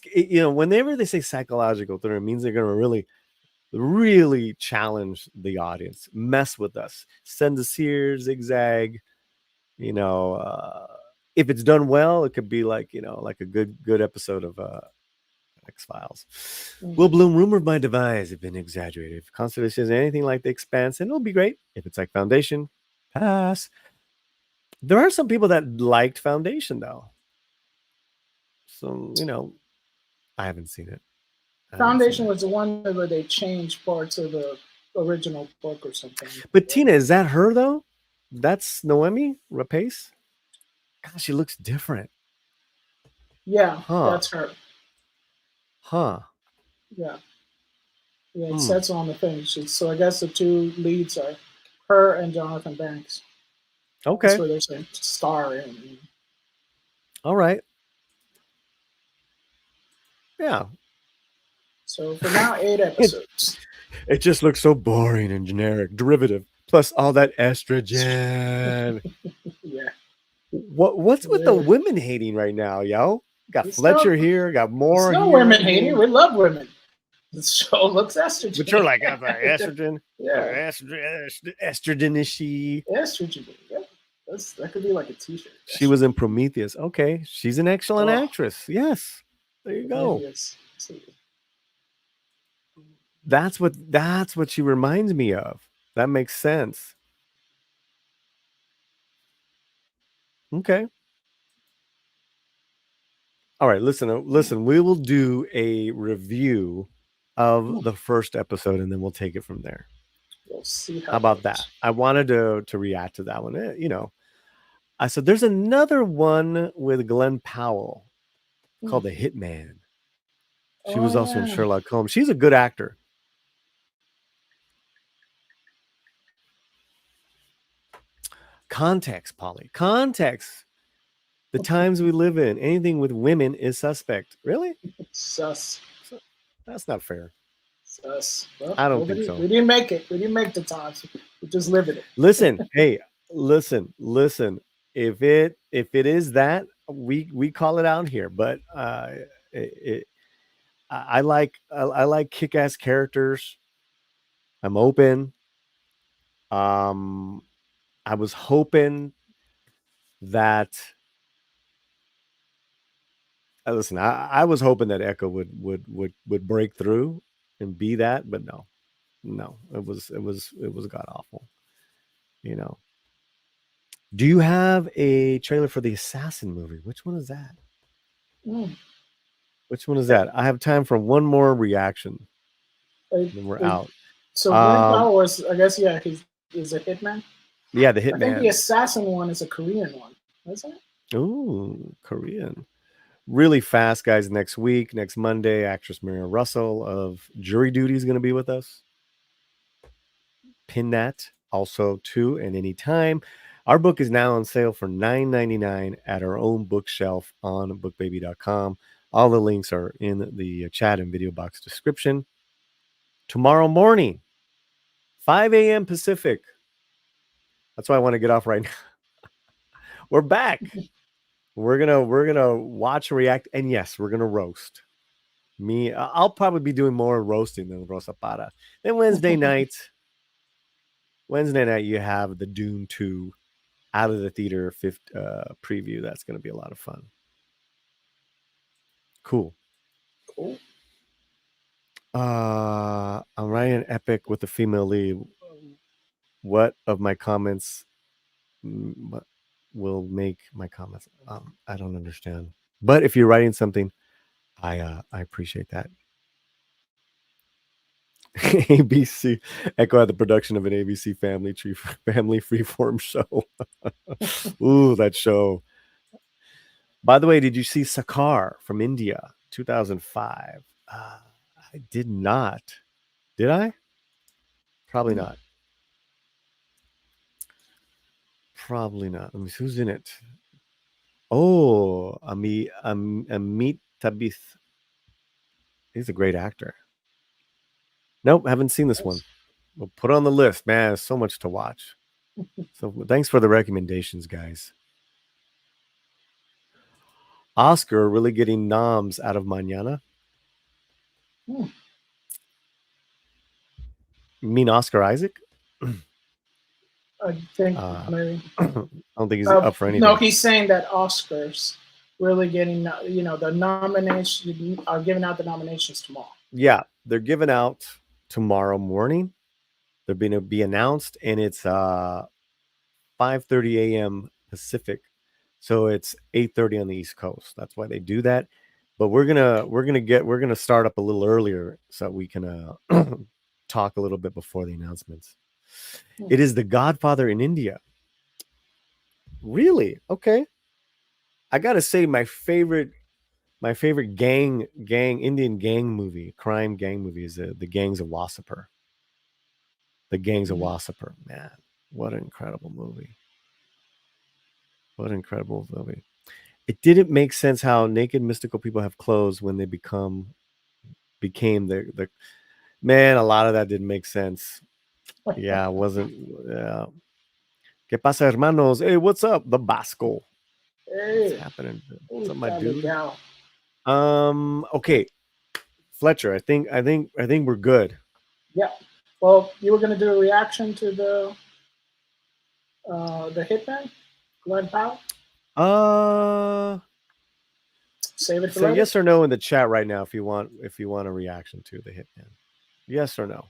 whenever they say psychological thriller, it means they're going to really challenge the audience, mess with us, send us here, zigzag. You know, if it's done well, it could be like, you know, like a good episode of X-Files. Will Bloom, rumor of my demise have been exaggerated. If Constellation is anything like The Expanse, and it'll be great. If it's like Foundation, pass. There are some people that liked Foundation though. So, you know, I haven't seen it. Foundation was the one where they changed parts of the original book or something. But Tina, is that her though? That's Noemi Rapace? God, she looks different. Yeah, that's her. Huh. Yeah. Yeah, it says on the thing. So I guess the two leads are her and Jonathan Banks. Okay. That's where they're saying star in. All right. Yeah. So for now, 8 episodes. It just looks so boring and generic. Derivative plus all that estrogen. Yeah. What's with the women hating right now, yo? Got It's Fletcher no- here, got more It's no here. women hating. We love women. The show looks estrogen. But you're like, estrogen? Yeah. Estrogen-ishy. Estrogen. Yeah. That could be like a t-shirt. She was in Prometheus. Okay. She's an excellent actress. Yes. There you go. That's what she reminds me of. That makes sense. Okay. All right, listen, we will do a review of the first episode and then we'll take it from there. We'll see how about that? I wanted to react to that one. You know, I said there's another one with Glenn Powell called The Hitman. She was also in Sherlock Holmes. She's a good actor. Context, Paulie. Context. The times we live in, anything with women is suspect. Really? Sus. That's not fair. Sus. Well, I don't think so. We didn't make it. We didn't make the times. We just live in it. Listen, hey, listen. If it is that, we call it out here. But I like kick-ass characters. I'm open. I was hoping that. Listen, I was hoping that Echo would break through and be that, but no, it was god awful. You know. Do you have a trailer for the Assassin movie? Which one is that? Which one is that? I have time for one more reaction. Then we're out. So Glenn Powell was, I guess, he's a hitman. Yeah, the Hitman. I think the Assassin one is a Korean one. Is it? Ooh, Korean. Really fast, guys. Next week, next Monday, actress Maria Russell of Jury Duty is going to be with us. Pin that also too, and anytime. Our book is now on sale for $9.99 at our own bookshelf on bookbaby.com. All the links are in the chat and video box description. Tomorrow morning, 5 a.m. Pacific. That's why I want to get off right now. We're back. We're gonna watch and react, and yes, we're gonna roast. I'll probably be doing more roasting than Rosa Para. Then Wednesday night, you have the Dune 2 out of the theater preview. That's gonna be a lot of fun. Cool. I'm writing an epic with a female lead. What of my comments will make my comments? I don't understand. But if you're writing something, I appreciate that. ABC Echo had the production of an ABC family freeform show. Ooh, that show. By the way, did you see Sakar from India, 2005? I did not. Did I? Probably not. Probably not. Let me see who's in it. Oh, Amit Tabith. He's a great actor. Nope, haven't seen this one. We'll put it on the list, man. There's so much to watch. So thanks for the recommendations, guys. Oscar really getting noms out of Mañana. You mean Oscar Isaac? I think maybe. I don't think he's up for anything. No, he's saying that Oscars really getting, the nominations are giving out the nominations tomorrow. Yeah, they're giving out tomorrow morning. They're going to be announced, and it's 5:30 a.m. Pacific, so it's 8:30 on the East Coast. That's why they do that. But we're gonna start up a little earlier so we can talk a little bit before the announcements. It is The Godfather in India. Really? Okay. I gotta say, my favorite Indian gang movie, crime gang movie, is the Gangs of Wasseypur. The Gangs of Wasseypur. Man, what an incredible movie! What an incredible movie! It didn't make sense how naked mystical people have clothes when they became the Man, a lot of that didn't make sense. Yeah, it wasn't. Yeah. ¿Qué pasa, hermanos? Hey, what's up? The Basco. Hey, what's happening? What's up, my Family dude? Gal. Okay, Fletcher. I think we're good. Yeah. Well, you were gonna do a reaction to the Hitman, Glenn Powell. Save it for Say later. yes or no in the chat right now if you want a reaction to the Hitman. Yes or no.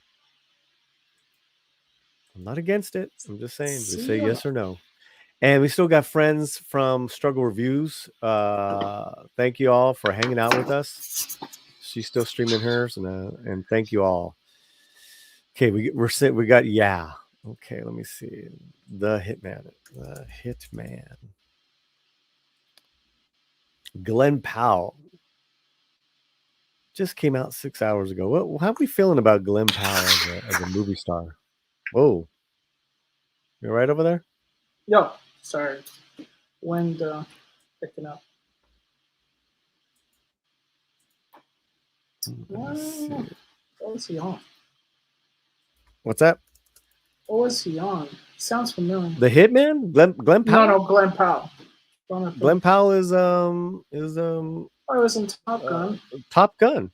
I'm not against it. I'm just saying. Just say yes or no. And we still got friends from Struggle Reviews. Thank you all for hanging out with us. She's still streaming hers, and thank you all. Okay, we got yeah. Okay, let me see. The Hitman. Glenn Powell just came out 6 hours ago. How are we feeling about Glenn Powell as a movie star? Whoa. You all right over there? Yo, sorry. Wind picking up. What was he on? What's that? What was he on? Sounds familiar. The Hitman? Glenn Powell? No, Glenn Powell. Glenn Powell is Oh, he was in Top Gun. Top Gun.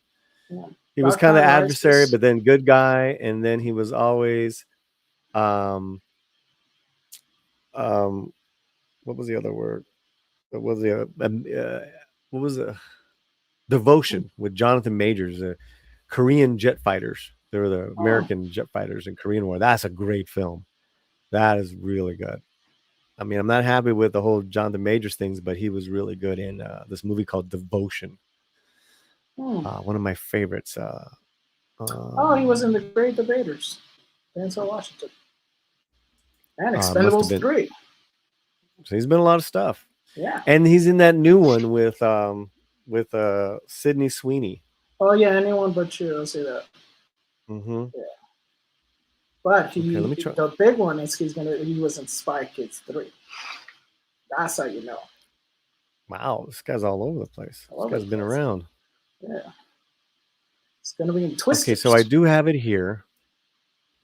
Yeah. He was kind of adversary, but then good guy, and then he was always what was the other word? What was the Devotion with Jonathan Majors, the Korean jet fighters. They were the American jet fighters in Korean War. That's a great film. That is really good. I mean, I'm not happy with the whole Jonathan Majors things, but he was really good in this movie called Devotion. One of my favorites. He was in The Great Debaters. Denzel Washington. And Expendables 3. So he's been in a lot of stuff. Yeah. And he's in that new one with Sydney Sweeney. Oh yeah, anyone but you. I'll say that. Mm-hmm. Yeah. But the big one is he was in Spy Kids 3. That's how you know. Wow, this guy's all over the place. This guy's been around. Yeah. It's gonna be in Twisters. Okay, so I do have it here.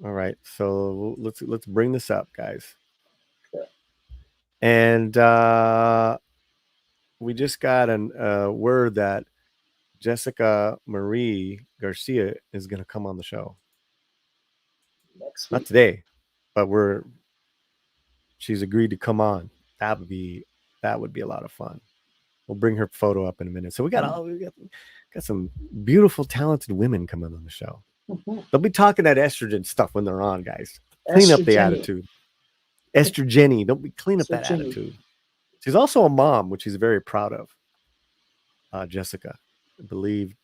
All right, so let's bring this up, guys. Okay. And we just got a word that Jessica Marie Garcia is going to come on the show. Next week. Not today, but she's agreed to come on. That would be a lot of fun. We'll bring her photo up in a minute. So we got some beautiful, talented women coming on the show. Mm-hmm. They'll be talking that estrogen stuff when they're on, guys. Clean up the attitude. Estrogeny. Don't be clean up that attitude. She's also a mom, which she's very proud of. Jessica, I believe.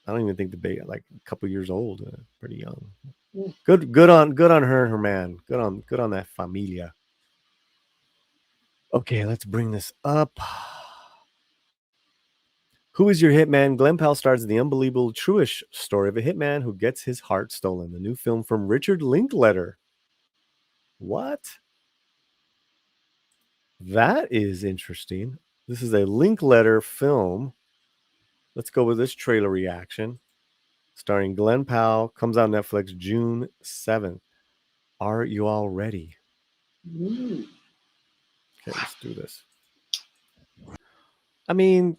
I don't even think the baby, like a couple years old, pretty young. Good on her and her man. Good on that familia. Okay, let's bring this up. Who is your hitman? Glenn Powell stars in the unbelievable, truish story of a hitman who gets his heart stolen. The new film from Richard Linklater. What? That is interesting. This is a Linklater film. Let's go with this trailer reaction. Starring Glenn Powell. Comes out on Netflix June 7th. Are you all ready? Okay, let's do this. I mean,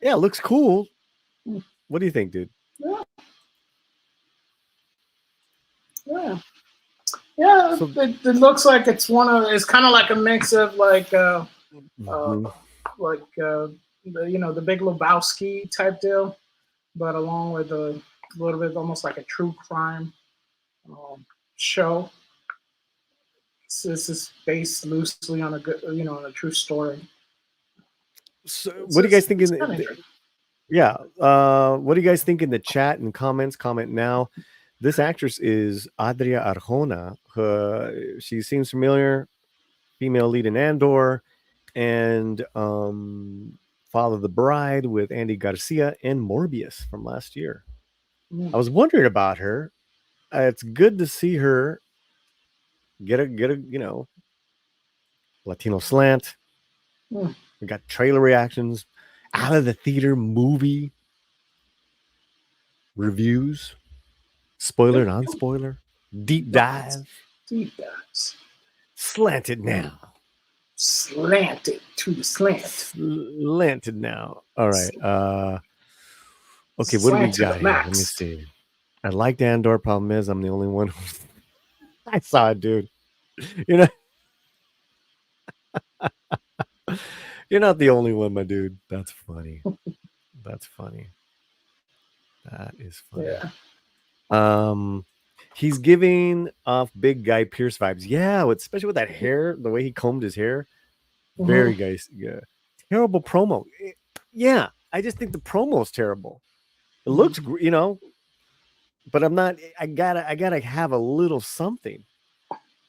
yeah, it looks cool. What do you think, dude? Yeah, so, it looks like it's it's kind of like a mix of like the Big Lebowski type deal, but along with a little bit almost like a true crime show. This is based loosely on on a true story. So, what do you guys think? What do you guys think in the chat and comments? Comment now. This actress is Adria Arjona. She seems familiar. Female lead in Andor and Father the Bride with Andy Garcia and Morbius from last year. I was wondering about her. It's good to see her get a Latino slant. We got trailer reactions, out of the theater movie. reviews, spoiler, non-spoiler, deep dive, slanted now. Slanted to the slant. Slanted now. All right. Okay, what do we Slanted got here? Let me max. see. I liked Andor. Problem is, I'm the only one who I saw it, dude. You know, you're not the only one, my dude. That's funny. That's funny. That is funny. Yeah. He's giving off big guy Pierce vibes. Yeah, especially with that hair, the way he combed his hair. Very guys. Yeah. Terrible promo. Yeah, I just think the promo is terrible. It looks, you know, but I'm not. I gotta have a little something.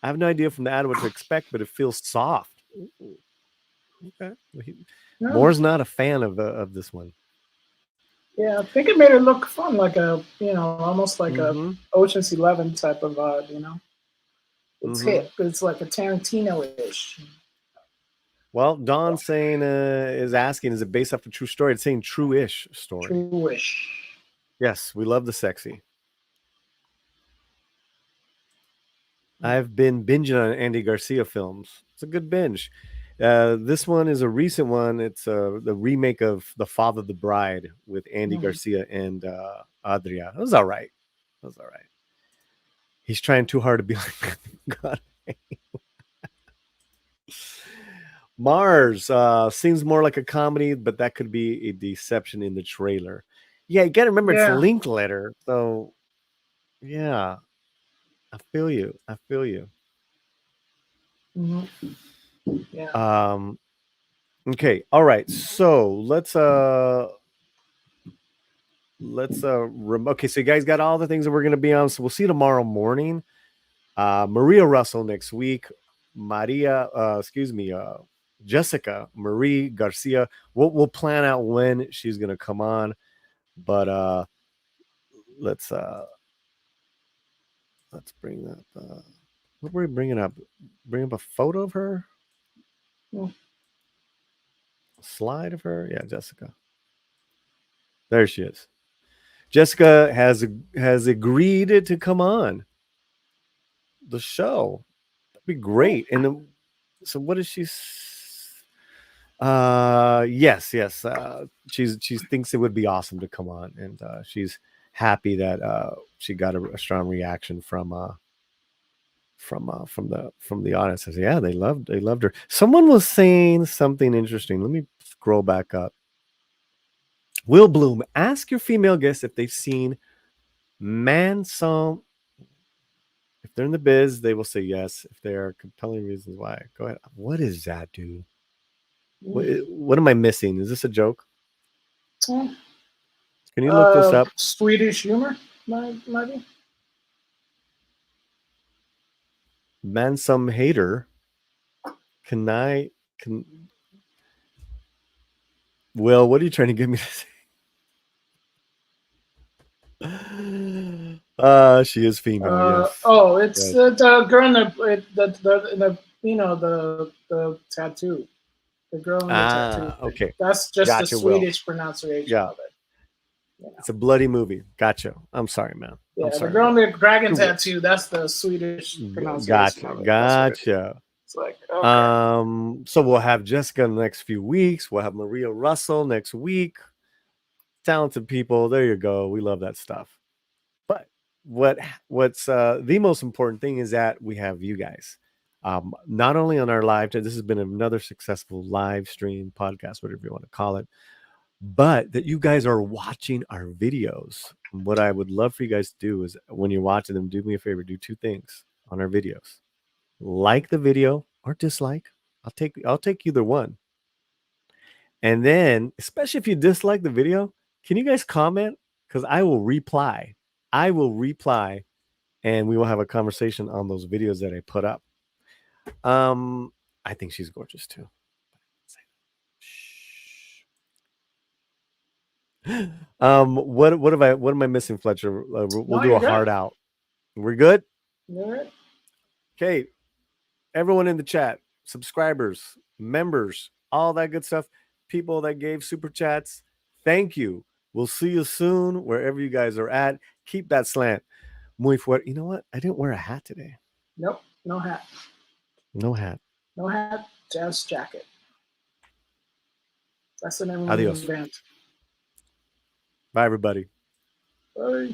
I have no idea from the ad what to expect, but it feels soft. Ooh. Okay, Moore's not a fan of this one. Yeah, I think it made it look fun, like a almost like a Ocean's 11 type of vibe. You know, it's hip. It's like a Tarantino-ish. Well, Dawn saying is asking, is it based off a true story? It's saying true-ish story. True-ish. Yes, we love the sexy. I've been binging on Andy Garcia films. It's a good binge. This one is a recent one. It's the remake of The Father of the Bride with Andy Garcia and Adria. It was all right. He's trying too hard to be like God. Mars seems more like a comedy, but that could be a deception in the trailer. Yeah, you gotta remember it's Linkletter. So yeah. I feel you. Yeah. Okay. All right. So let's okay. So you guys got all the things that we're gonna be on. So we'll see you tomorrow morning. Maria Russell next week. Jessica Marie Garcia. We'll plan out when she's gonna come on, but let's bring that. What were we bringing up? Bring up a photo of her. A slide of her. Yeah, Jessica. There she is. Jessica has agreed to come on the show. That'd be great. And then, so what is she? Yes. She thinks it would be awesome to come on, and she's happy that she got a strong reaction from the audience. Says, yeah, they loved her. Someone was saying something interesting. Let me scroll back up. Will Bloom, ask your female guests if they've seen Manson. If they're in the biz, they will say yes. If there are compelling reasons why, go ahead. What is that, dude? What am I missing? Is this a joke? Can you look this up? Swedish humor, maybe. Manson hater. Will, what are you trying to get me to say? She is female. Yes. Oh, it's the girl in the the tattoo. The girl in the tattoo. Okay. That's just the Swedish pronunciation of it. Yeah. It's a bloody movie. Gotcha. I'm sorry, man. Yeah, I'm sorry, the girl in the dragon tattoo. That's the Swedish pronunciation. Gotcha. It's like okay. So we'll have Jessica in the next few weeks. We'll have Maria Russell next week. Talented people. There you go. We love that stuff. But what's the most important thing is that we have you guys. Not only on our live, this has been another successful live stream podcast, whatever you want to call it, but that you guys are watching our videos. And what I would love for you guys to do is when you're watching them, do me a favor, do two things on our videos. Like the video or dislike. I'll take either one. And then, especially if you dislike the video, can you guys comment? Because I will reply. And we will have a conversation on those videos that I put up. I think she's gorgeous too. What am I missing, Fletcher? We'll do a hard out. We're good? All right. Okay. Everyone in the chat, subscribers, members, all that good stuff, people that gave super chats, thank you. We'll see you soon, wherever you guys are at. Keep that slant. Muy fuerte. You know what? I didn't wear a hat today. Nope, no hat. No hat. No hat, just jacket. That's the name of Adios. the band. Bye, everybody. Bye.